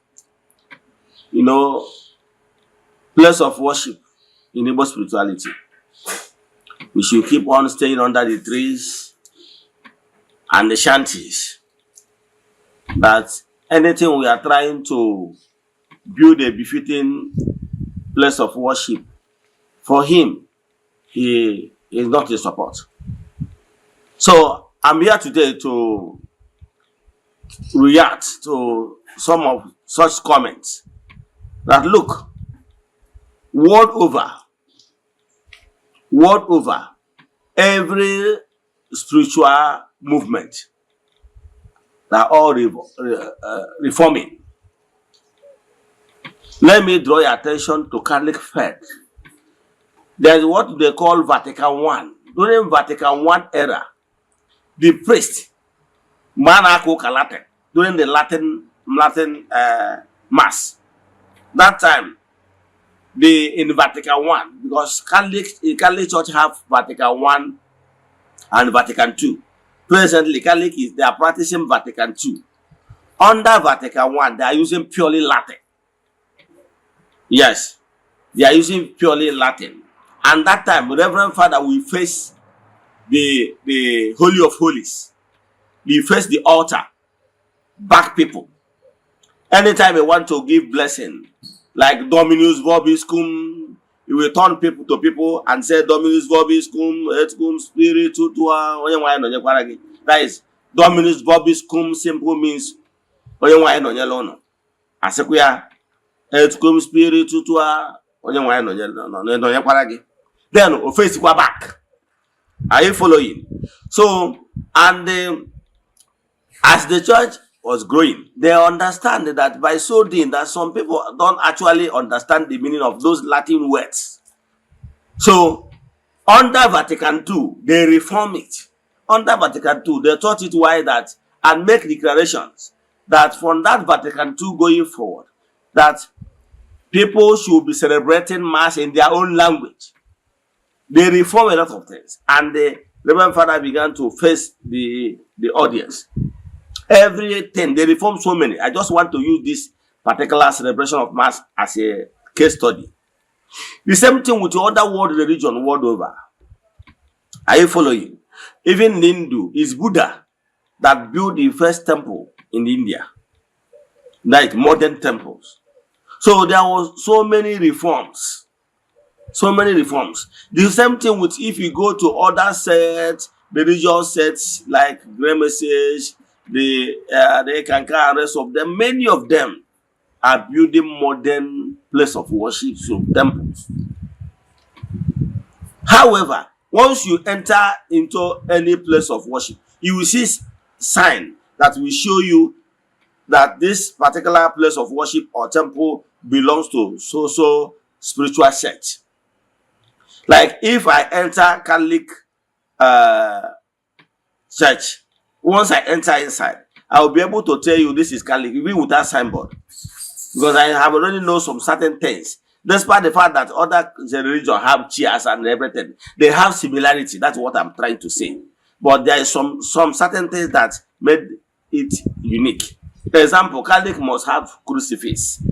Speaker 1: Place of worship in Igbo spirituality. We should keep on staying under the trees and the shanties. That anything we are trying to build a befitting place of worship, for him, he is not in support. So I'm here today to react to some of such comments. That look, world over, every spiritual movement, they are all reforming. Let me draw your attention to Catholic faith. There is what they call Vatican I. During Vatican I era, the priest, Manako Latin, during the Latin Mass, that time, in Vatican I, because Catholic Church have Vatican I and Vatican II. Presently, they are practicing Vatican II. Under Vatican I, they are using purely Latin. Yes, they are using purely Latin. And that time, Reverend Father will face the Holy of Holies. He face the altar, back people. Anytime you want to give blessing, like Dominus Vobiscum, you will turn people to people and say Dominus Vobiscum, et cum spiritu tua. That is Dominus Vobiscum simple means Asekuya et cum spiritu tua. Then face back. Are you following? So, and as the church was growing, they understand that by so doing that some people don't actually understand the meaning of those Latin words. So, under Vatican II, they reform it. Under Vatican II, they taught it why that and make declarations that from that Vatican II going forward, that people should be celebrating Mass in their own language. They reform a lot of things, and the Reverend Father began to face the audience. Everything, they reform so many. I just want to use this particular celebration of Mass as a case study. The same thing with the other world religion world over. Are you following? Even in Hindu, it's Buddha that built the first temple in India, like modern temples. So there was so many reforms. So many reforms. The same thing with if you go to other sets, religious sets like Grey Message, the Kanka and rest of them, many of them are building modern place of worship, so temples. However, once you enter into any place of worship, you will see sign that will show you that this particular place of worship or temple belongs to so spiritual sect. Like if I enter Catholic church, once I enter inside, I will be able to tell you this is Catholic, even without signboard. Because I have already know some certain things. Despite the fact that other religions have chairs and everything, they have similarity. That's what I'm trying to say. But there is some certain things that made it unique. For example, Catholic must have crucifix.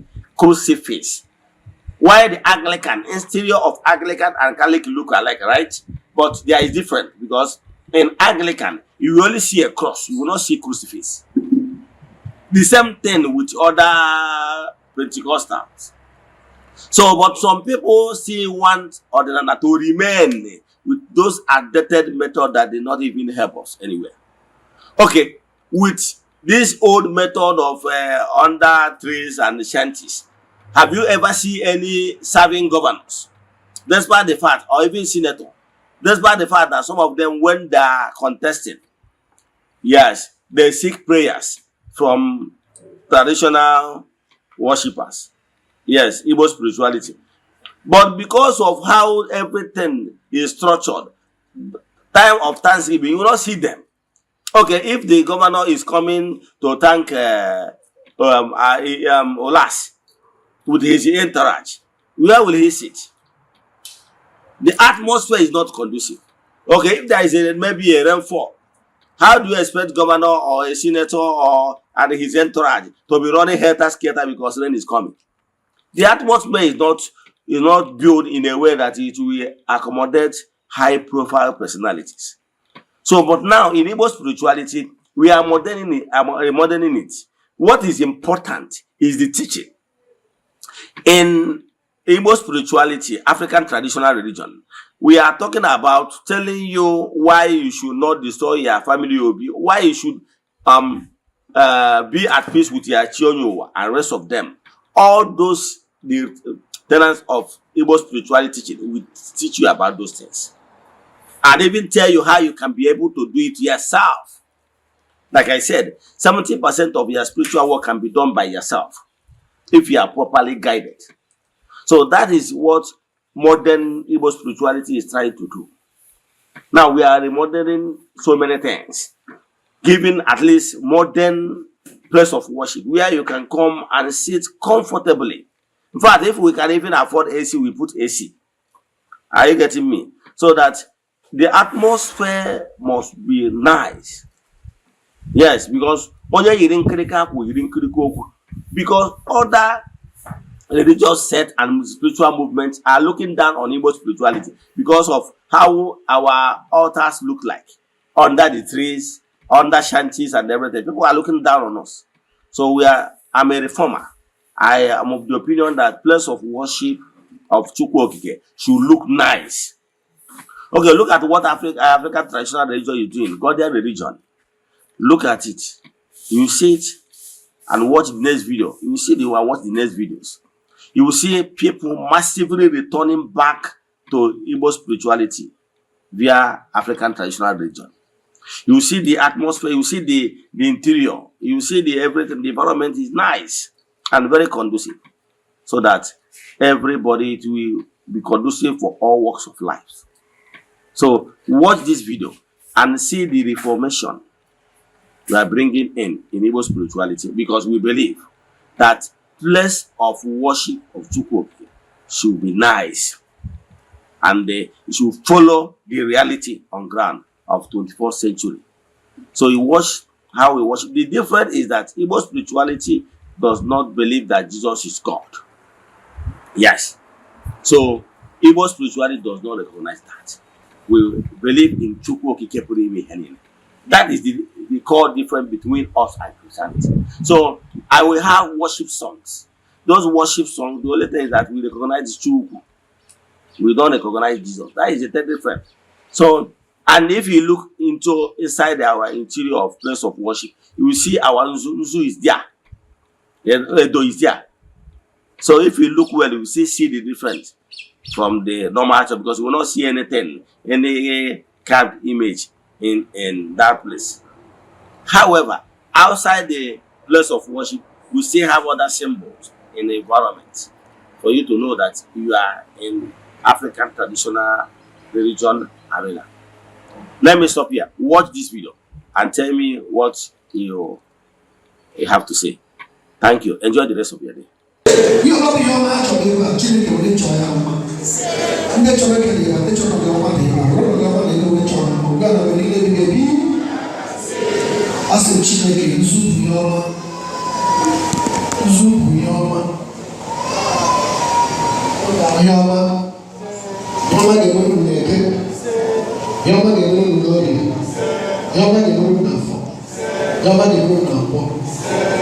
Speaker 1: Why the Anglican, exterior of Anglican and Catholic look alike, right? But there is different because in Anglican, you will only see a cross, you will not see crucifix. The same thing with other Pentecostals. So, but some people still want Ordinary to remain with those outdated methods that did not even help us anywhere. Okay, with this old method of under trees and shanties, have you ever seen any serving governors? Despite the fact, or even senator, despite the fact that some of them, when they are contesting, yes, they seek prayers from traditional worshippers. Yes, Igbo spirituality. But because of how everything is structured, time of Thanksgiving, you will not see them. Okay, if the governor is coming to thank Olas with his entourage, where will he sit? The atmosphere is not conducive. Okay, if there is maybe a rainfall, how do you expect governor or a senator or and his entourage to be running helter-skelter because rain is coming? The atmosphere is not built in a way that it will accommodate high-profile personalities. So, but now in Igbo spirituality, we are moderning it. What is important is the teaching. In Igbo spirituality, African traditional religion, we are talking about telling you why you should not destroy your family, why you should be at peace with your children and rest of them. All those the tenets of Igbo spirituality teaching will teach you about those things. And even tell you how you can be able to do it yourself. Like I said, 70% of your spiritual work can be done by yourself if you are properly guided. So that is what modern Igbo spirituality is trying to do. Now we are remodeling so many things, giving at least modern place of worship where you can come and sit comfortably. In fact, if we can even afford AC, we put AC. Are you getting me? So that the atmosphere must be nice. Yes, because other religious sects and spiritual movements are looking down on Igbo spirituality because of how our altars look like under the trees, under shanties and everything. People are looking down on us. So I'm a reformer. I am of the opinion that place of worship of Chukwu Okike should look nice. Okay, look at what African traditional religion is doing, Ghanaian religion. Look at it. You see it and watch the next video. You will see watch the next videos. You will see people massively returning back to Igbo spirituality via African traditional religion. You will see the atmosphere, you will see the interior, you will see everything. The environment is nice and very conducive, so that everybody will be conducive for all walks of life. So watch this video and see the reformation we are bringing in Igbo spirituality, because we believe that place of worship of Chukwu should be nice and it should follow the reality on ground of 21st century. So you watch how we worship. The difference is that Igbo spirituality does not believe that Jesus is God. Yes. So Igbo spirituality does not recognize that. We believe in Chukwu Okike Pụrụ Ime Ihe Niile. That is the core difference between us and Christianity. So I will have worship songs. Those worship songs, the only thing is that we recognize Chukwu. We don't recognize Jesus. That is the third difference. So, and if you look inside our interior of place of worship, you will see our Nzu is there. Edo is there. So if you look well, you will see the difference from the normal church, because you will not see anything, any carved image in that place. However, outside the place of worship, we still have other symbols in the environment for you to know that you are in African traditional religion arena. Let me stop here. Watch this video and tell me what you have to say. Thank you. Enjoy the rest of your day.
Speaker 4: You know your match of you are chilling to enjoy our and that's what I can do. That's what I want to do. We are really baby. As a chicken, Zoom, Yama, Yama the moon naked, Yama the moon glory, Yama the moon nafo, Yama the moon napo,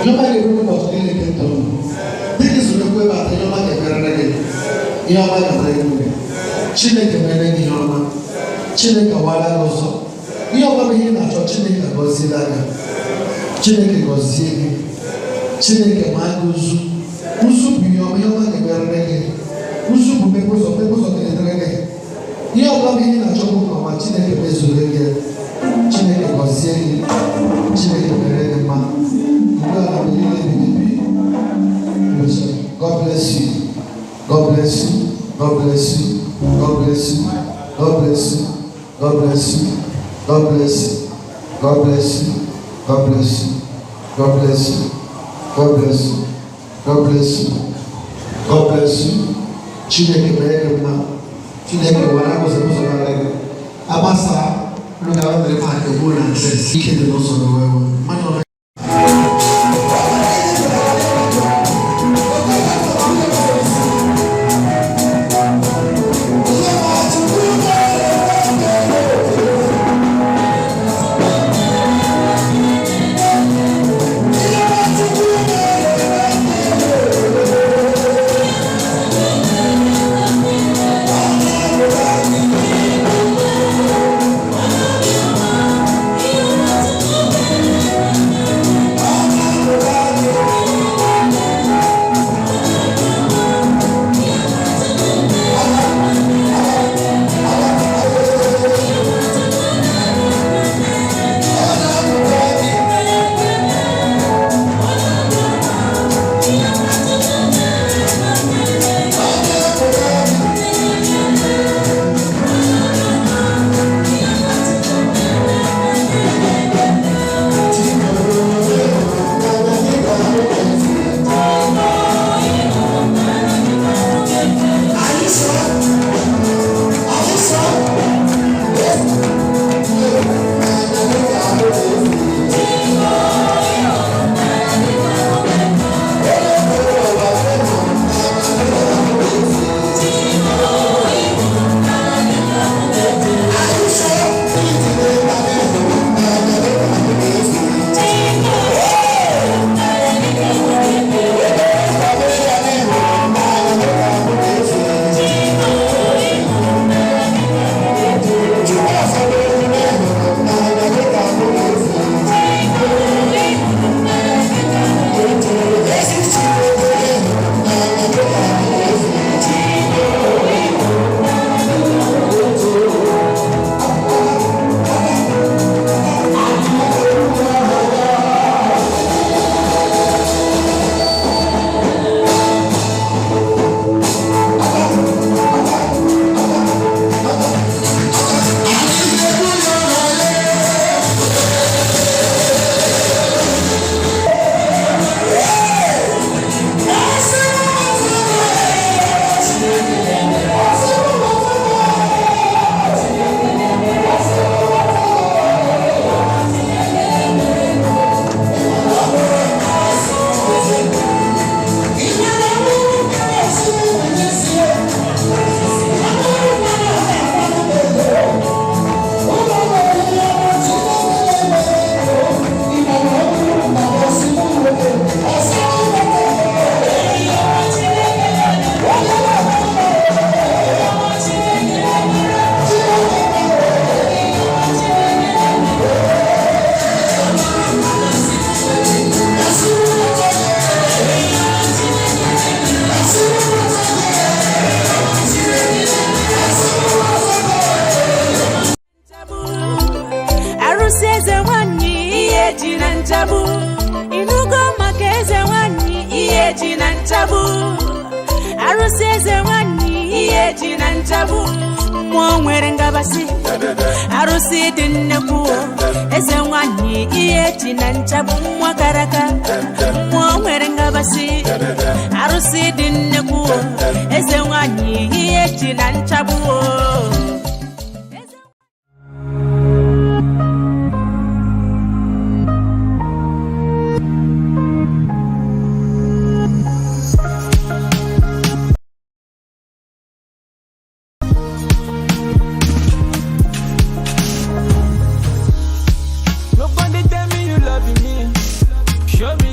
Speaker 4: Yama the moon was really good. This is the way about Yama the Veranade, Yama the Veranade, Chile the Veranade Yama, Chile the Wala also, Yama the Hina, Chile the Gozilaga, Chile the Gozili, Chile the Manduzu, Usubu Yama the Veranade. Usubu people of the Drake. You are coming in a trouble from a Chineke Bezulega, Chineke Gossi, Chineke Beredema. God bless you. God bless you. God bless you. God bless you. God bless you. God bless you. God bless you. God bless you. God bless you. God bless you. God bless you. God bless you. God bless you. Chineke Beredema. Chineke wala was supposed to be Abasa, look at the fact the word and says, he can also know.
Speaker 5: Arusi Eze-Ana iye jina ntabu mwongwere ngabasi Arusi dinneku Eze-Ana iye jina ntabu mwakaraka mwongwere ngabasi Arusi dinneku Eze-Ana iye jina ntabu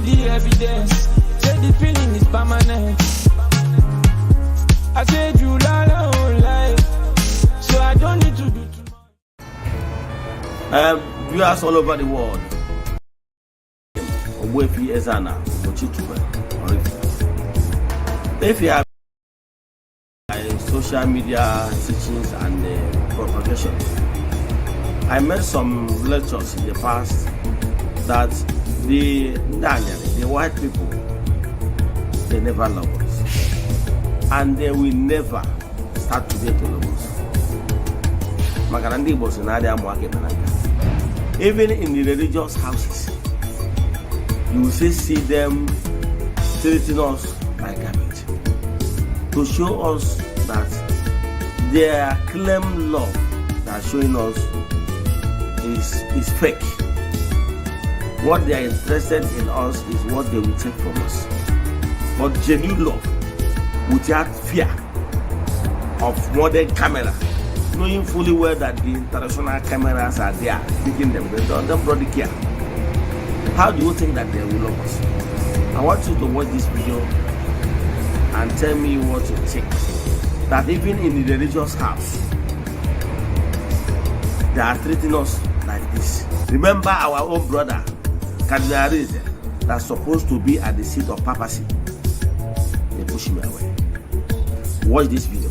Speaker 9: the evidence. Say the feeling is permanent. I said you lie whole life, so I don't need to do too much.
Speaker 1: Viewers all over the world. Eze-Ana, if you have social media teachings and propagation, I made some lectures in the past that the white people, they never love us, and they will never start today to love us. Even in the religious houses, you will see them treating us like garbage to show us that their claim love that showing us is fake. What they are interested in us is what they will take from us. But genuine love, without fear of modern camera, knowing fully well that the international cameras are there picking them, they don't really care. How do you think that they will love us? I want you to watch this video and tell me what you think. That even in the religious house, they are treating us like this. Remember our own brother, Kadriarize, that's supposed to be at the seat of papacy. They push him away. Watch this video.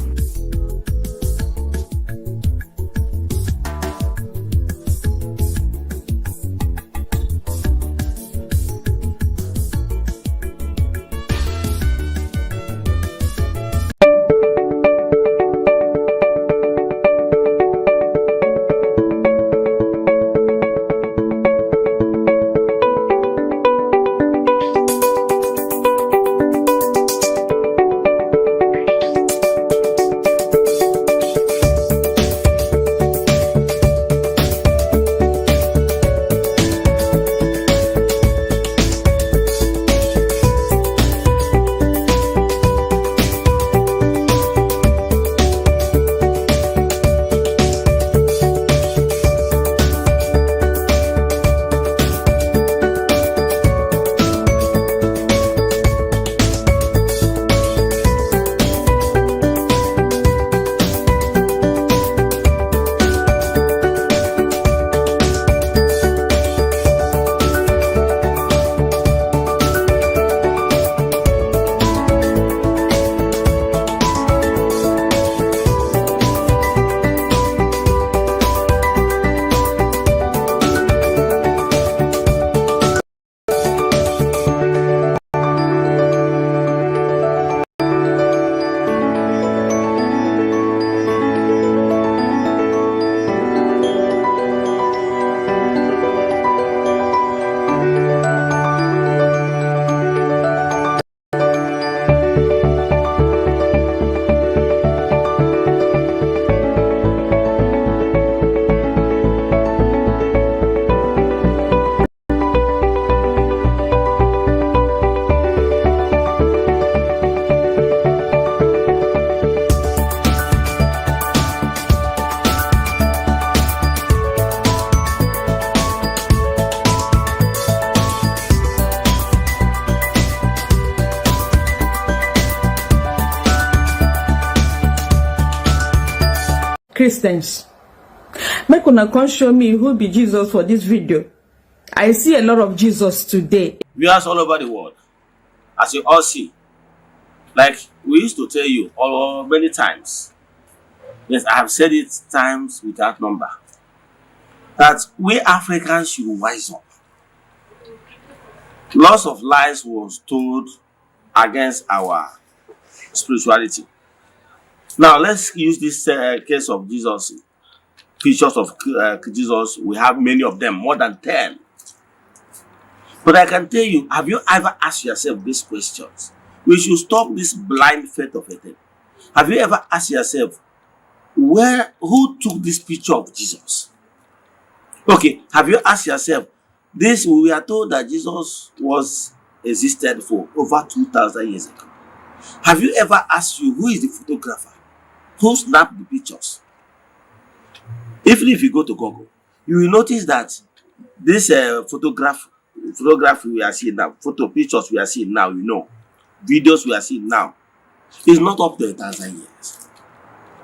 Speaker 6: Christians, make una come show me who be Jesus for this video. I see a lot of Jesus today.
Speaker 1: Viewers all over the world, as you all see, like we used to tell you many times, yes, I have said it times without number, that we Africans should wise up. Lots of lies was told against our spirituality. Now let's use this case of Jesus, pictures of Jesus. We have many of them, more than 10. But I can tell you, have you ever asked yourself these questions? We should stop this blind faith of a thing. Have you ever asked yourself, who took this picture of Jesus? Okay, have you asked yourself, we are told that Jesus existed for over 2,000 years ago. Have you ever asked you, who is the photographer? Who snapped the pictures? Even if you go to Google, you will notice that this photograph photography we are seeing now, photo pictures we are seeing now, you know, videos we are seeing now, is not up to 1,000 years.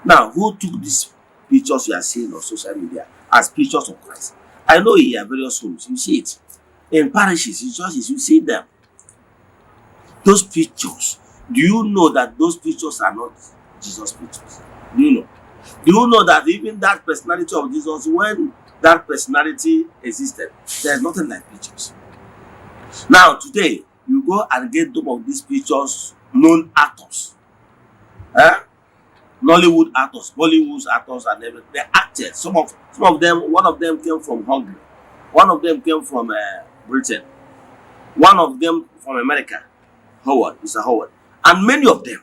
Speaker 1: Now, who took these pictures you are seeing on social media as pictures of Christ? I know in your various homes, you see it. In parishes, in churches, you see them. Those pictures, do you know that those pictures are not Jesus' pictures? Do you know? Do you know that even that personality of Jesus, when that personality existed, there's nothing like pictures. Now, today, you go and get some of these pictures, known actors. Nollywood actors, Bollywood actors, and everything. They acted. Some of them, one of them came from Hungary. One of them came from Britain. One of them from America. Mr. Howard. And many of them.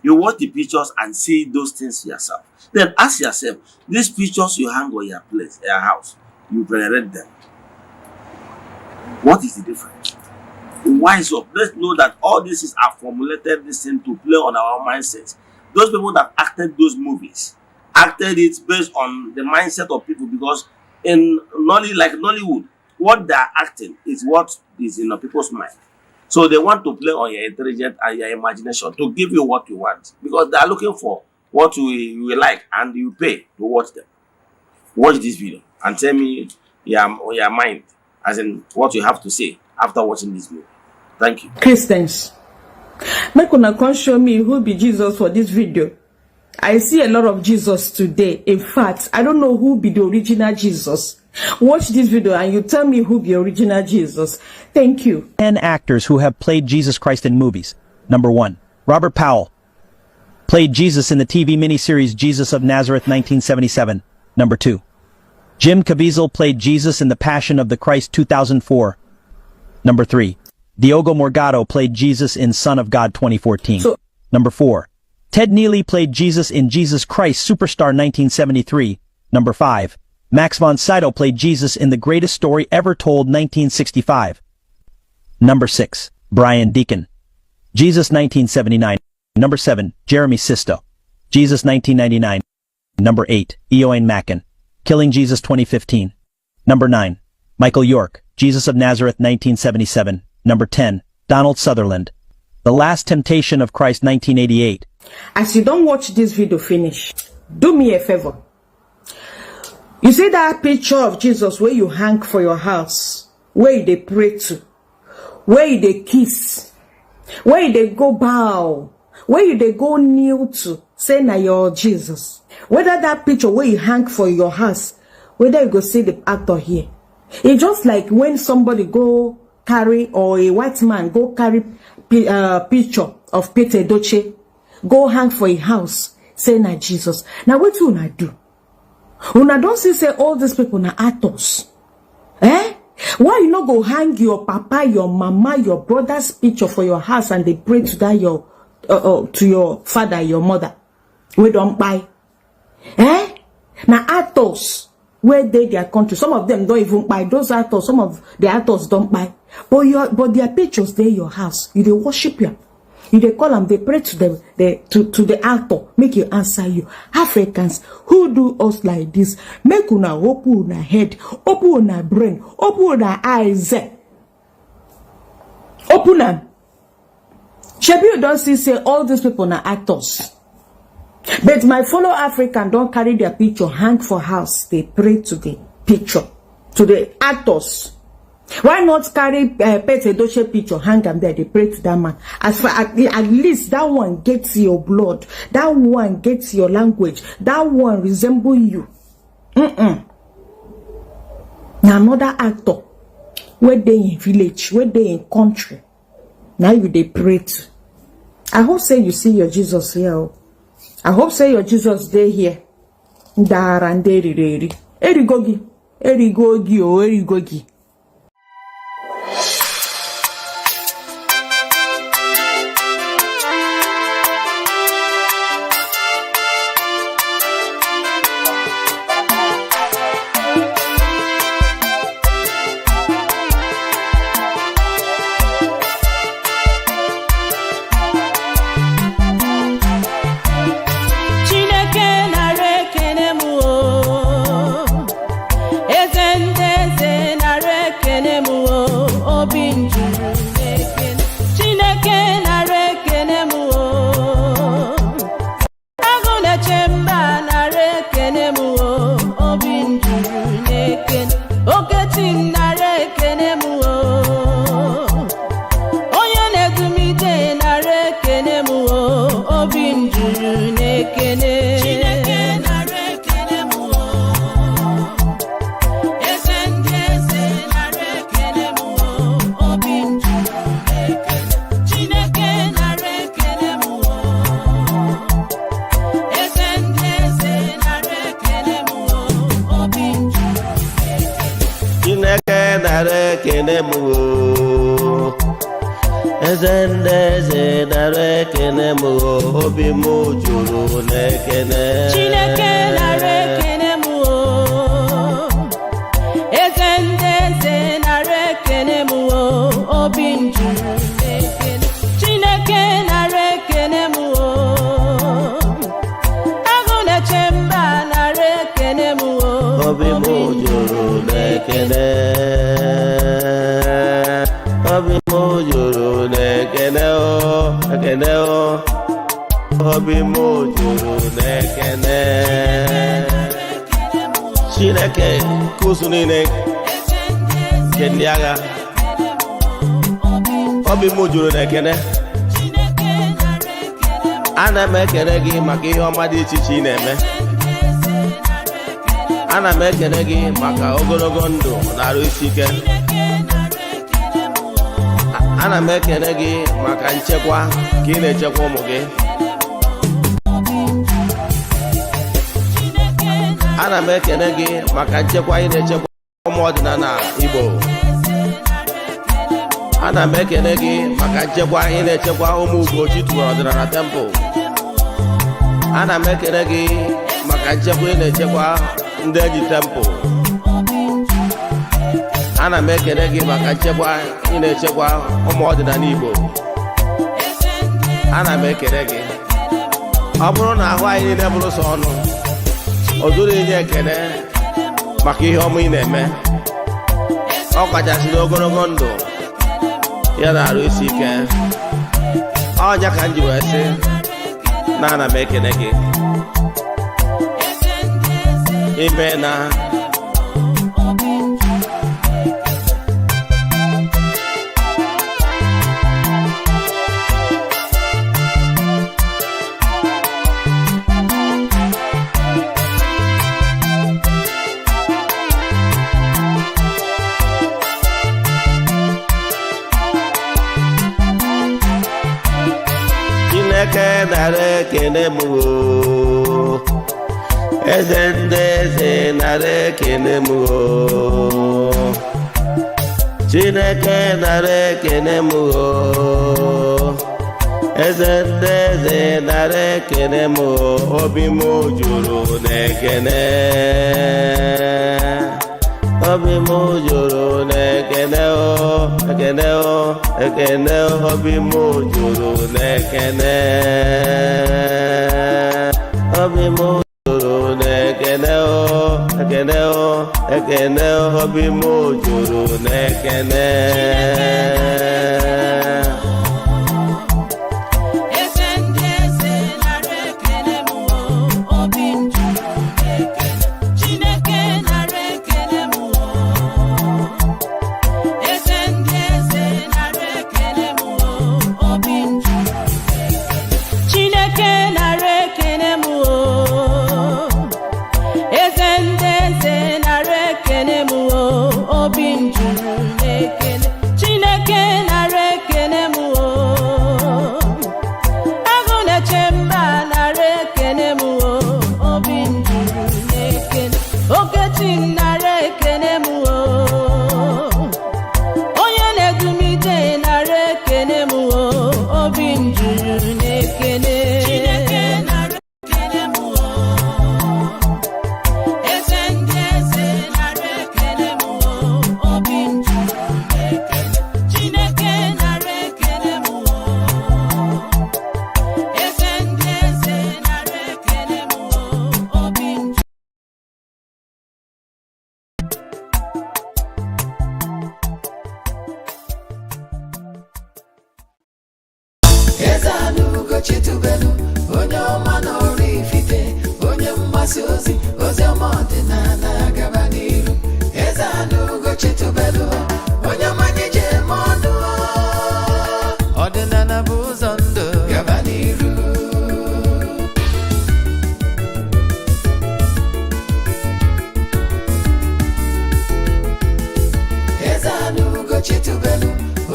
Speaker 1: You watch the pictures and see those things yourself. Then ask yourself, these pictures you hang on your place, your house, you venerate them. What is the difference? Why so? Let's know that all this is formulated this thing to play on our mindsets. Those people that acted those movies acted it based on the mindset of people, because in Nollywood, what they are acting is what is in people's mind. So they want to play on your intelligence and your imagination to give you what you want, because they are looking for what you like, and you pay to watch them. Watch this video and tell me your mind, as in what you have to say after watching this movie. Thank you.
Speaker 6: Christians, make una come show me who be Jesus for this video. I see a lot of Jesus today. In fact, I don't know who be the original Jesus. Watch this video and you tell me who the original Jesus. Thank you.
Speaker 7: 10 actors who have played Jesus Christ in movies. Number 1. Robert Powell. Played Jesus in the TV miniseries Jesus of Nazareth 1977. Number 2. Jim Caviezel played Jesus in The Passion of the Christ 2004. Number 3. Diogo Morgado played Jesus in Son of God 2014. Number 4. Ted Neely played Jesus in Jesus Christ Superstar 1973. Number 5. Max von Sydow played Jesus in The Greatest Story Ever Told 1965. Number 6. Brian Deacon. Jesus 1979. Number 7. Jeremy Sisto. Jesus 1999. Number 8. Eoin Macken. Killing Jesus 2015. Number 9. Michael York. Jesus of Nazareth 1977. Number 10. Donald Sutherland. The Last Temptation of Christ 1988.
Speaker 6: As you don't watch this video finish, do me a favor. You see that picture of Jesus where you hang for your house, where they pray to, where they kiss, where they go bow, where they go kneel to, say na your Jesus. Whether that picture where you hang for your house, whether you go see the actor here. It's just like when somebody go carry, or a white man go carry picture of Peter Doche, go hang for a house, say na Jesus. Now what you una do? Una don't say all these people na actors. Eh? Why you not go hang your papa, your mama, your brother's picture for your house and they pray to that to your father, your mother? We don't buy. Eh? Now actors, where they their country, some of them don't even buy. Those actors, some of the actors don't buy. But their pictures they your house. You they worship you. You they call them, they pray to them, to the actor, make you answer you. Africans who do us like this, make una open una head, open una brain, open una eyes. Open them. Shebi you don't see say all these people are actors. But my fellow African don't carry their picture, hang for house. They pray to the picture, to the actors. Why not carry Peter Doche picture, hang them there, they pray to that man. As far at least that one gets your blood, that one gets your language, that one resemble you. Now another actor, where they in village, where they in country, now you they pray to. I hope say you see your Jesus here. I hope say your Jesus day here. Daranderi. Erigogi. Erigogi.
Speaker 5: Eze-Ana
Speaker 1: eze ndị eze nara ekene m obi m juru n'ekene
Speaker 5: Chineke nara ekene m eze ndị eze nara ekene m obi m juru n'ekene Chineke nara ekene m agụ na-eche mba nara ekene m
Speaker 1: obi m juru n'ekene obi m juru n'ekene ekene obi m juru n'ekene Chineke kusu niile nke ndị agha obi m juru n'ekene ana m ekele gị maka ihe ọma dị iche iche ị na-eme ana m ekele gị maka ogologo ndụ na arụ isi ike ana m ekele gị maka nchekwa ka ị na-echekwa ụmụ gị ana m ekele gị maka nchekwa ị na-echekwa ụmụ ọdịnala Igbo ana m ekele gị maka nchekwa ị na-echekwa ụmụ Ugochi tụrụ ọdịnala temple ana m ekele gị maka nchekwa ị na-echekwa ndị Eji temple ana m ekele gị maka nchekwa ị na-echekwa ụmụ ọdịnala Igbo ana m ekele gị ọ bụrụ na ahụ anyị niile bụrụ sọ ọnụ o zuru inye ekele maka ihe ọma ị na-eme ọ kachasị n'ogologo ndụ ya na arụ isi ike ọnya ka m ji wee sị na ana m ekele gị ime na Chineke nara ekene m eze ndị eze nara ekene m Chineke nara ekene m eze ndị eze nara ekene m obi m juru n'ekene obi m juru n'ekene ekene ekene obi m juru n'ekene obi m juru n'ekene ekene ekene obi m juru n'ekene
Speaker 8: onye ọma n'ọrụ ifite onye mgbasa ozi ọma ọdịnala gaba n'iru Eze-Ana Ugochitubelu onye ọma nyeje eme ọnụ ọdịnala bụ ụzọ ndụ gaba n'iru Eze-Ana Ugochitubelu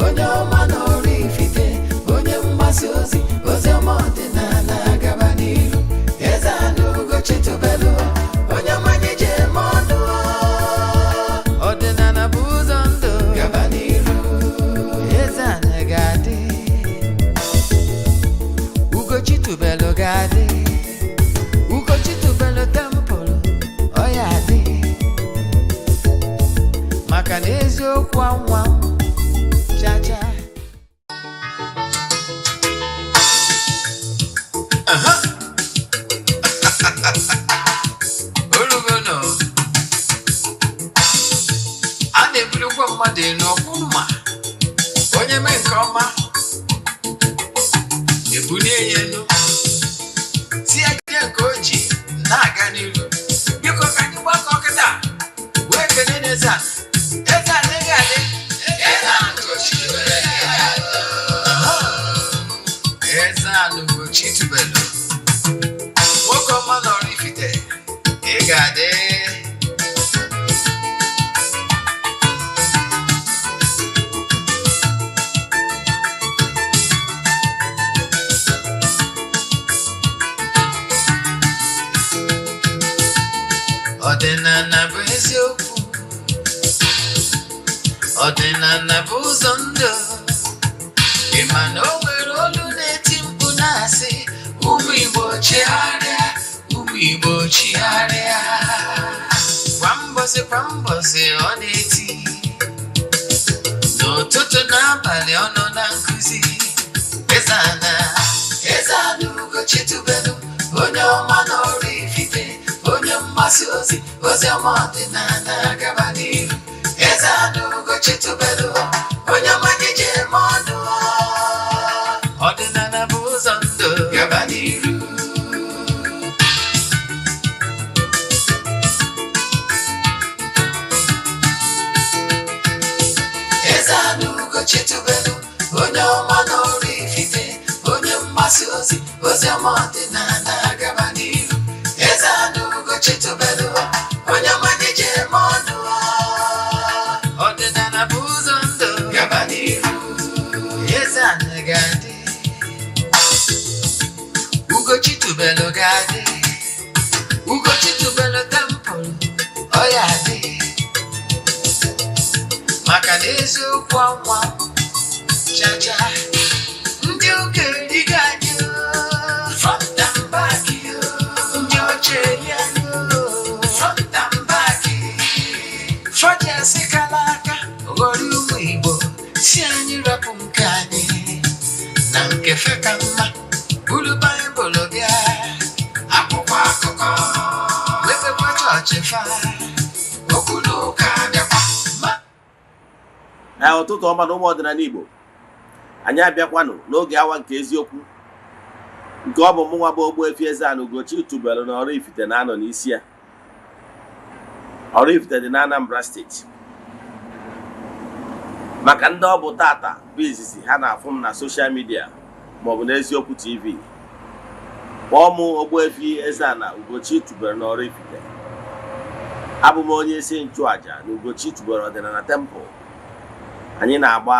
Speaker 8: onye ọma n'ọrụ ifite onye mgbasa ozi ọma ọdịnala gaba n'iru Eze-Ana Ugochitubelu onye ọma nyeje eme ọnụ ọdịnala bụ ụzọ ebulie ya elu si eje nke oji na-aga n'iru biko ka anyị gbakọ kịta wee kene Eze-Ana Eze-Ana ị ga-adị Eze-Ana Ugochitubelu Eze-Ana Ugochitubelu nwoke ọma nọrọ Ifite ị ga-adị ọdịnala bụ eziokwu ọdịnala bụ ụzọ ndụ ị ma na o nwere olu na-eti mkpu na-asị ụmụ Igbo chigharịa ụmụ Igbo chigharịa kwa mbọsị ọ na-eti n'ụtụtụ n'abalị ọ nọ na nkụzi Eze-Ana Ugochitubelu onye ọma n'ọrụ Ifite onye mgbasa ozi ọma ọdịnala gaba n'ihu Eze-Ana Ugochitubelu onye ọmanye jem ọnụ ọdịnala bụ ụzọ ndụ gaba n'ihu Eze-Ana Ugochitubelu onye ọma n'ọrụ Ifite onye mgbasa ozi ọma ọdịnala gaba n'ihu Eze-Ana Ugochitubelu onye ọmanye jem ọnụ ọdịnala bụ ụzọ ndụ gaba n'ihu Eze-Ana ga-adị Ugochitubelu ga-adị Ugochitubelu tempụl ọ ya adị maka na eziokwu ọnwa chacha ndị ụka eriga anyị front and back ndị oche ya front and back fọjesị kala aka ghọrọ ụmụ Igbo si anyị rapụ nke anyị na nke feka mma buru Baịbụl bịa akwụkwọ akụkọ wepekwa chọọchị fa okwu n'ụka abịakwa
Speaker 1: ụtụtụ ọma na ụmụ ọdịnala Igbo anyị abịakwanụ n'oge awa nke eziokwu nke ọ bụ mụnwa bụ Ogbuefi Eze-Ana Ugochitubelu na Ọrụ Ifite na-anọ n'isi ya. Ọrụ Ifite dị na Anambra steeti maka ndị ọ bụ tata bụ izizi ha na-afụ m na soshal midia maọbụ na Eziokwu TV kpọọ m Ogbuefi Eze-Ana Ugochitubelu na Ọrụ Ifite. Abụ m onye isi nchụaja na Ugochitubelu ọdịnala temple. Anyị na-agba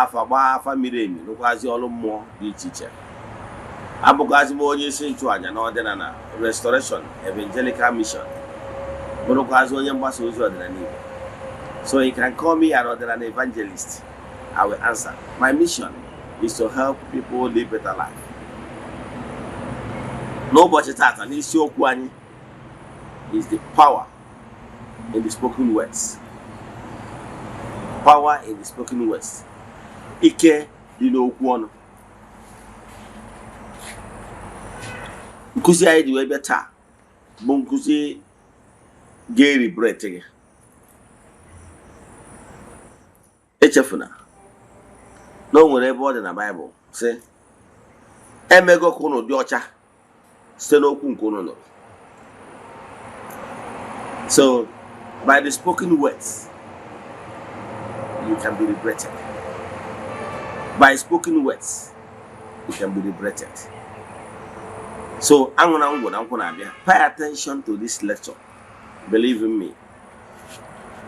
Speaker 1: afa miri emi n'ụkwazi ọrụ mmụọ dị iche iche. Abụkwazi m onye isi nchụaja na ọdịnala Restoration Evangelical Mission. Bụrụkwazi onye mgbasa ozi ọdịnala Igbo. So you can call me an ọdịnala evangelist. I will answer. My mission is to help people live better life. N'ụbọchị tata n'isiokwu anyị is the power in the spoken words. Power in the spoken words. Ike dị n'okwu ọnụ. Nkuzi anyị dị wee bịa taa bụ nkuzi ga-eribrete gị. Echefuna na o nwere ebe ọ dị na Baịbụl sị emego ka unu dị ọcha site n'okwu nke unu nụrụ. So by the spoken words you can be liberated. By spoken words you can be liberated. So I'm gonna pay attention to this lecture. Believe in me.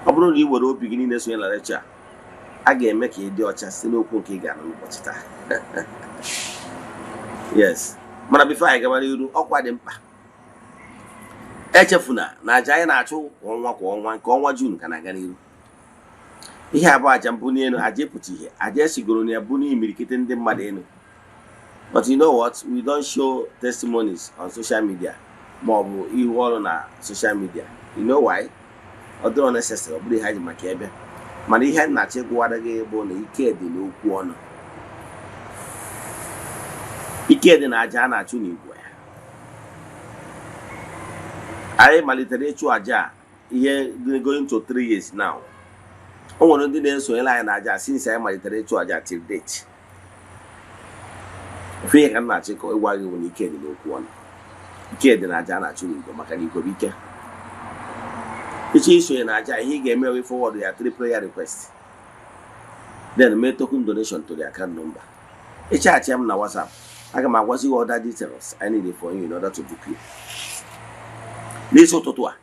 Speaker 1: I'm going to begin this lecture. I can make a deal just no cooking. Yes. But before I go, you do awkward impact. Echefuna na jaya na achụ ọnwa nke ọnwa June ka na-aga n'ihu. Ihe abụọ aja mbụ n'elu aja pụta ihe aja sigoro na bụ n'imirikite ndị mmadụ elu. But you know what? We don't show testimonies on social media. Maọbụ ihu ọrụ na social media. You know why? Although necessary, ọ bụrụ ihe anyị maka ebe. Mana ihe na-achị gwara gị bụ na ike dị n'okwu ọnụ. Ike dị na aja a na-achụ n'igwe. Anyị malitere ịchụ aja ihe going to 3 years now. O nwere ndị na-esonyere anyị na aja since anyị malitere ịchụ aja till date. Ife ka na achịkọ ịgwa gị nwere ike dị n'okwu ọnụ. Ike dị n'aja na-achụ n'igwe maka na igwe bụ ike. Iche isonye n'aja ihe ị ga-eme wee forward ya 3 prayer request. Then make token donation to the account number. Iche m na WhatsApp. Aga m agwazi gị other details I need for you in order to book you. N'isi ụtụtụ a,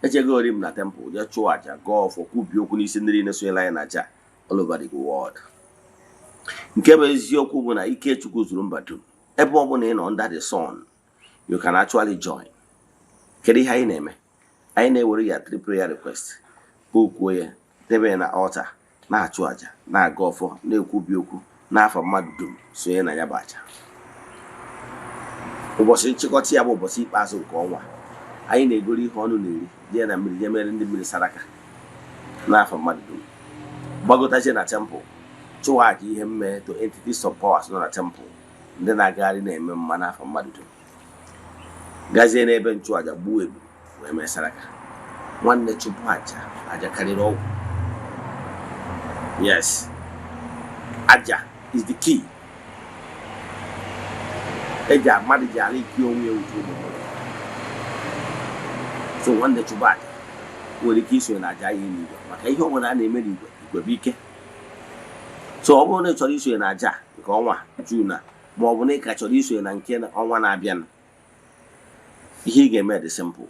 Speaker 1: ejegori m na temple je chụọ aja gọọ ọfọ kwubi okwu n'isi ndị niile sonyela anyị n'aja all over the world. Nke bụ eziokwu bụ na ike Chukwu zuru mba dum. Ebe ọ bụla ị nọ under the sun, you can actually join. Kedu ihe anyị na-eme? Anyị na-ewere ya 3 prayer request, bookuo ya, debe na altar, na-achụ aja, na-aga ọfọ, na-ekwubi okwu n'afọ mmadụ dum sonye na ya bụ aja. Ụbọchị nchịkọta ya bụ ụbọchị ikpeazụ nke ọnwa. Anyị na-egoro ihe ọnụ na-eri jee na mmiri jee mere ndị mmiri saraka n'afọ mmadụ dum. Gbagotazie na temple chụwa aja ihe mme to entities of powers nọ na temple ndị na-agagharị na-eme mma n'afọ mmadụ dum. Gazie n'ebe nchụaja gbuo egbu wee mee saraka. Nwanne chụpụ aja karịrị ọgwụ. Yes, aja is the key. Eja mmadụ ji ala ike onwe ya uju ụmụ. So nwanne chụpụ aja nwere ike isonye na aja ya n'igwe maka ihe ọbụla a na-eme n'igwe, igwe bụ ike. So ọ bụrụ na ị chọrọ isonye na aja nke ọnwa June a, ma ọ bụ na ị ka chọrọ isonye na nke ọnwa na-abịa, ihe ị ga-eme dị simple.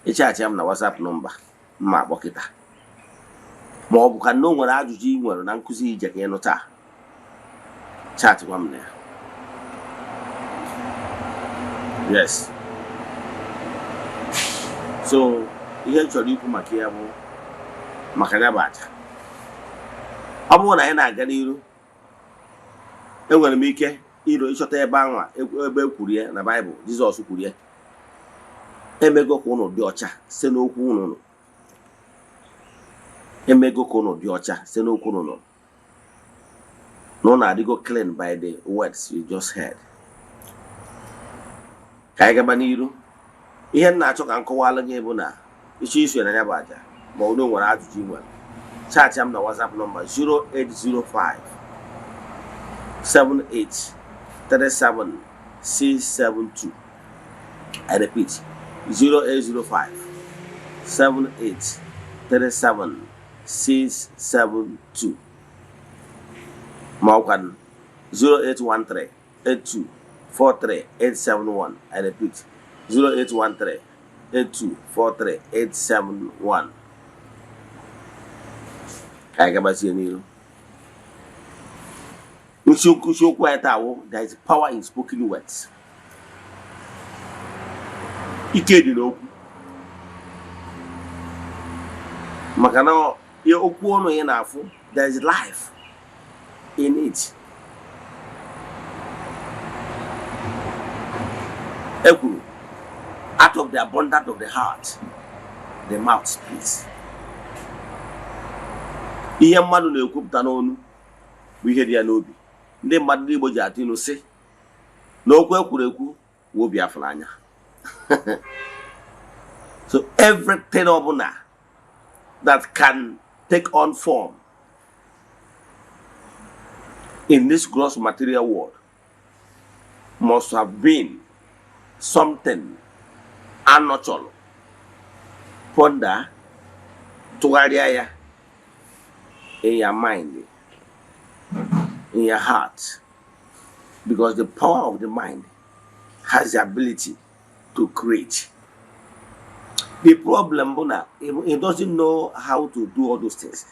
Speaker 1: Ịchaatị m na WhatsApp nọmba mma akpọkịta, ma ọ bụ ka na o nwere ajụjụ ị nwere na nkụzi ije ka ịnụ taa, chaatịkwa m na ya. Yes. So ihe chọrọ ikwu maka ya bụ maka ya bụ aja. Ọ bụrụ na anyị na-aga n'iru, enwere m ike ịchọta ebe anwa ebe ekwuru ya na Baịbụl, Jizọs kwuru ya. Emego ka ụnụ dị ọcha site n'okwu ụnụ. Emego ka ụnụ dị ọcha site n'okwu ụnụ. Na ụnụ adịgo clean by the words you just heard. Ka anyị gaba n'iru. Ihe m na-achọ ka m kọwalụ gị bụ na ịchọ isonye na ya bụ aja ma ọ nwere ajụjụ ị nwere, chaatị m na WhatsApp nọmba 0805 78 37 672. I repeat, 0805 78 37 672. Ma ọ kwanụ 0813 82 43 871. I repeat, 0813 82 43 871. Ka anyị gabazie n'ihu. Nkwusi okwu anyị taa wụ there is power in spoken words. Ike dị n'okwu. Maka na okwu ọnụ ya na-afụ, there is life in it. Ekwuru, out of the abundance of the heart, the mouth speaks. Ihe mmadụ na-ekwupụta n'ọnụ bụ ihe dị ya n'obi. Ndị mmadụ n'Igbo ji atụ ilu sị na okwu ekwuru ekwu wụ obi afụrụ anya. So everything ọbụla that can take on form in this gross material world must have been something unnatural. Ponder, tụgharịa ya in your mind, in your heart, because the power of the mind has the ability to create. The problem is that he doesn't know how to do all those things.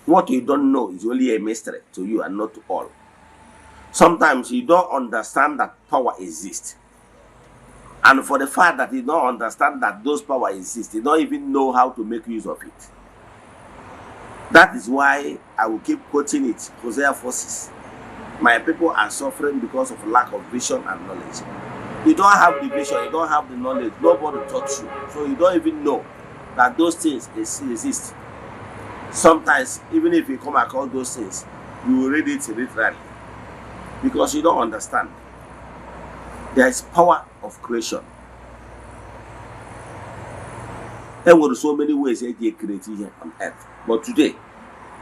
Speaker 1: What you don't know is only a mystery to you and not to all. Sometimes you don't understand that power exists. And for the fact that you don't understand that those power exist, you don't even know how to make use of it. That is why I will keep quoting it. Hosea forces. My people are suffering because of lack of vision and knowledge. You don't have the vision, you don't have the knowledge, nobody taught you. So you don't even know that those things exist. Sometimes, even if you come across those things, you will read it literally. Because you don't understand. There is power of creation. There were so many ways they create here on earth. But today,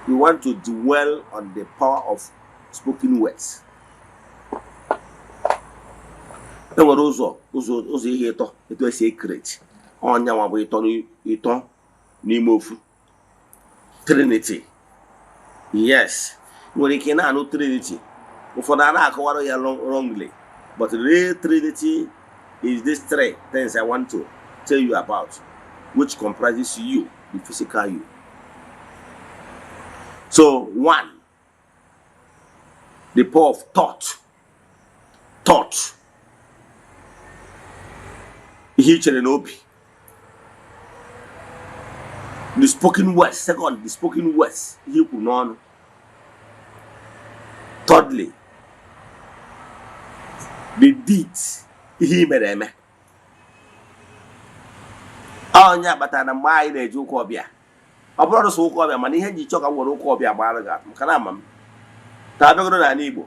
Speaker 1: we want to dwell on the power of spoken words. There were also here it was secret. On your way to Nimofu Trinity. Yes, when you cannot know Trinity, for that I call you wrongly. But the real Trinity is these three things I want to tell you about, which comprises you, the physical you. So, 1, the power of thought. Thought. The spoken words. Second, the spoken words. Thirdly, the deeds. Onya batana mai na eju ko bia. Obrodo so ko bia mana ihe nji choka woro ko bia gbaraga. Kana mam. Ta be go na Igbo.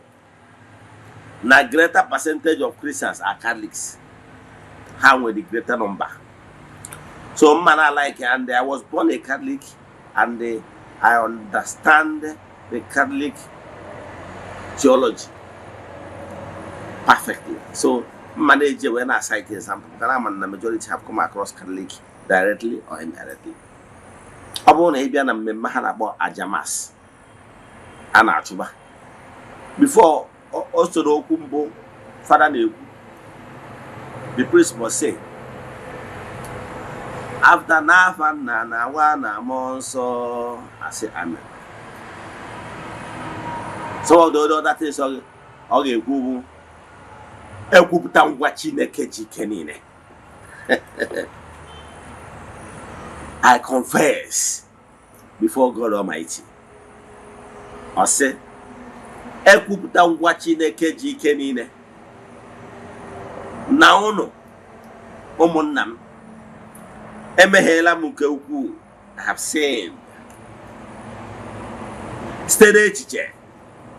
Speaker 1: Na greater percentage of Christians are Catholics. How with the greater number. So man I like, and I was born a Catholic, and I understand the Catholic theology perfectly. So manage when I cite example, the majority have come across Catholic directly or indirectly. Abon Abian and Mahana about Ajamas and Achuba. Before also the Okumbo, Father the priest must say, after Nafa Nana Wana Monso, I say Amen. So the other things okay, who Ekuputa watching a keji kenine. I confess before God Almighty. I say, Ekuputa watching a keji kenine. Now no, Omonam, Emehela Mukeuku have sinned. Steady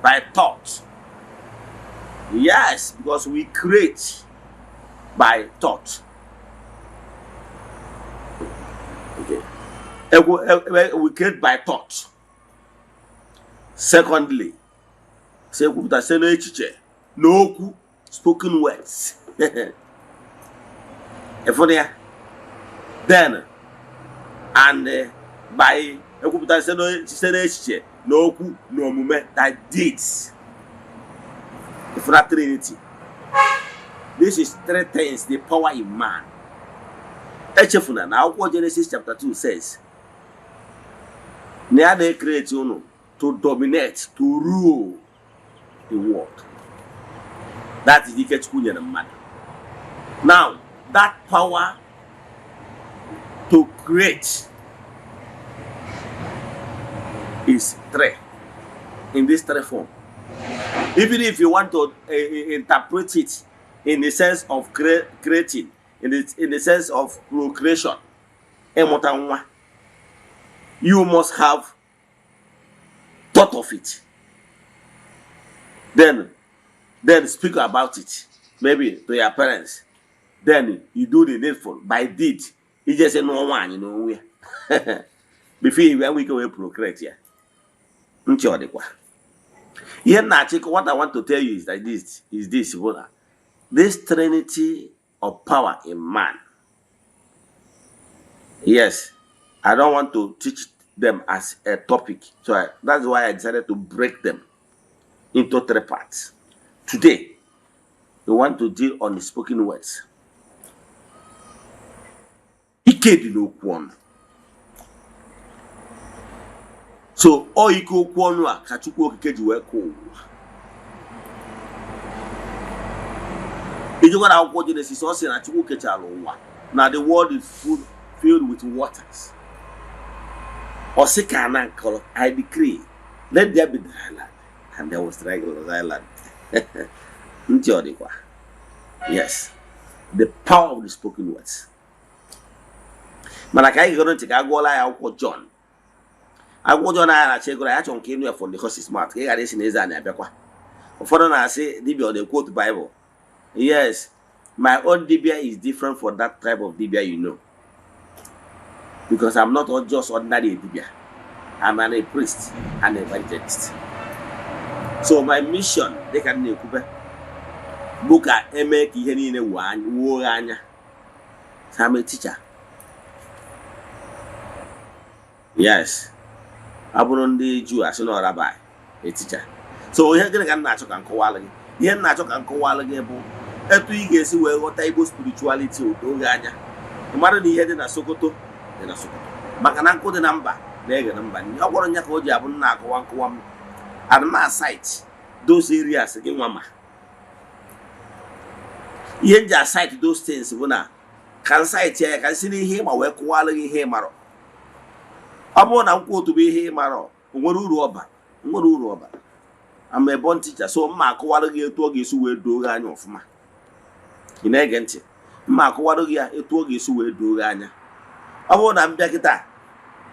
Speaker 1: by thought. Yes, because we create by thought. Okay. We create by thought. Secondly, no spoken words. Then, and by no movement that deeds. The Trinity. This is three things, the power in man. Now, what Genesis chapter 2 says, they create to dominate, to rule the world. That is the Ketchunya man. Now, that power to create is three, in this three form. Even if you want to interpret it in the sense of creating, in the sense of procreation, you must have thought of it. Then speak about it, maybe to your parents. Then you do the needful by deed. You just say no one, you know. Before we can procreate here. What I want to tell you is that this trinity of power in man. Yes, I don't want to teach them as a topic, so that's why I decided to break them into three parts. Today, we want to deal on the spoken words. So, all equal quanua, Kachuko Kejueko. If you got out what Genesis also in Achuko Kechalo, now the world is filled with waters. Or Sekana color, I decree, let there be dry land. And there was regular dry land. Yes, the power of the spoken words. Malakai going to take a go like John. I go on a check I actually came here from the horse's mouth. I got this in Eze-Ana. For I say, Dibia, they quote the Bible. Yes, my own Dibia is different from that type of Dibia you know. because I'm not just ordinary Dibia. I'm a priest and evangelist. So my mission, they can book at Emek Yenine Wanya. So I'm a teacher. Yes. Aburundi Jew as no rabbi, a teacher. So we are going to get natural and quality. Here natural and quality. Every year, see where what type of spirituality or Doganya. The matter the head in a Sokoto, then a Sokoto. Bakananko the number, nega number. You are going to go Jabunako one. And my site, those areas again, Mama. You just cite those things, Wuna. Can cite here, can see him or where quality him. I want to be here, Maro. Muru I'm a born teacher, so Mark Wadagia Togis who will do Ranya of Ma. In Agent, Mark Wadagia, a Togis who will do Ranya. I want to back it up.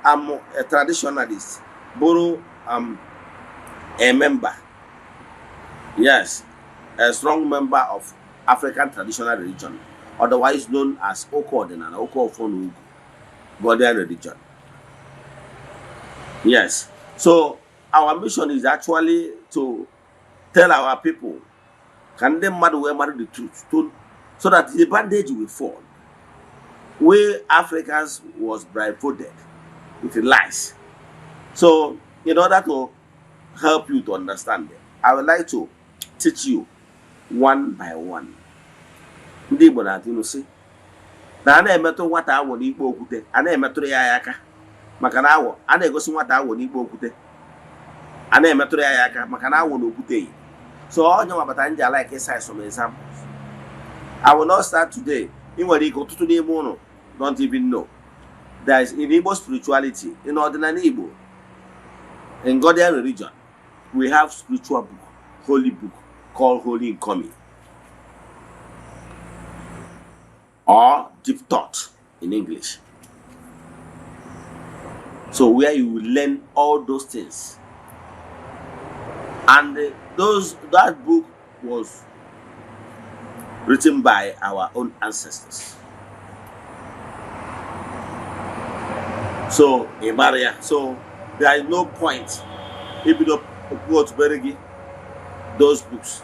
Speaker 1: I'm a traditionalist, Boro, a member. Yes, a strong member of African traditional religion, otherwise known as Okorden and Okofonu, Godian religion. Yes, so our mission is actually to tell our people, can they marry the truth, so that the bandage will fall. We Africans was blindfolded with lies. So, in order to help you to understand it, I would like to teach you one by one. Ndị Igbo na-atụ sị na na-emetụ nwata awọ n'ikpe okwute, a na-emetụrụ ya aka maka na awọ, a na-egosi nwata awọ n'ikpe okwute, a na-emetụrụ ya aka maka na awọ n'okwute. So onye nwabata nji like cite some examples. I will not start today. In what Igbo tutu n'ime unu don't even know. There is in Igbo spirituality, in ordinary Igbo, in Godian religion, we have spiritual book, holy book, called Holy Incoming, or Deep Thought in English. So where you will learn all those things. And that book was written by our own ancestors. So in Maria, so there is no point if you don't go to Beregi, those books,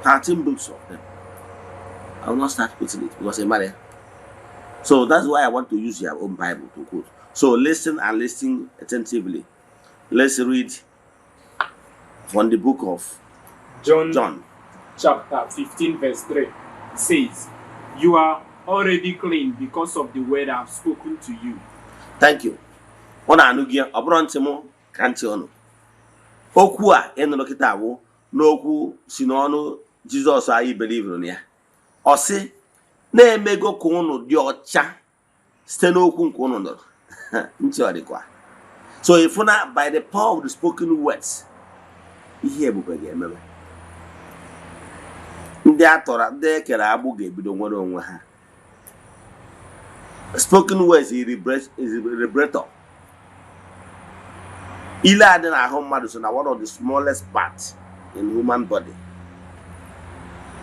Speaker 1: 13 books of them. I will not start putting it because in Maria. So that's why I want to use your own Bible to quote. So listen and listen attentively. Let's read from the book of John.
Speaker 10: Chapter 15 verse 3 says, "You are already clean because of the word I have spoken to you."
Speaker 1: Thank you. Ona anugia obrontimo kanti ono. Okwu a enolo kita wo n'okwu si n'ọnụ Jesus ayi believe no ya. Ọ sị na-emego ka unu dị ọcha site n'okwu nke unu nụrụ. Ntị ọ dịkwa. So if una by the power of the spoken words, ihe ebube ga-ememe. Ndị atọrọ ndị ekere agbụ ga-ebido nwere onwe ha. Spoken words is liberator. Ile adị n'ahụ mmadụ so na one of the smallest parts in human body.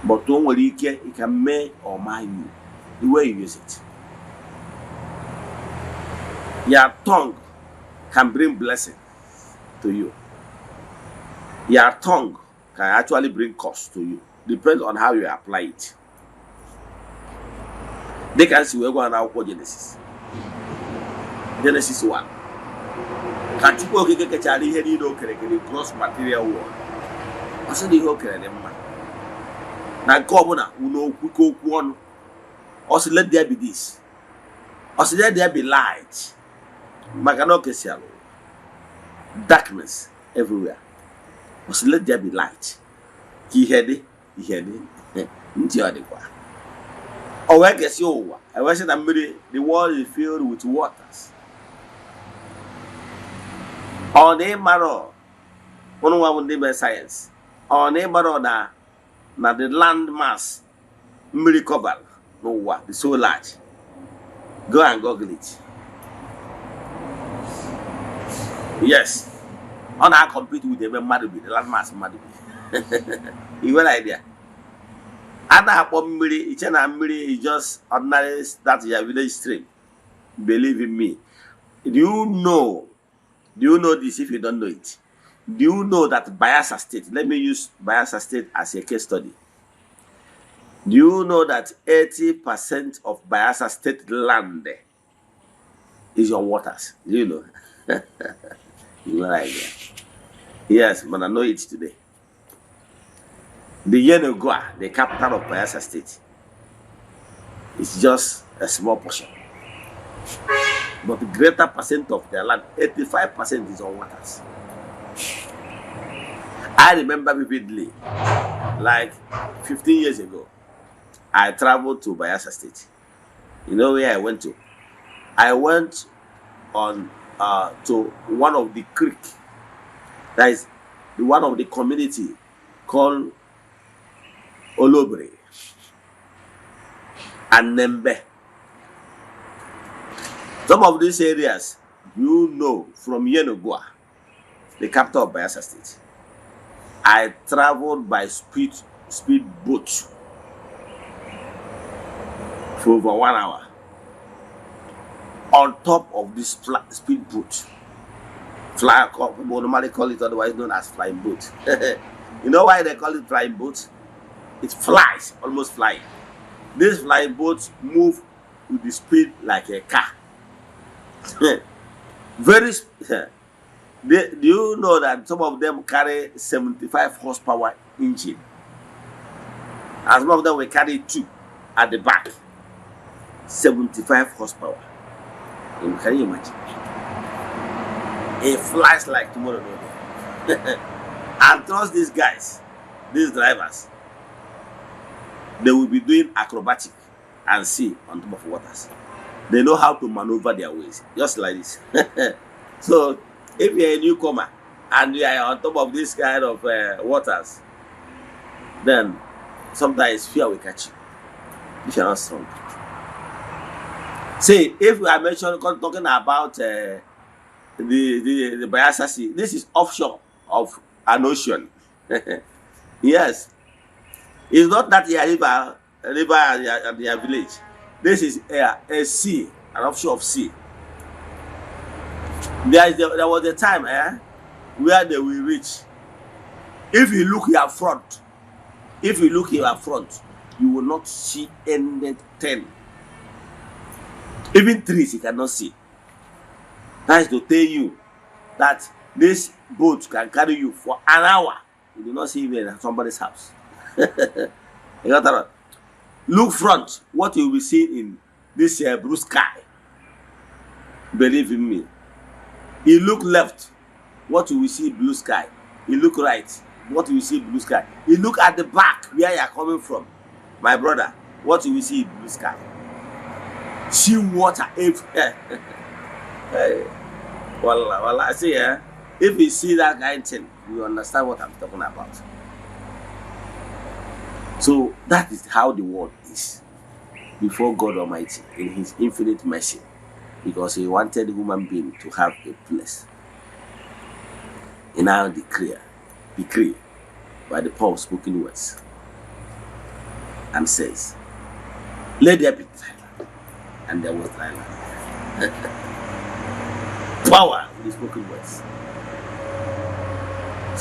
Speaker 1: But o nwere ike it can make or mar you the way you use it. Your tongue can bring blessing to you. Your tongue can actually bring curse to you. Depends on how you apply it. They can see we're going to now Genesis. Genesis 1. Can you go get Charlie here? You don't care the gross material world. I said, you don't care them. Now, governor, who know quick one. Also, let there be this. Also, let there be light. Maganokesialo. Darkness everywhere. Also, let there be light. He had it. He had it. Oh, I guess you. I was saying that the world is filled with waters. On a marrow, one would name science. On a marrow, na the land mass, miracle, no what, it's so large. Go and Google it. Yes. On our compete with the land mass, you have an idea. Other pomiri, each and is just ordinary that your village stream. Believe in me. Do you know this if you don't know it? Do you know that Bayelsa State, let me use Bayelsa State as a case study. Do you know that 80% of Bayelsa State land is your waters? Do you know? You know idea. Yes, but I know it today. The Yenogua, the capital of Bayelsa State, is just a small portion. But the greater percent of their land, 85% is on waters. I remember vividly, like 15 years ago, I traveled to Bayelsa State. You know where I went to? I went on to one of the creek. That is one of the community called Olobre and Nembe. Some of these areas, you know, from Yenogua, the capital of Bayelsa State. I traveled by speed boat for over 1 hour on top of this speed boat. People normally call it otherwise known as flying boat. You know why they call it flying boat? It flies, almost flying. These flying boats move with the speed like a car. Very. Do you know that some of them carry 75 horsepower engine? And some of them will carry 2 at the back. 75 horsepower. Can you imagine? It flies like tomorrow morning. And trust these guys, these drivers, they will be doing acrobatic and sea on top of waters. They know how to maneuver their ways, just like this. So, if you're a newcomer and you are on top of this kind of waters, then sometimes fear will catch you if you're not strong. See, if we are talking about the Bayelsa Sea, this is offshore of an ocean. Yes, it's not that you are river at your village. This is a sea, an offshore of sea. There was a time where they will reach. If you look your front, you will not see anything. Even trees you cannot see. That is to tell you that this boat can carry you for an hour. You do not see even somebody's house. You got that? Look front, what you will see in this blue sky. Believe in me. You look left, what you will see blue sky. You look right, what you will see blue sky. You look at the back where you are coming from, my brother, what you will see blue sky. See water everywhere. Well, I say, if you see that kind of thing, you understand what I'm talking about. So that is how the world is before God Almighty in His infinite mercy, because He wanted human being to have a place. He now decree by the power of spoken words and says, "Let there be dry land," and there was dry land. Power in the spoken words.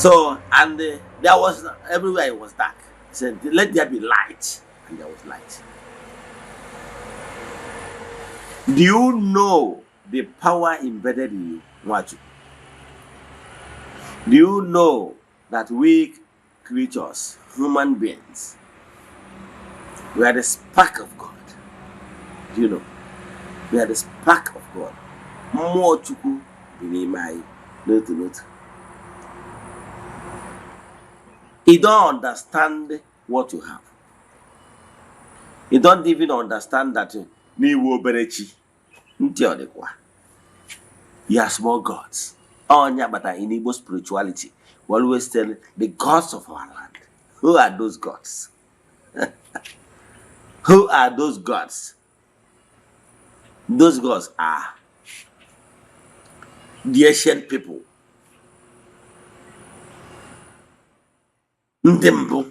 Speaker 1: So, and there was everywhere it was dark. He said, "Let there be light," and there was light. Do you know the power embedded in you? What? Do you know that we creatures, human beings, we are the spark of God? Do you know? We are the spark of God. More chuku binimai, note. You don't understand what you have. You don't even understand that you are small gods. But in Igbo spirituality, we always tell the gods of our land. Who are those gods? Who are those gods? Those gods are the ancient people. Ndembo,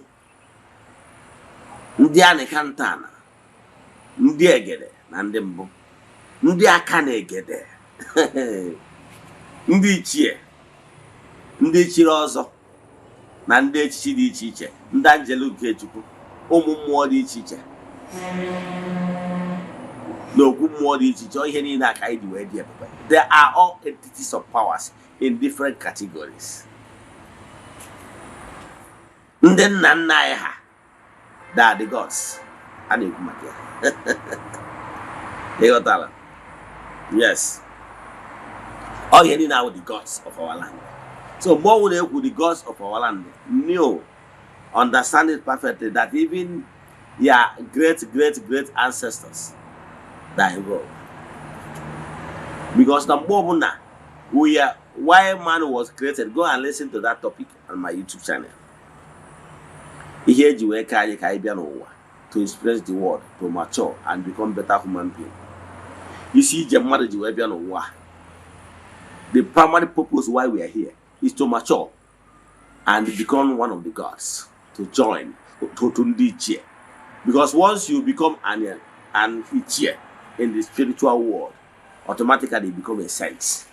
Speaker 1: ndị Anikantana, ndị Egede na ndị mbụ, ndị aka na Egede, ndị ichie, ndị chiri ọzọ na ndị echichi dị iche iche, ndị anjelu nke Chukwu, ụmụ mmụọ dị iche iche na okwu mmụọ dị iche iche, ihe niile aka anyị dị wee dị ebube. They are all entities of powers in different categories. Ndị nna nna anyị ha, they are the gods. A na-ekwu maka ya. Ịghọtala? Yes. All here now the gods of our land. So more we with the gods of our land knew, understand it perfectly that even great ancestors that involved. Because the moment we are why man was created, go and listen to that topic on my YouTube channel. Here you work to experience the world, to mature and become better human being. You see, the primary purpose why we are here is to mature and become one of the gods, to join, to cheer. Because once you become an cheer in the spiritual world, automatically you become a saint.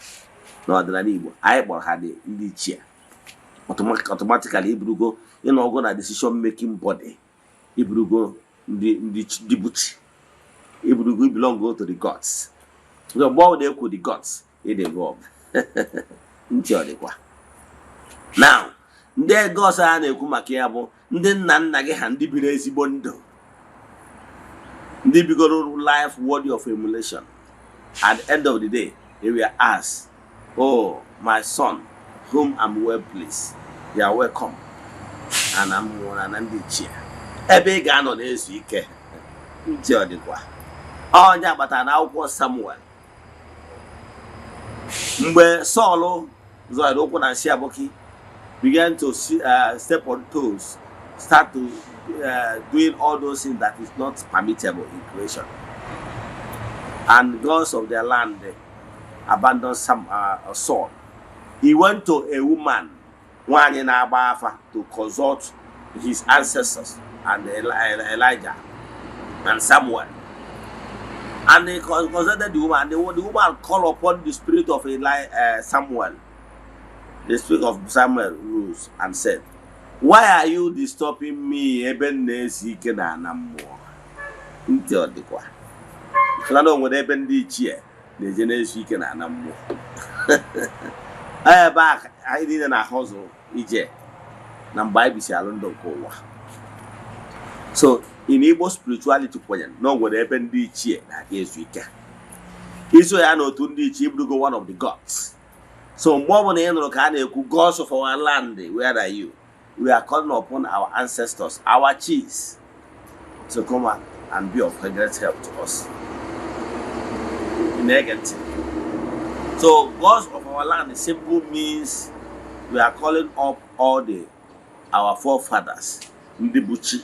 Speaker 1: No other than Igbo. I had the cheer. Automatically, if you go, go a decision making body. If you go the butch, if you belong to the gods. The more they could the gods, it evolved. Now, ndị gods a na-ekwu maka ya bụ ndị nna nna gị ha ndị biri ezigbo ndụ, ndị bigoro life worthy of emulation. At the end of the day, they were asked, "Oh, my son, whom I'm well pleased, you are welcome, and I'm one and the cheer." Ebe ga no na-ezu ike ntị ọ dịkwa. Onye agbata na akwụkwọ Samuel. Mgbe Saul zọrọ ụkwụ na nsị abọkị, began to step on toes, start to doing all those things that is not permissible in creation. And gods of their land abandoned Saul. He went to a woman, nwanyị na-agba afa, to consult his ancestors and Elijah and Samuel. And they consulted the woman, and the woman called upon the spirit of Samuel. The spirit of Samuel rose and said, "Why are you disturbing me? Even Eze-Ana na Nammo." Until the qua. If I don't want even the chair, the Eze-Ana na Nammo. I back, I didn't a hustle, EJ. Nambai Salondo Kowa. So, in Igbo spirituality, no one even the chair that is weaker. Israel to the one of the gods. So, more than any gods of our land, where are you? We are calling upon our ancestors, our chiefs, to come out and be of great help to us. Negative. So, gods of our land simply means we are calling up all our forefathers, Ndibuchi,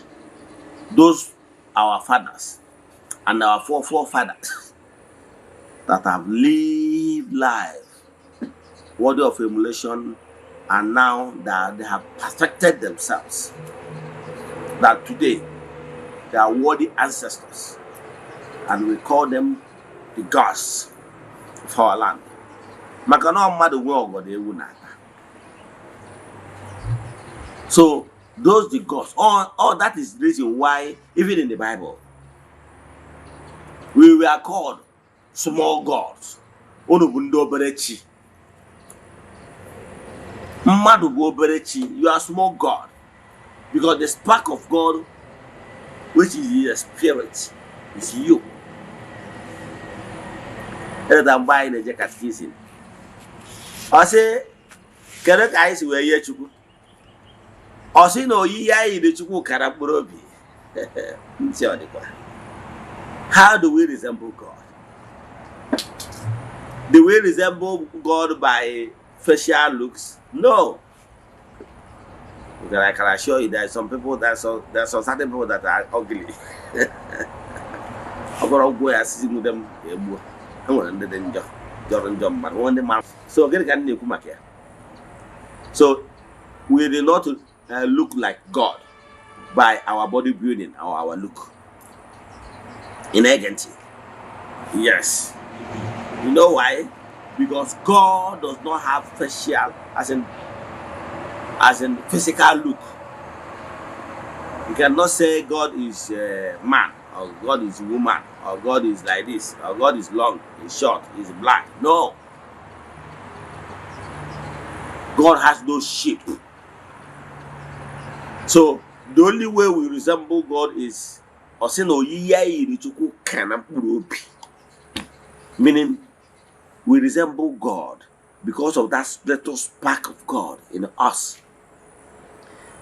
Speaker 1: those our fathers and our forefathers that have lived life worthy of emulation, and now that they have perfected themselves, that today they are worthy ancestors, and we call them the gods of our land. So those the gods, all that is the reason why even in the Bible we were called small gods. You are small God, because the spark of God, which is the spirit, is you. And I'm buying a jacket kissing. I say, can I see where you're to? I say, no, ye the Chuku Karaburobi. How do we resemble God? Do we resemble God by facial looks? No. Because I can assure you there are some people there's some certain people that are ugly. So we do not look like God by our body building or our look. In agency. Yes. You know why? because God does not have facial, as in physical look. You cannot say God is man, or God is woman, or God is like this, or God is long, is short, is black. No. God has no shape. So the only way we resemble God is meaning we resemble God because of that little spark of God in us.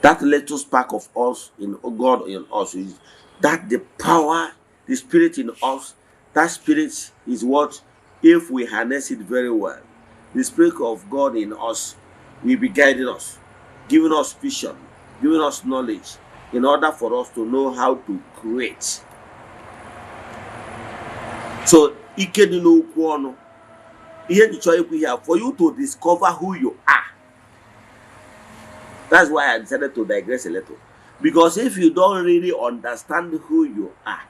Speaker 1: That little spark of us in God in us is that the power, the spirit in us. That spirit is what, if we harness it very well, the spirit of God in us will be guiding us, giving us vision, giving us knowledge, in order for us to know how to create. So, for you to discover who you are. That's why I decided to digress a little. Because if you don't really understand who you are,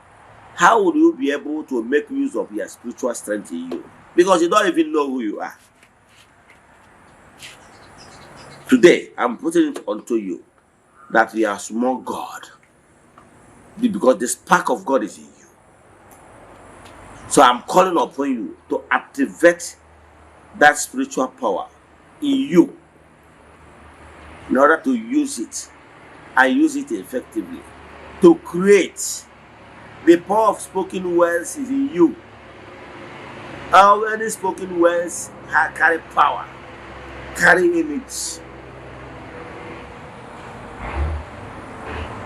Speaker 1: how will you be able to make use of your spiritual strength in you? Because you don't even know who you are. Today, I'm putting it onto you that you are small God. Because the spark of God is in you. So I'm calling upon you to activate that spiritual power in you in order to use it and use it effectively to create. The power of spoken words is in you. How any spoken words carry power, carry image.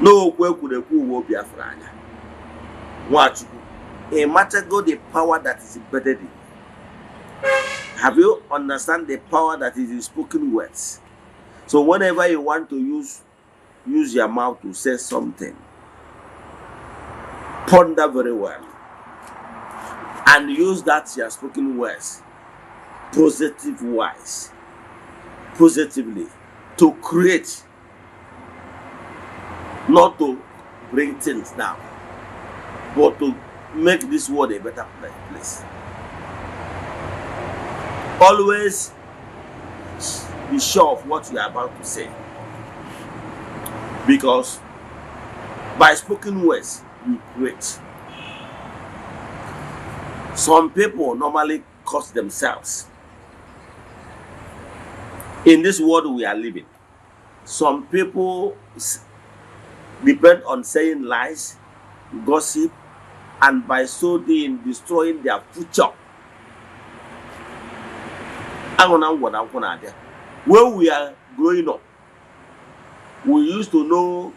Speaker 1: No way could a poor will be a friend. What? A matter go the power that is embedded in you. Have you understand the power that is in spoken words? So whenever you want to use your mouth to say something, ponder very well and use that your spoken words positively to create, not to bring things down, but to make this world a better place. Always be sure of what you are about to say, because by spoken words you create. Some people normally curse themselves. In this world we are living, some people depend on saying lies, gossip, and by so doing destroying their future. When we are growing up, we used to know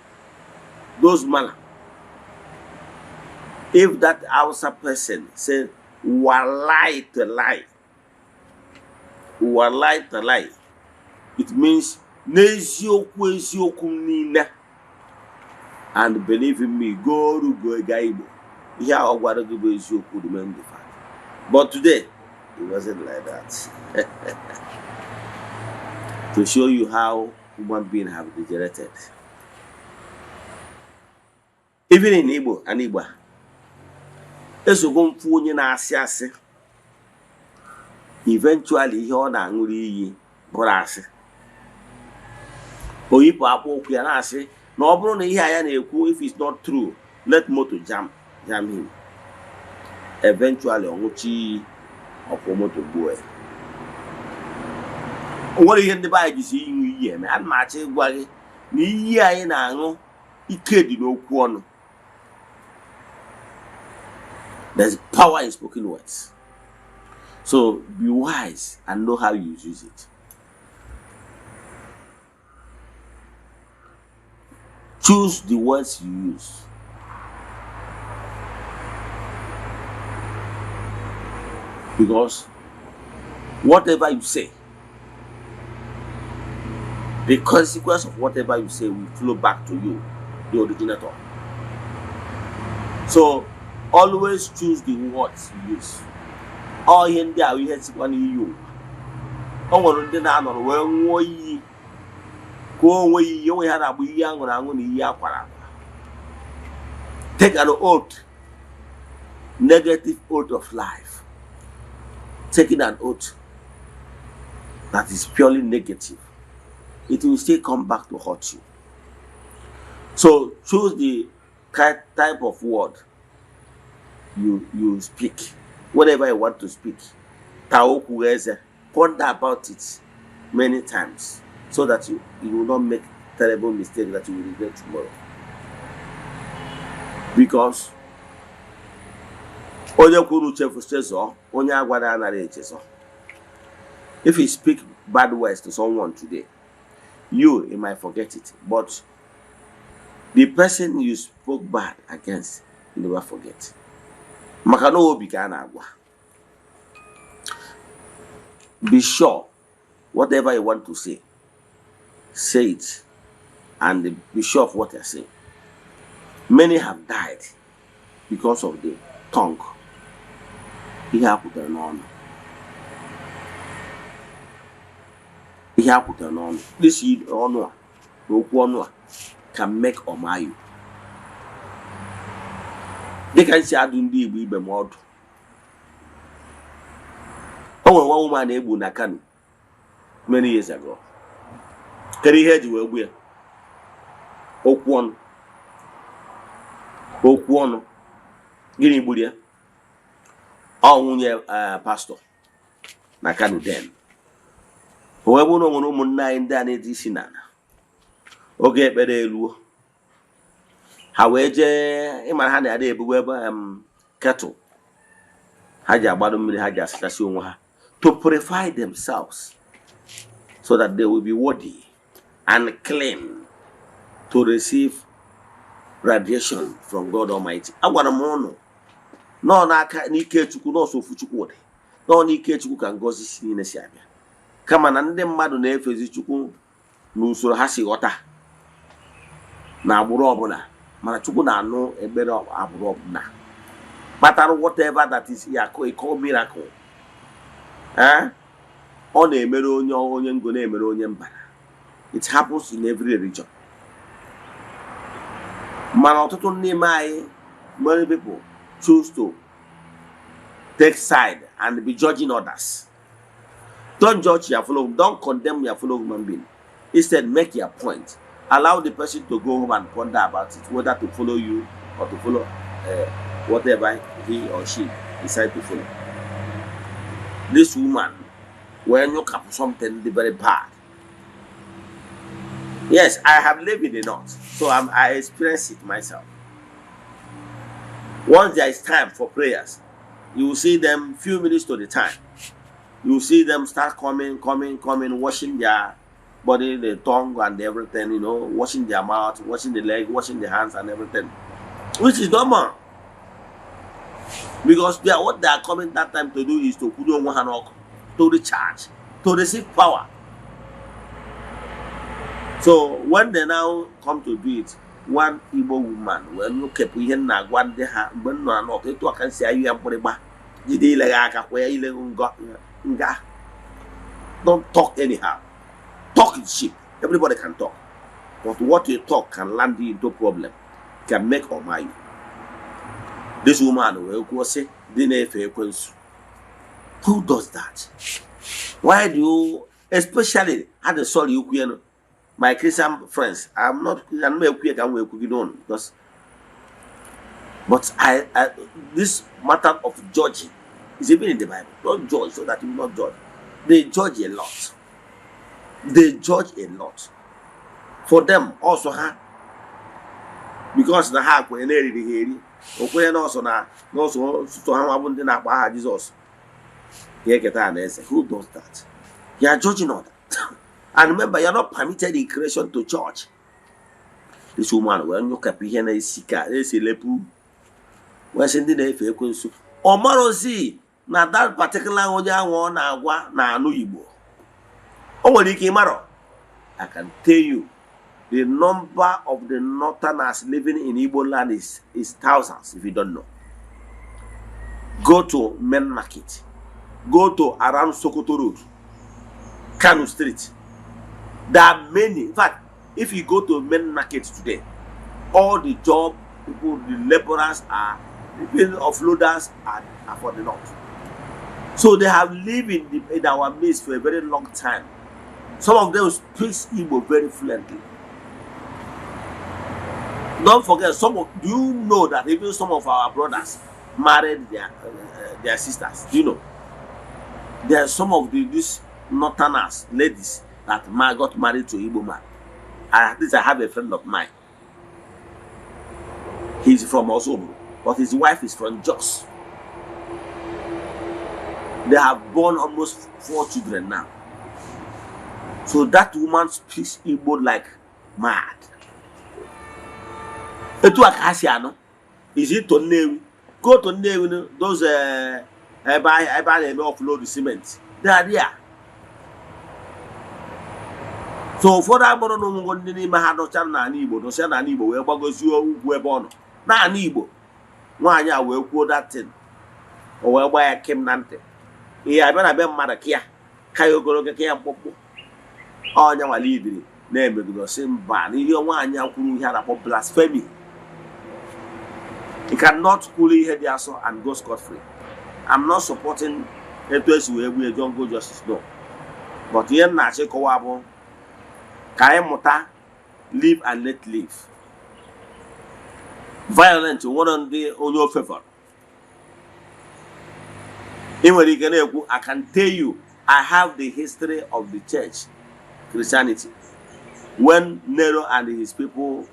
Speaker 1: those manners. If that Hausa person said walai to lie, it means Eziokwu nina. And believe in me, go Gaibo. But today, it wasn't like that. To show you how human beings have degenerated. Even in Igbo and Igba, eventually he on angry brasi. Oyipo apo kuyanasi. No bro if it's not true, let moto jam him. Eventually onguchi moto boy. What do you end the bag is in ye, man? Match it, why? Ni in ango, ikedi no kwon. There's power in spoken words. So be wise and know how you use it. Choose the words you use. Because whatever you say, the consequence of whatever you say will flow back to you, the originator. So always choose the words you use. All in there we had one you. Oh, then I know where you go away. You had a be young or I'm going to take an oath, negative oath of life. Taking an oath that is purely negative, it will still come back to hurt you. So choose the type of word you speak. Whatever you want to speak, ponder about it many times, so that you will not make terrible mistake that you will regret tomorrow. Because if you speak bad words to someone today, you might forget it, but the person you spoke bad against, you never forget. Be sure, whatever you want to say it, and be sure of what you're saying. Many have died because of the tongue. This honor can make or mar you. They can say I don't be more. Oh, one woman able Nakanu many years ago. Can you hear you where? Okwon. Guinea Budia. Oh, pastor. Nakanu then. Whoever no one nine than it is in Eze-Ana. Okay, better. However, in my hand, I did cattle. Haja Badum Haja Station to purify themselves so that they will be worthy and clean to receive radiation from God Almighty. I want a mono. No, Naka Nike Chuku, no so Fuchuku. No Nike Chuku can go see in a Sabia. Come on, and then Madone Fezichuku, Nusul Hasi Ota. Na Burobona, Marachukuna no a better Aburobna. Matter whatever that is here, call miracle. On a meron. It happens in every region. Many people choose to take side and be judging others. Don't judge your fellow, don't condemn your fellow human being. Instead, make your point. Allow the person to go home and ponder about it, whether to follow you or to follow whatever he or she decide to follow. This woman, when you come something very bad. Yes, I have lived in the north, so I experience it myself. Once there is time for prayers, you will see them few minutes to the time. You will see them start coming, washing their body, the tongue and everything, washing their mouth, washing the leg, washing the hands and everything. Which is normal. Because what they are coming that time to do is to put on one hand, to recharge, to receive power. So when they now come to do it, one Igbo woman, when you keep hearing one day, when not, it can say you am put don't talk anyhow. Talk is cheap. Everybody can talk. But what you talk can land you into problem. Can make or mar you. This woman will go say, who does that? Why do you, especially at the soul you my Christian friends, I'm not because but I this matter of judging is even in the Bible. Don't judge so that you will not judge. They judge a lot. They judge a lot. For them also, because the heart when they hear it, also now, also to how I wouldn't have Jesus. Who does that? You are judging others. And remember, you are not permitted in creation to judge. This woman, when you can be here, is sick, is a lepu. We're sending a fake question. Or Marosi, now that particular one, na Nuibo. I can tell you, the number of the northerners living in Igbo land is thousands, if you don't know. Go to Main Market. Go to around Sokoto Road, Kano Street. There are many. In fact, if you go to Main Market today, all the job people, the laborers are, the offloaders are for the north. So they have lived in our midst for a very long time. Some of them speak Igbo very fluently. Don't forget, do you know that even some of our brothers married their sisters? Do you know? There are some of these northerners, ladies, that got married to Igbo man. At least I have a friend of mine. He's from Osobro, but his wife is from Jos. They have born almost 4 children now. So that woman speaks Igbo like mad. Etu akasiano. Is it to Nnewi? Go to Nnewi, those I buy offload the cement. They are there. So for that, no one need my no channel na Igbo, no channel na Igbo. We bagozi ugwu ebe ono. Na Igbo. Nwanya we kwuo that thing. O we gba ya kem na ntị. Ihe abịa na be mmadụ kia. Ka ya ogologo ka ya mkpụkpụ. Onya nwale ibiri na-emegido si mba n'ihe nwanya kwuru ihe na blasphemy. You cannot fully hear the answer and go scot-free. I'm not supporting etu esi wee gbuo jungle justice, no. But ihe na-achị kọwa bụ ka anyị mụta live and let live. Violent one ndị onye ofefor. I can tell you, I have the history of the church, Christianity. When Nero and his people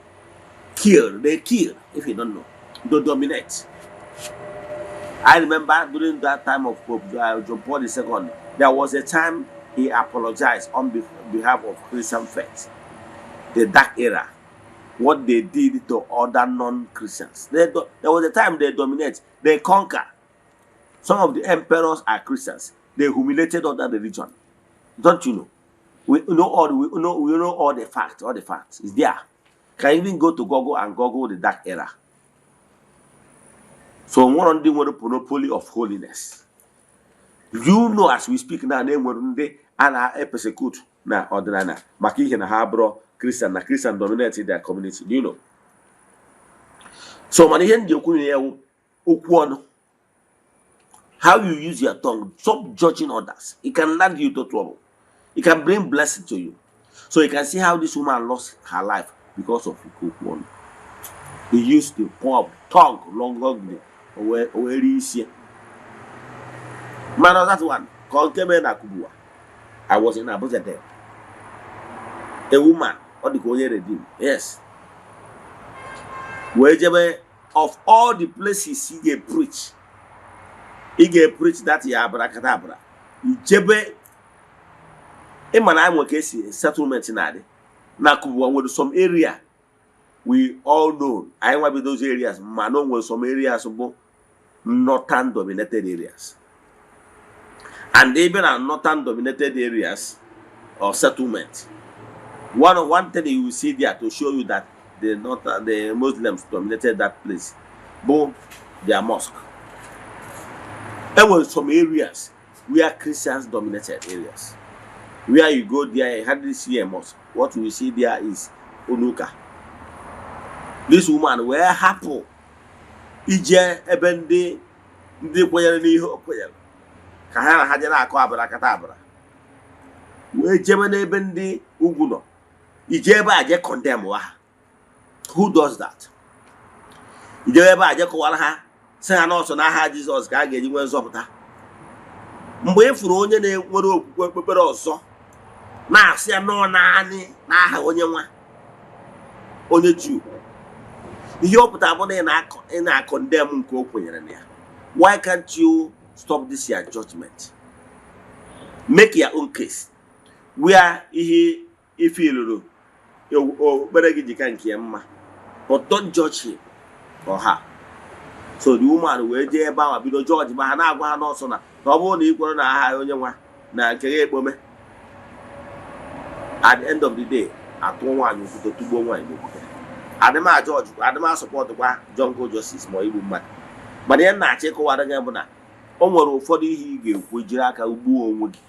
Speaker 1: they kill, if you don't know, they dominate. I remember during that time of Pope John Paul II, there was a time he apologized on behalf of Christian faith. The dark era, what they did to other non-Christians. There was a time they dominate, they conquer. Some of the emperors are Christians. They humiliated other religion. Don't you know? We know all the facts. All the facts is there. Can even go to Google and Google the dark era. So one of them was the monopoly of holiness. You know, as we speak now, they were and persecute na ordinary. Maki na habro Christian dominated their community. Do you know? So manihen di okwu how you use your tongue. Stop judging others. It can land you to trouble. It can bring blessing to you. So you can see how this woman lost her life because of one. He used the tongue long ugly. Where is he? Man, that one. I was in Abuja there. A woman, or the Korean redeem. Yes. Wherever of all the places he preach. He gave preach that abracadabra. Jebe Emanai case settlement in Ade. Nakubu with some area we all know. I want be those areas. Manon was some areas of northern dominated areas. And even in northern dominated areas of settlement. One thing you will see there to show you that the Muslims dominated that place. Both their mosque. There were some areas where Christians dominated areas. Where you go there, you hardly see a mosque. What we see there is Onuka. This woman were happy. Ije ebende ndị kwenyere n'ihe okwenyere. Ka ha na ha jere akọ abrakadabra. Wee jebe n'ebe ndị ugwu nọ. Ije ebe a je condemn ha. Who does that? Ije ebe a je kọwara ha. Say also na ha Jesus ka ga eji nwe nzọpụta. Mgbe ifuru onye na-enwere okwukwe okpukpere ọzọ na-asị no naanị n'aha onye nwa onye Jew. Ihe ọpụta bụ na ị na-condemn nke o kwenyere na ya. Why can't you stop this your judgment? Make your own case. Where ihe ifiluru okpere gị jika nke mma. But don't judge him or her. So the woman will je ebe ahụ bido George ma ha na-agwa ha n'ọsọ na ọ bụrụ na ikwere na aha onye nwa na nke ya ekpome. At the end of the day, atụ nwaanyị okwute tugbo nwaanyị n'okwute. Adịma George, adịma support kwa jungle justice ma igbu mmadụ. Mana ihe na-achị kọwara gị bụ na o nwere ụfọdụ ihe ị ga-ekwu jiri aka ugbuo onwe gị.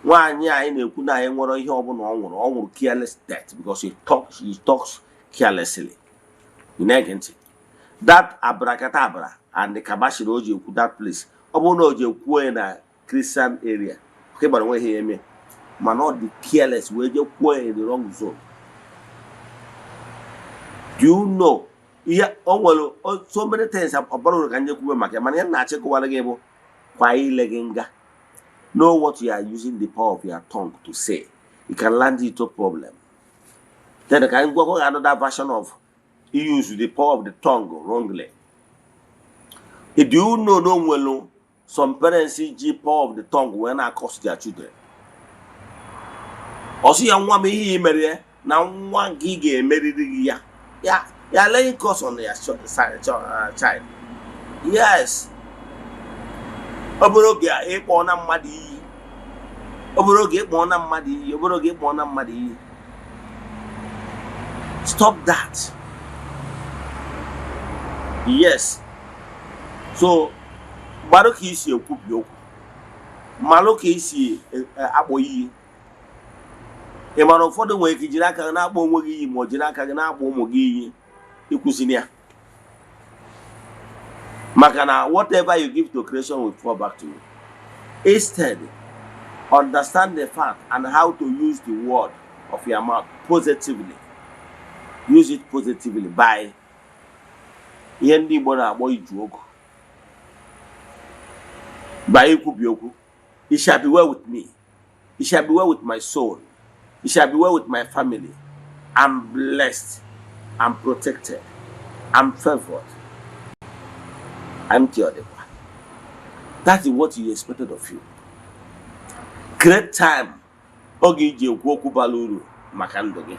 Speaker 1: Nwaanyị anyị na-ekwu na anyị nwere ihe ọbụla ọ nwụrụ careless death because he talks carelessly. You na-ege ntị. That abracadabra and the kabashiro oji ekwu that place. Obo no oji ekwu na Christian area. Okay, but where hear me, man, not be careless. Where you go in the wrong zone. Do you know? Yeah, so many things about can you come back? Man, na check one again. Why legenga? Know what you are using the power of your tongue to say. It can land into a problem. Then I can go another version of you use the power of the tongue wrongly. If you know no well, some parents see the power of the tongue when I cost their children. Also, young woman he marry now one gig married yeah, laying cost on their child. Yes. Oboroge ekpo na mmadu iyi. Oboroge ekpo na mmadu iyi. Oboroge ekpo na mmadu iyi. Stop that. Yes. So, Maroki isi okupi oku. Maroki isi akpo iyi. Emano ụfọdụ nwere ike jiri aka na akpo onwe gị iyi ma jiri aka na akpo ụmụ gị iyi ikwusini ya. Makana, whatever you give to creation will fall back to you. Instead, understand the fact and how to use the word of your mouth positively. Use it positively by yendi bona abo ijuogo. By ikubioku. It shall be well with me. It shall be well with my soul. It shall be well with my family. I'm blessed. I'm protected. I'm favored. I'm Theodore. That is what he expected of you. Great time. Ogi je okwu baluru maka ndụ gị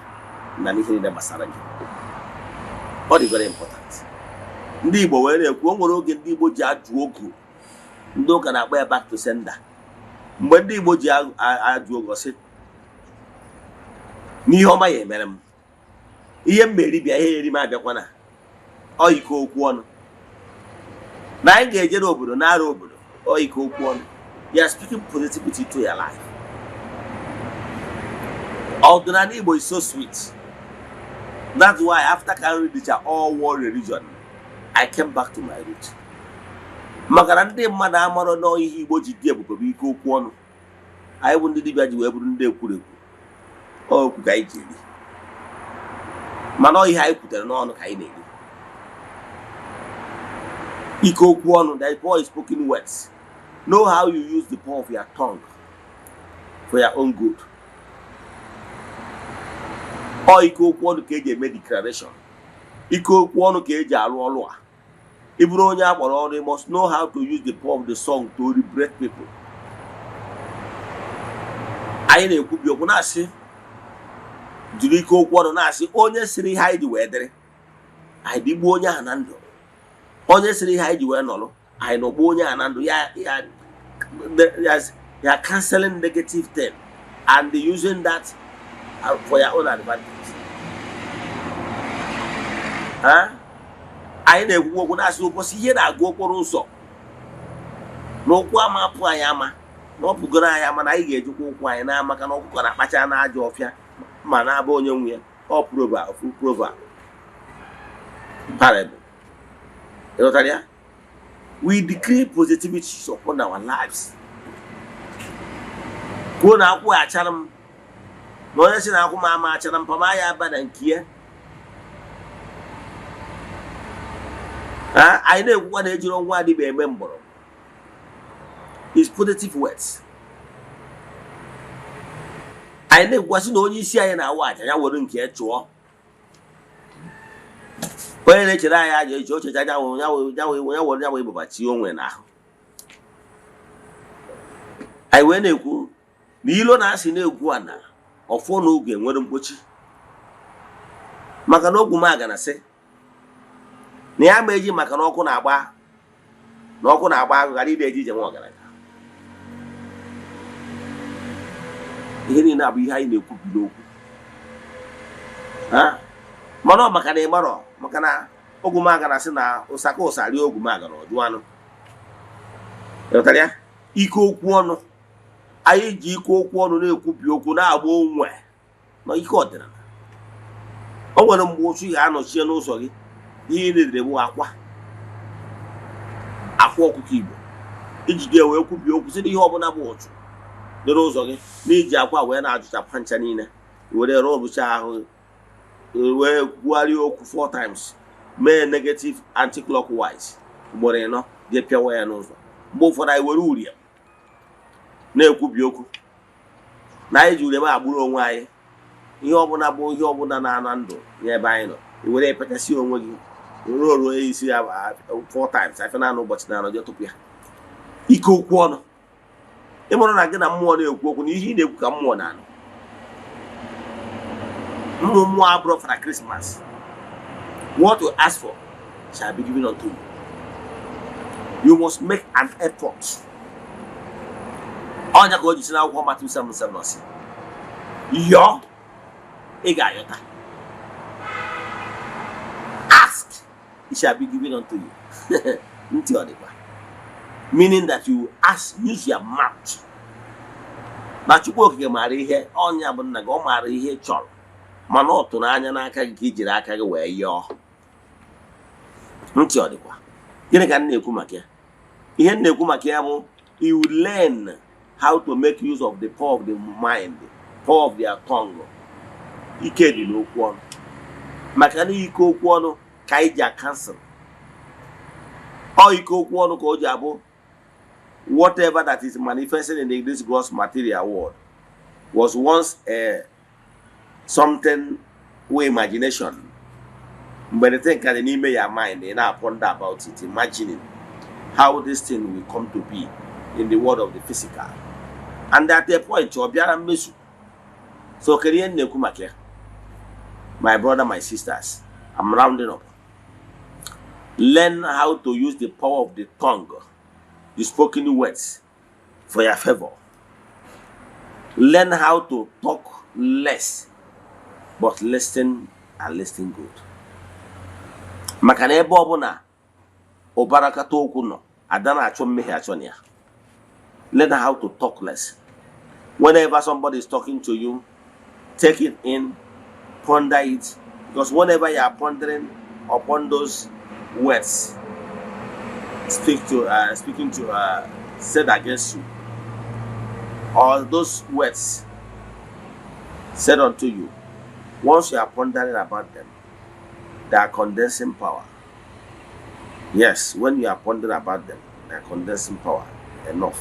Speaker 1: na ihe niile gbasara gị. All is very important. Ndị Igbo were ekwu nwere oge ndị Igbo ji ajụ ogu. Ndị ụka na-akpọ ya back to sender. Mgbe ndị Igbo ji ajụ ogu sị n'ihe ọma ya emere m. Ihe mmeri bịa ihe eri m abịakwana. Ọ iko okwu ọnụ. Na anyị ga-eje n'obodo na-arụ obodo ọ ike okwu ọnụ. You are speaking positivity to your life. Ordinary Igbo is so sweet. That's why after carrying the all world religion, I came back to my root. Makana ndị mmadụ amaro no ihe Igbo ji dị ebube bụ ike okwu ọnụ. Anyị bụ ndị dibịa ji wee bụrụ ndị ekwurekwu. Okwu ka anyị ji eri. Mana ihe anyị kwutere n'ọnụ ka anyị na-eri. Ike okwu ọnụ, that is power is spoken words. Know how you use the power of your tongue for your own good. Or ike okwu ọnụ ka eji eme declaration. Ike okwu ọnụ ka eji arụ ọrụ a. Iburu onye akpọrọ ọrụ, you must know how to use the power of the song to liberate people. Anyị na-ekwubi okwu na-asị jiri ike okwu ọnụ na-asị onye siri ihe anyị ji wee dịrị anyị digbuo onye ahụ na ndụ. Onye siri ihe anyị ji wee nọrọ anyị nọgbuo onye ahụ na ndụ. You are cancelling negative thing and using that for your own advantage. Anyị na-ekwu okwu na-asị ụbọchị ihe na-agụ okporo ụzọ n'okwu ama apụ anyị ama na ọ pụgoro anyị ama na anyị ga-ejikwa ụkwụ anyị na maka na ọkụkọ na-akpacha n'aja ọfịa ma na-abụ onye nwe ya. Ọ proverb parable. We decree positivity upon our lives. Go na akwụ achara m na onye si na akwụ ma ama achara mpama ya aba na nke ya. Anyị na-ekwukwa na ejiri nwa adịbe eme mgbọrọ. Is positive words. Anyị na-ekwukwa sị na onye isi anyị na-awụ aja ya were nke ya chụọ. Onye na-echere anyị aja eji ochecha ya were ịbụbachi onwe n'ahụ. Anyị wee na-ekwu na ilo na-asị na-ekwu ana ọfọ n'oge nwere mkpochi. Maka na ogwu maga na sị na ya ma eji maka na ọkụ na-agba agụ ghara ide eji ije nwa ọgaranya. Ihe niile abụ ihe anyị na-ekwubi n'okwu. Mana ọ maka na ịmarọ maka na ogwu maga na sị na ụsaka ụsarị ogwu maga na ọjụ anụ. Ịghọtara ya? Ike okwu ọnụ. Anyị ji ike okwu ọnụ na-ekwubi okwu na-agba onwe na ike ọdịnala. O nwere mgbe otu ihe anọchie n'ụzọ gị ihe na-edere bụ akwa ọkụkọ Igbo. ijide wee kwubi okwu sị ihe ọbụla bụ ụchụ dịrị ụzọ gị n'iji akwa wee na-ajụchapụ ncha niile were rọbụcha ahụ wee gwugharịa okwu 4 times mee negative anti-clockwise ugboro 4 je pịawa ya n'ụzọ mgbe ụfọdụ anyị were uri na-ekwubi okwu na anyị ji uri agbụrụ onwe anyị ihe ọbụla bụ ihe ọbụla na-ana ndụ n'ebe anyị nọ were epechasị onwe gị ruo isi ya 4 times afọ na ụbọchị na anọ je tụpụ ya ike okwu ọnụ ịmụrụ na gị na mmụọ na-ekwu okwu na ihe ị na-ekwu ka mmụọ na-anụ mmụọ abụrụ for Christmas. What you ask for shall be given unto you. You must make an effort. Onye ka o ji si n'akwụkwọ Matthew 7:7 si yọọ ị ga-ayọta. Ask, it shall be given unto you. Ntị ọ dịkwa. Meaning that you ask, use your mouth. Na Chukwu okike maara ihe onye bụ nna gị, ọ maara ihe chọrọ mana ọ tụrụ anya n'aka gị ka ijiri aka gị wee yọọ. Ntị ọ dịkwa. Gịnị ka m na-ekwu maka ya? Ihe m na-ekwu maka ya bụ you learn how to make use of the power of the mind, power of their tongue. Ike dị n'okwu ọnụ. Maka na ike okwu ọnụ ka anyị ji cancel. Ọ ike okwu ọnụ ka o ji abụ whatever that is manifested in this gross material world was once something with imagination. But the thing can in your mind and I ponder about it, imagining how this thing will come to be in the world of the physical. And at a point, so my brother, my sisters, I'm rounding up. Learn how to use the power of the tongue, the spoken words, for your favor. Learn how to talk less, but listen and listen good. Maka na ebe ọbụla ọbarakata okwu nọ, ada na-achọ mmehie achọ na ya. Learn how to talk less. Whenever somebody is talking to you, take it in, ponder it, because whenever you are pondering upon those words speaking to said against you, or those words said unto you, once you are pondering about them, they are condensing power. Yes, when you are pondering about them, they are condensing power. Enough.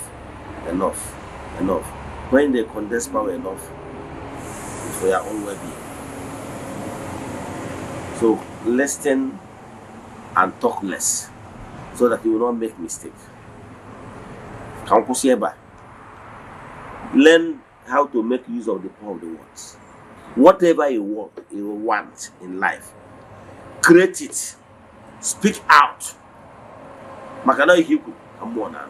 Speaker 1: When they condense power enough, it's for your own well-being. So listen and talk less, so that you will not make mistake. Learn how to make use of the power of the words. Whatever you want in life, create it. Speak out. Makana ihiku amona.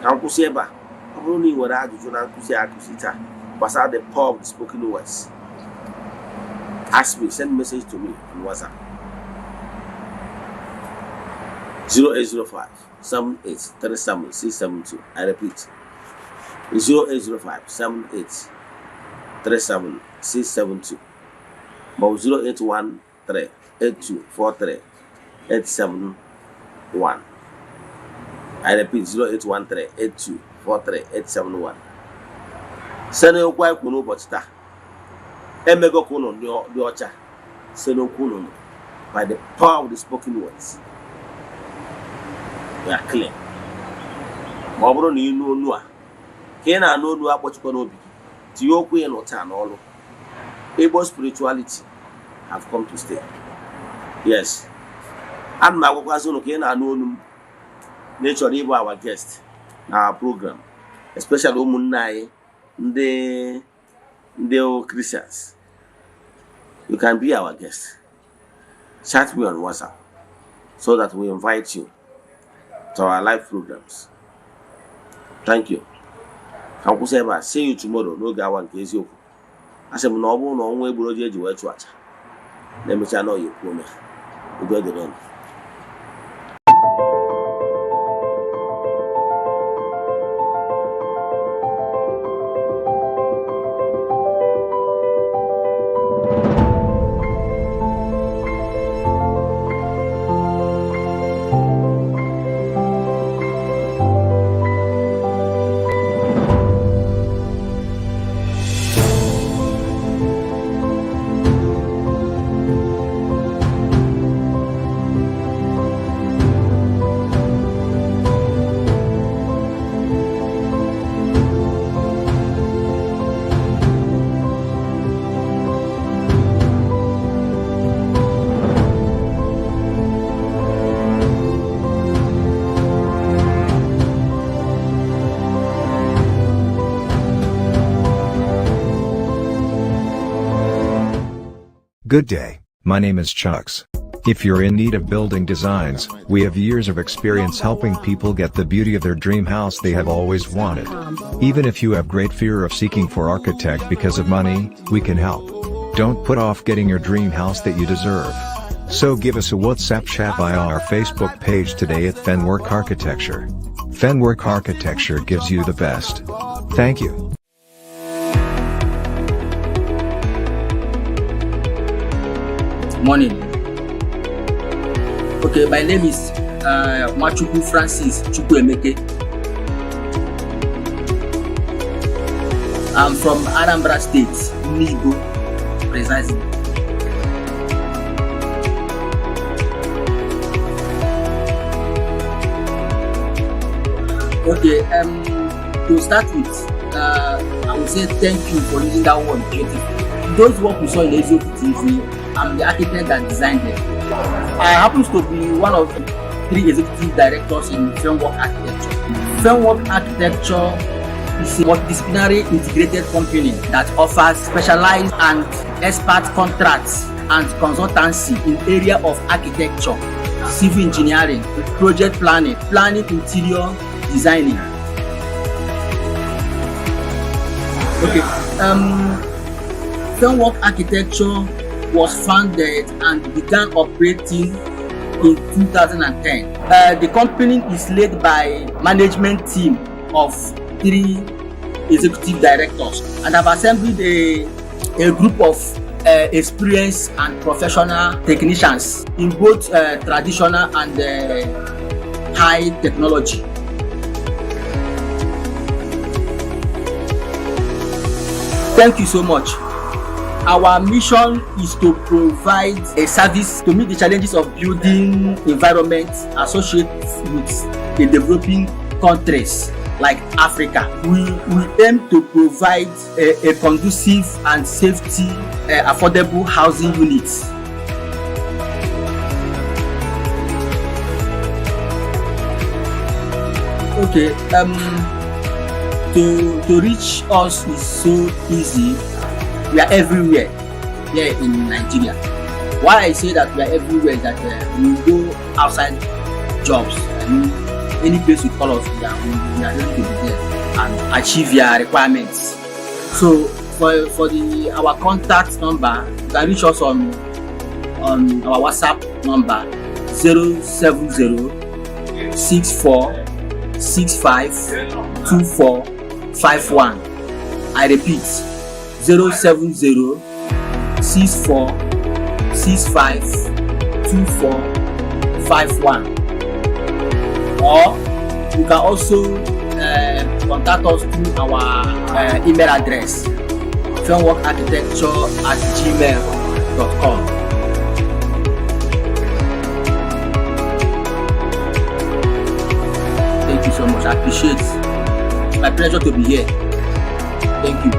Speaker 1: Kankusieba. Amoni wara ajuju na nkusita. Basa the power of the spoken words. Ask me, send message to me on WhatsApp. 0805 78 37 672. I repeat. 0805 78 37 672. But 0813 8243 871. I repeat, 0813 8243 871. Send your wife kuno botita. Emego kuno di ocha. Send your kuno by the power of the spoken words. We are clear. Mabro ni inu onua. Kena no nu akpochiko no bi. Ti okwu e no ta na olu. Igbo spirituality have come to stay. Yes. And my work was okay na nature Igbo our guest na our program, especially umunai the Christians. You can be our guest. Chat me on WhatsApp so that we invite you to our live programs. Thank you. See you tomorrow. No gawa nke Eziokwu. Asem na obu na onwe egboro je eji we chu acha. Let me know you come. You go the run.
Speaker 2: Good day, my name is Chucks. If you're in need of building designs, we have years of experience helping people get the beauty of their dream house they have always wanted. Even if you have great fear of seeking for architect because of money, we can help. Don't put off getting your dream house that you deserve. So give us a WhatsApp chat via our Facebook page today at Fenwork Architecture. Fenwork Architecture gives you the best. Thank you.
Speaker 3: Morning. Okay, my name is Machuku Francis Chukwuemeke. I'm from Anambra State, Nigo, precisely. Okay, to start with, I will say thank you for using that word beautiful. Those work we saw in Eziokwu TV, I'm the architect that designed them. I happen to be one of the 3 executive directors in Framework Architecture. Framework Architecture is a multidisciplinary integrated company that offers specialized and expert contracts and consultancy in area of architecture, civil engineering, project planning, interior designing. Okay, Framework Architecture was founded and began operating in 2010. The company is led by management team of 3 executive directors, and have assembled a group of experienced and professional technicians in both traditional and high technology. Thank you so much. Our mission is to provide a service to meet the challenges of building environments associated with the developing countries like Africa. We aim to provide a conducive and safety, affordable housing units. Okay, to reach us is so easy. We are everywhere here in Nigeria. Why I say that we are everywhere is that we go outside jobs. I mean, any place you call us, we are ready to be there and achieve your requirements. So for our contact number, you can reach us on our WhatsApp number 070-6465-2451. I repeat, 070-6465-2451. Or you can also contact us through our email address, frameworkarchitecture@gmail.com. Thank you so much. I appreciate it. It's my pleasure to be here. Thank you.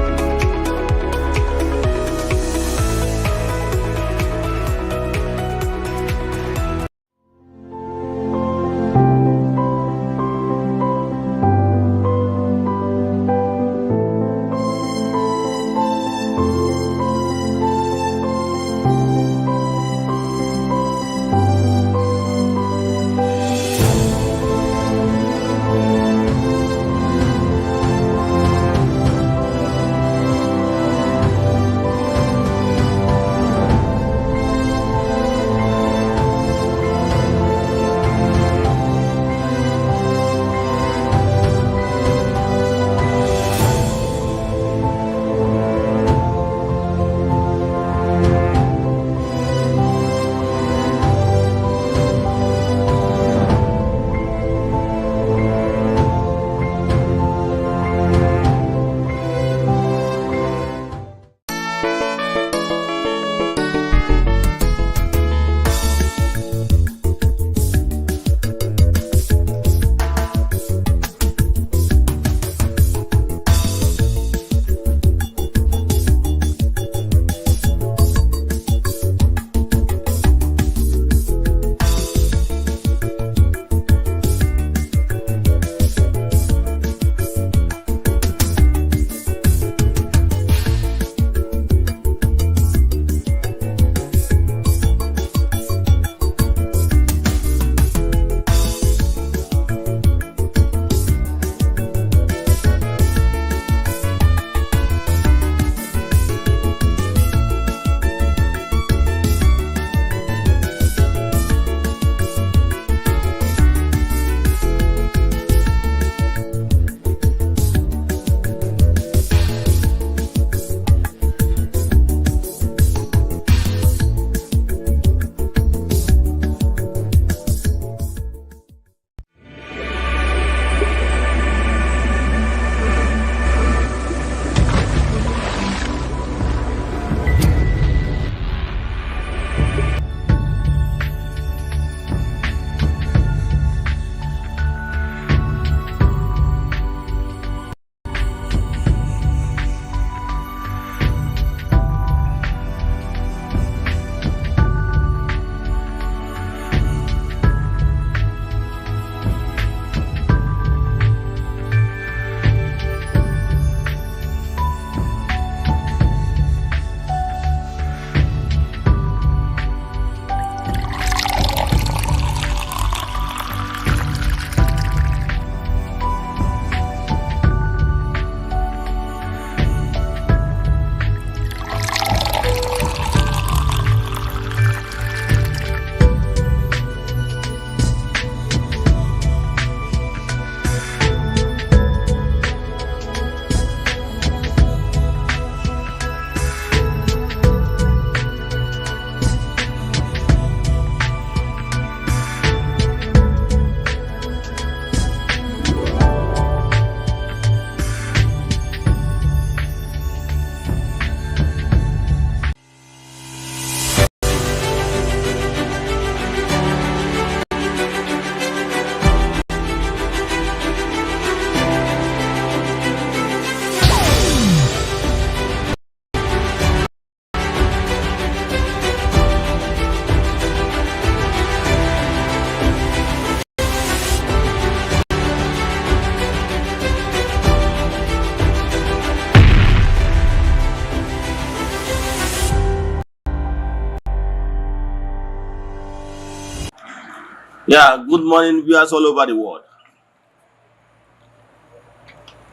Speaker 1: Yeah, good morning, viewers all over the world.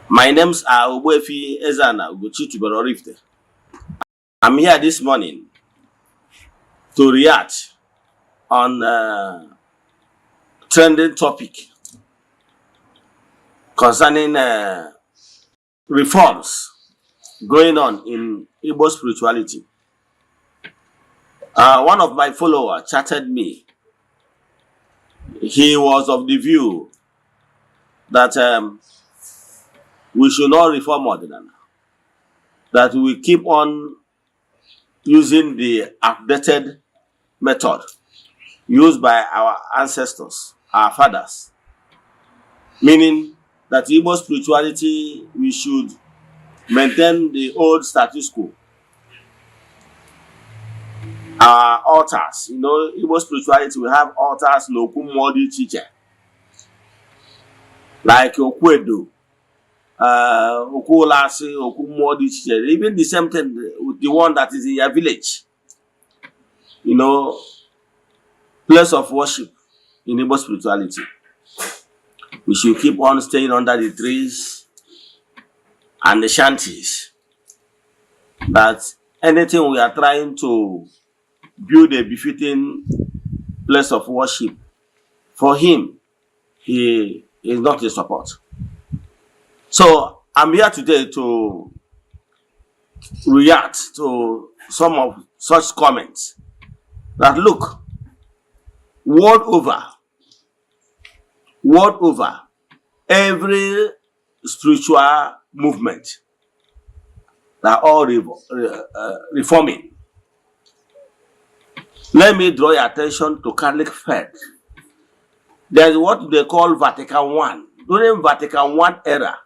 Speaker 1: My names are Ogbuefi Eze-Ana Ugochi. I'm here this morning to react on trending topic concerning reforms going on in Igbo spirituality. One of my followers chatted me. He was of the view that we should not reform Eze-Ana, that we keep on using the outdated method used by our ancestors, our fathers, meaning that Igbo spirituality, we should maintain the old status quo. Our altars, Igbo spirituality, we have altars no kumodi chiche, like Okwedo, Okulasi, Okumodi chiche, even the same thing with the one that is in your village. Place of worship in Igbo spirituality. We should keep on staying under the trees and the shanties. That anything we are trying to build a befitting place of worship, for him, he is not in support. So I'm here today to react to some of such comments. That look, world over, every spiritual movement, they are all reforming. Let me draw your attention to Catholic faith. There is what they call Vatican I. During Vatican I era,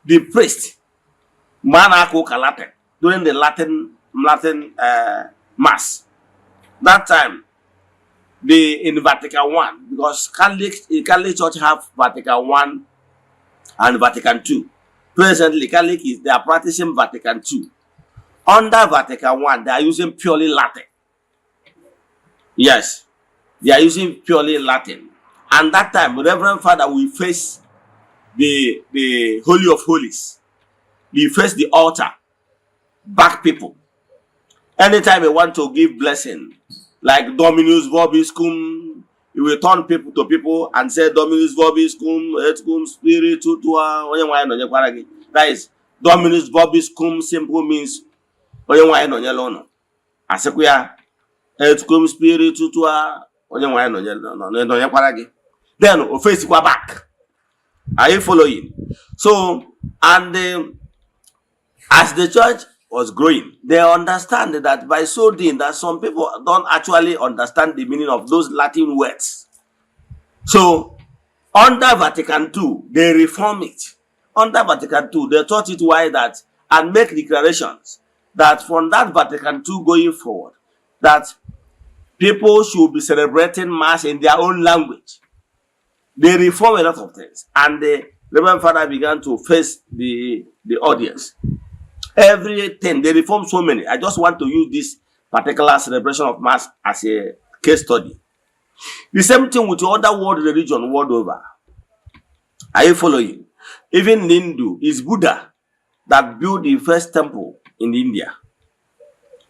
Speaker 1: the priest, Manako Latin, during the Latin Mass, that time, in Vatican I, because Catholic Church have Vatican I and Vatican II. Presently, they are practicing Vatican II. Under Vatican I, they are using purely Latin. Yes, they are using purely Latin. And that time, Reverend Father will face the Holy of Holies. He face the altar, back people. Anytime you want to give blessing, like Dominus Vobiscum, you will turn people to people and say Dominus Vobiscum, et cum spiritu tua. That is Dominus Vobiscum simple means Asekuya et cum spiritu tua. Then face back. Are you following? So, and as the church was growing, they understand that by so doing that some people don't actually understand the meaning of those Latin words. So, under Vatican II, they reform it. Under Vatican II, they taught it why that and make declarations that from that Vatican II going forward, that people should be celebrating Mass in their own language. They reform a lot of things, and the Reverend Father began to face the audience. Everything, they reform so many. I just want to use this particular celebration of Mass as a case study. The same thing with the other world religion world over. Are you following? Even in Hindu, it's Buddha that built the first temple in India,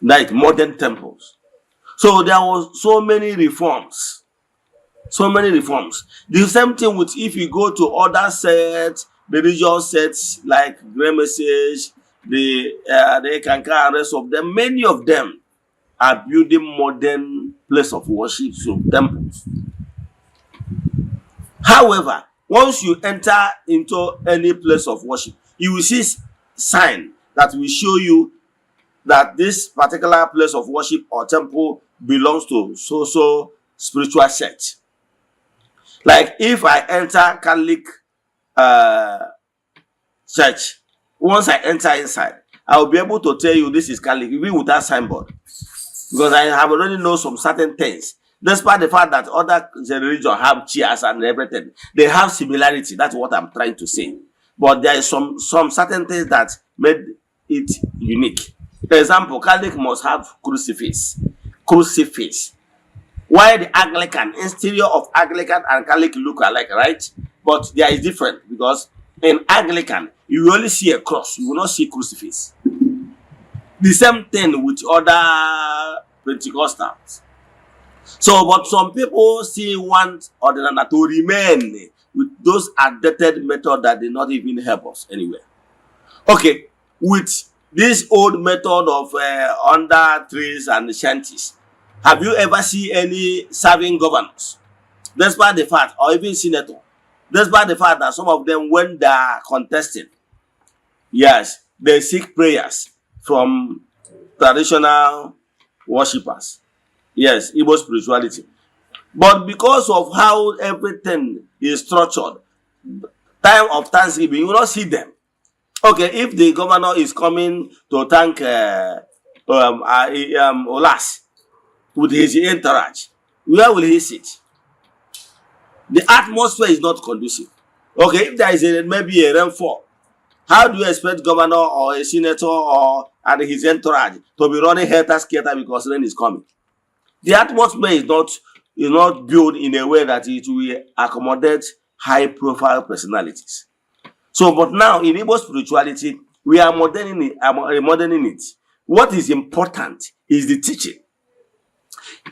Speaker 1: like modern temples. So there was so many reforms. So many reforms. The same thing with if you go to other sets, religious sets like Grey Message, the Kanka and rest of them, many of them are building modern place of worship, so temples. However, once you enter into any place of worship, you will see sign that will show you that this particular place of worship or temple belongs to so spiritual sect. Like if I enter Catholic church, once I enter inside, I will be able to tell you this is Catholic, even without signboard. Because I have already know some certain things. Despite the fact that other religions have chairs and everything, they have similarity. That's what I'm trying to say. But there is some certain things that made it unique. For example, Catholic must have crucifix. Crucifix. Why the Anglican, exterior of Anglican and Catholic look alike, right? But there is different because in Anglican, you will only see a cross, you will not see crucifix. The same thing with other Pentecostals. So, but some people still want Ordinary to remain with those outdated methods that did not even help us anywhere. Okay, with this old method of under trees and shanties, have you ever seen any serving governors? Despite the fact, or even senator, despite the fact that some of them, when they are contesting, yes, they seek prayers from traditional worshippers. Yes, Igbo spirituality. But because of how everything is structured, time of Thanksgiving, you will not see them. Okay, if the governor is coming to thank Olas with his entourage, where will he sit? The atmosphere is not conducive. Okay, if there is maybe a rainfall, how do you expect governor or a senator or and his entourage to be running helter-skelter because rain is coming? The atmosphere is not built in a way that it will accommodate high-profile personalities. So, but now in Igbo spirituality, we are moderning it. What is important is the teaching.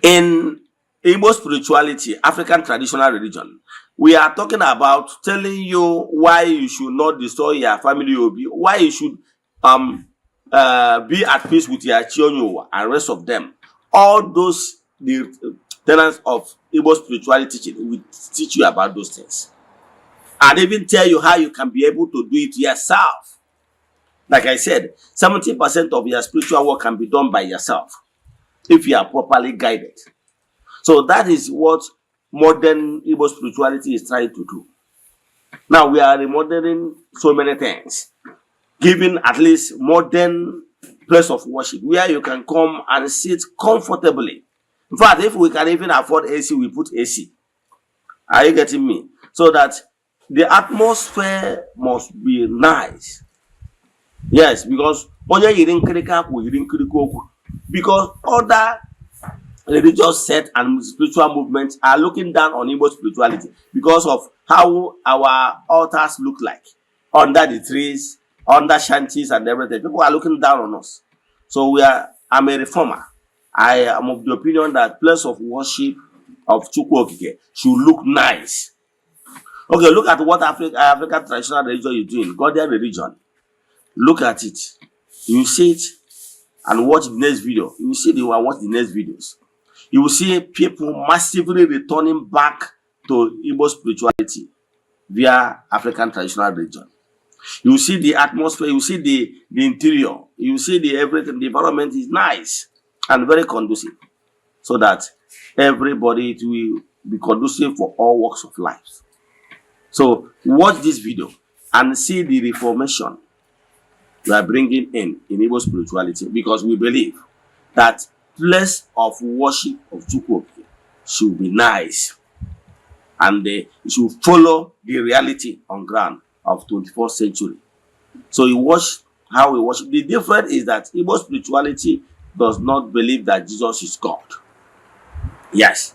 Speaker 1: In Igbo spirituality, African traditional religion, we are talking about telling you why you should not destroy your family, why you should be at peace with your children and rest of them. All those the tenets of Igbo spirituality teaching will teach you about those things. And even tell you how you can be able to do it yourself. Like I said, 70% of your spiritual work can be done by yourself if you are properly guided. So that is what modern Igbo spirituality is trying to do. Now we are remodeling so many things, giving at least modern place of worship where you can come and sit comfortably. In fact, if we can even afford AC, we put AC. Are you getting me? So that the atmosphere must be nice. Yes, because other religious sects and spiritual movements are looking down on Igbo spirituality because of how our altars look like under the trees, under shanties and everything. People are looking down on us. So I'm a reformer. I am of the opinion that place of worship of Chukwu Okike should look nice. Okay, look at what African traditional religion is doing, Ghanaian religion. Look at it. You see it and watch the next video. You will see watch the next videos. You will see people massively returning back to Igbo spirituality via African traditional religion. You will see the atmosphere, you will see the interior, you will see everything. The environment is nice and very conducive, so that everybody will be conducive for all walks of life. So watch this video and see the reformation we are bringing in Igbo spirituality, because we believe that place of worship of Chukwu should be nice and it should follow the reality on ground of 21st century. So you watch how we worship. The difference is that Igbo spirituality does not believe that Jesus is God. Yes.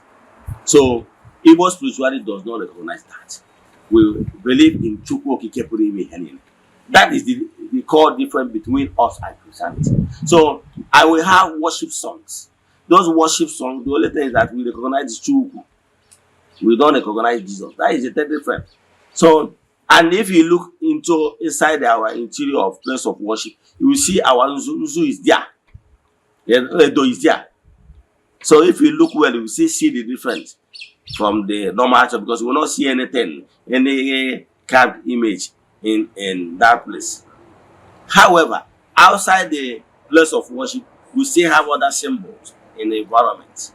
Speaker 1: So Igbo spirituality does not recognize that. We believe in Chukwu Okike Puru Ime Ihe Niile. That is the core difference between us and Christianity. So I will have worship songs. Those worship songs, the only thing is that we recognize Chukwu. We don't recognize Jesus. That is the third difference. So, and if you look inside our interior of place of worship, you will see our Nzu is there. Edo is there. So if you look well, you will see the difference from the normal church, because you will not see anything, any carved image in that place. However, outside the place of worship, we still have other symbols in the environment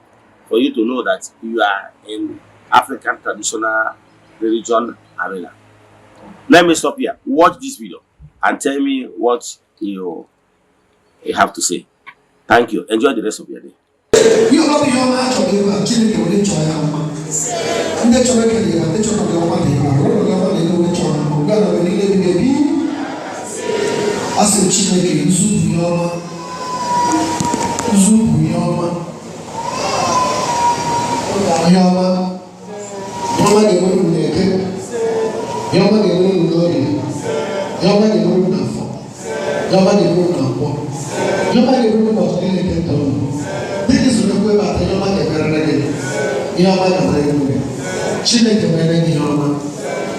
Speaker 1: for you to know that you are in African traditional religion arena. Let me stop here. Watch this video and tell me what you have to say. Thank you. Enjoy the rest of your day.
Speaker 4: You know the young man of the children will enjoy our and the children can hear the children of the baby. As a children, Zoom, Ayama, Yama de Moon Neke, Yama de Moon Lodi, Yama de Moon Nafo, Yama de Moon Napo, Yama de Moon was in the Kenton. This is the way about Yama de Verade, Yama de Verade, Chile de Verade Yama,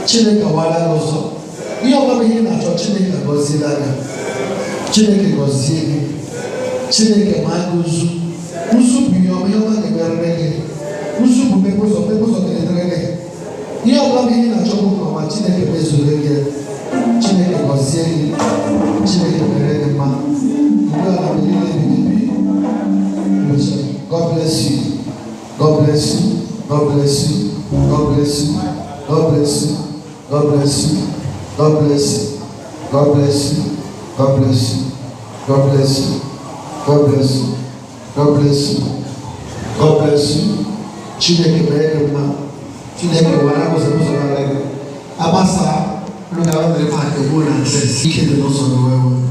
Speaker 4: Chile Kawala Rosso, Yama Hina, Chile Gozilaga, Chile Gozili, Chile Maguzu, Usubu Yama de Verade. Usubu people of the Drake. You are loving in a job of Chineke Bezuke, Chineke Gosiri, Chineke Beredema. You are living. God bless you. God bless you. God bless you. God bless you. God bless you. God bless you. God bless you. God bless you. God bless you. God bless you. God bless you. God bless you. God bless you. Chineke Beredema. Chineke Wara was a Muslim. Abasa, look at the fact that one and says, he can also know.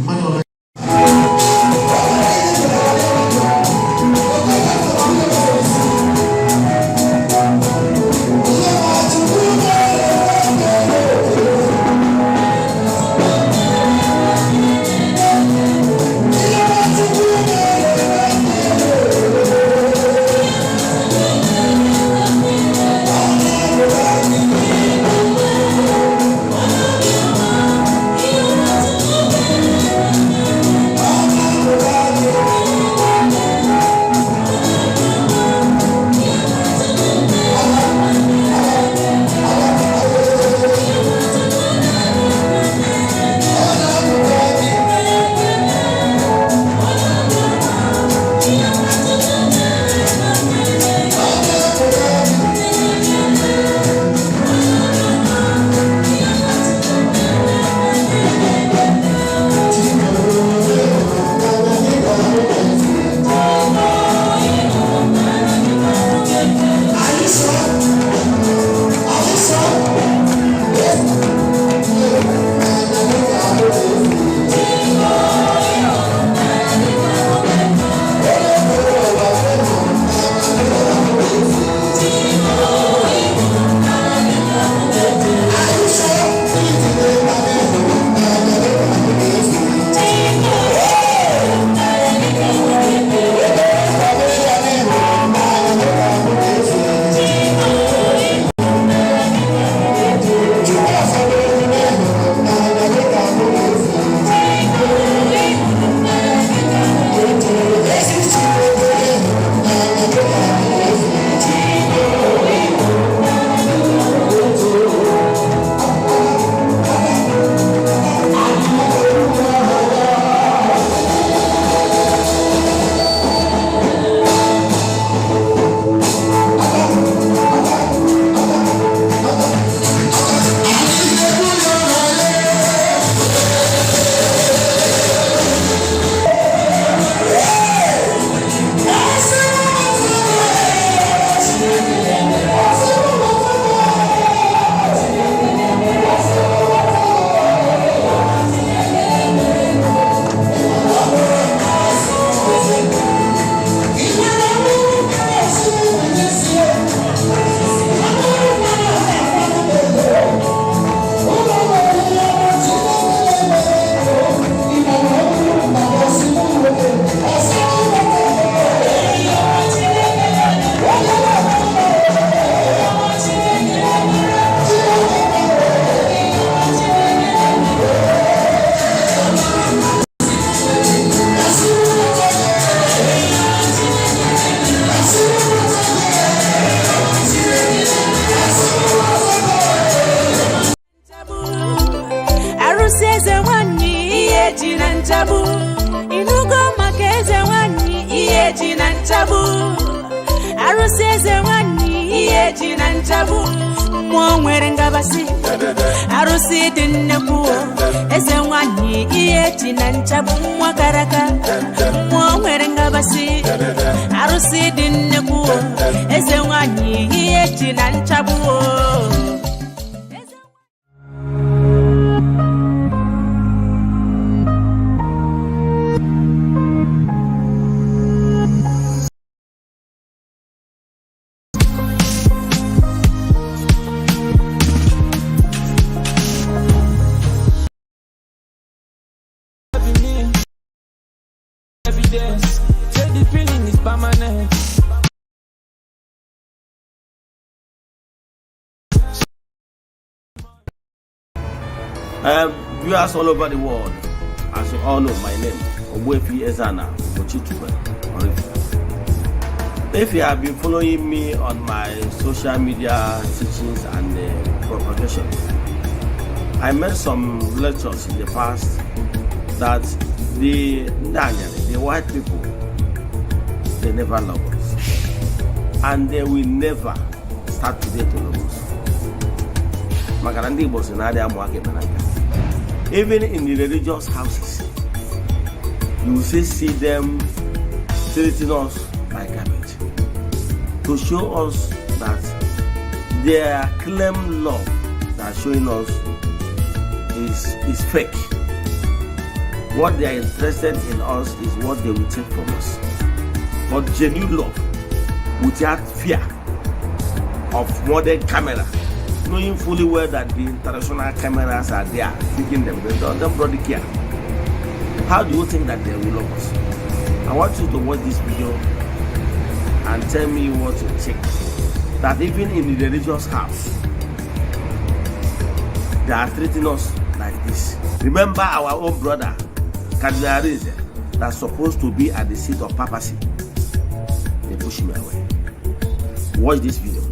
Speaker 5: Arusi dinneku Eze-Ana iye na nchabu mwakaraka mwere basi Arusi dinneku Eze-Ana iye na nchabu
Speaker 1: Viewers all over the world, as you all know, my name Eze-Ana. If you have been following me on my social media teachings and propagation, I made some lectures in the past that the white people, they never love us, and they will never start today to love us. Even in the religious houses, you will see them treating us like garbage, to show us that their claim love that showing us is fake. What they are interested in us is what they will take from us. But genuine love, without fear of modern camera, knowing fully well that the international cameras are there taking them, they don't really care. How do you think that they will love us? I want you to watch this video and tell me what you think. That even in the religious house, they are treating us like this. Remember our own brother, Eze, that's supposed to be at the seat of papacy. They push me away. Watch this video.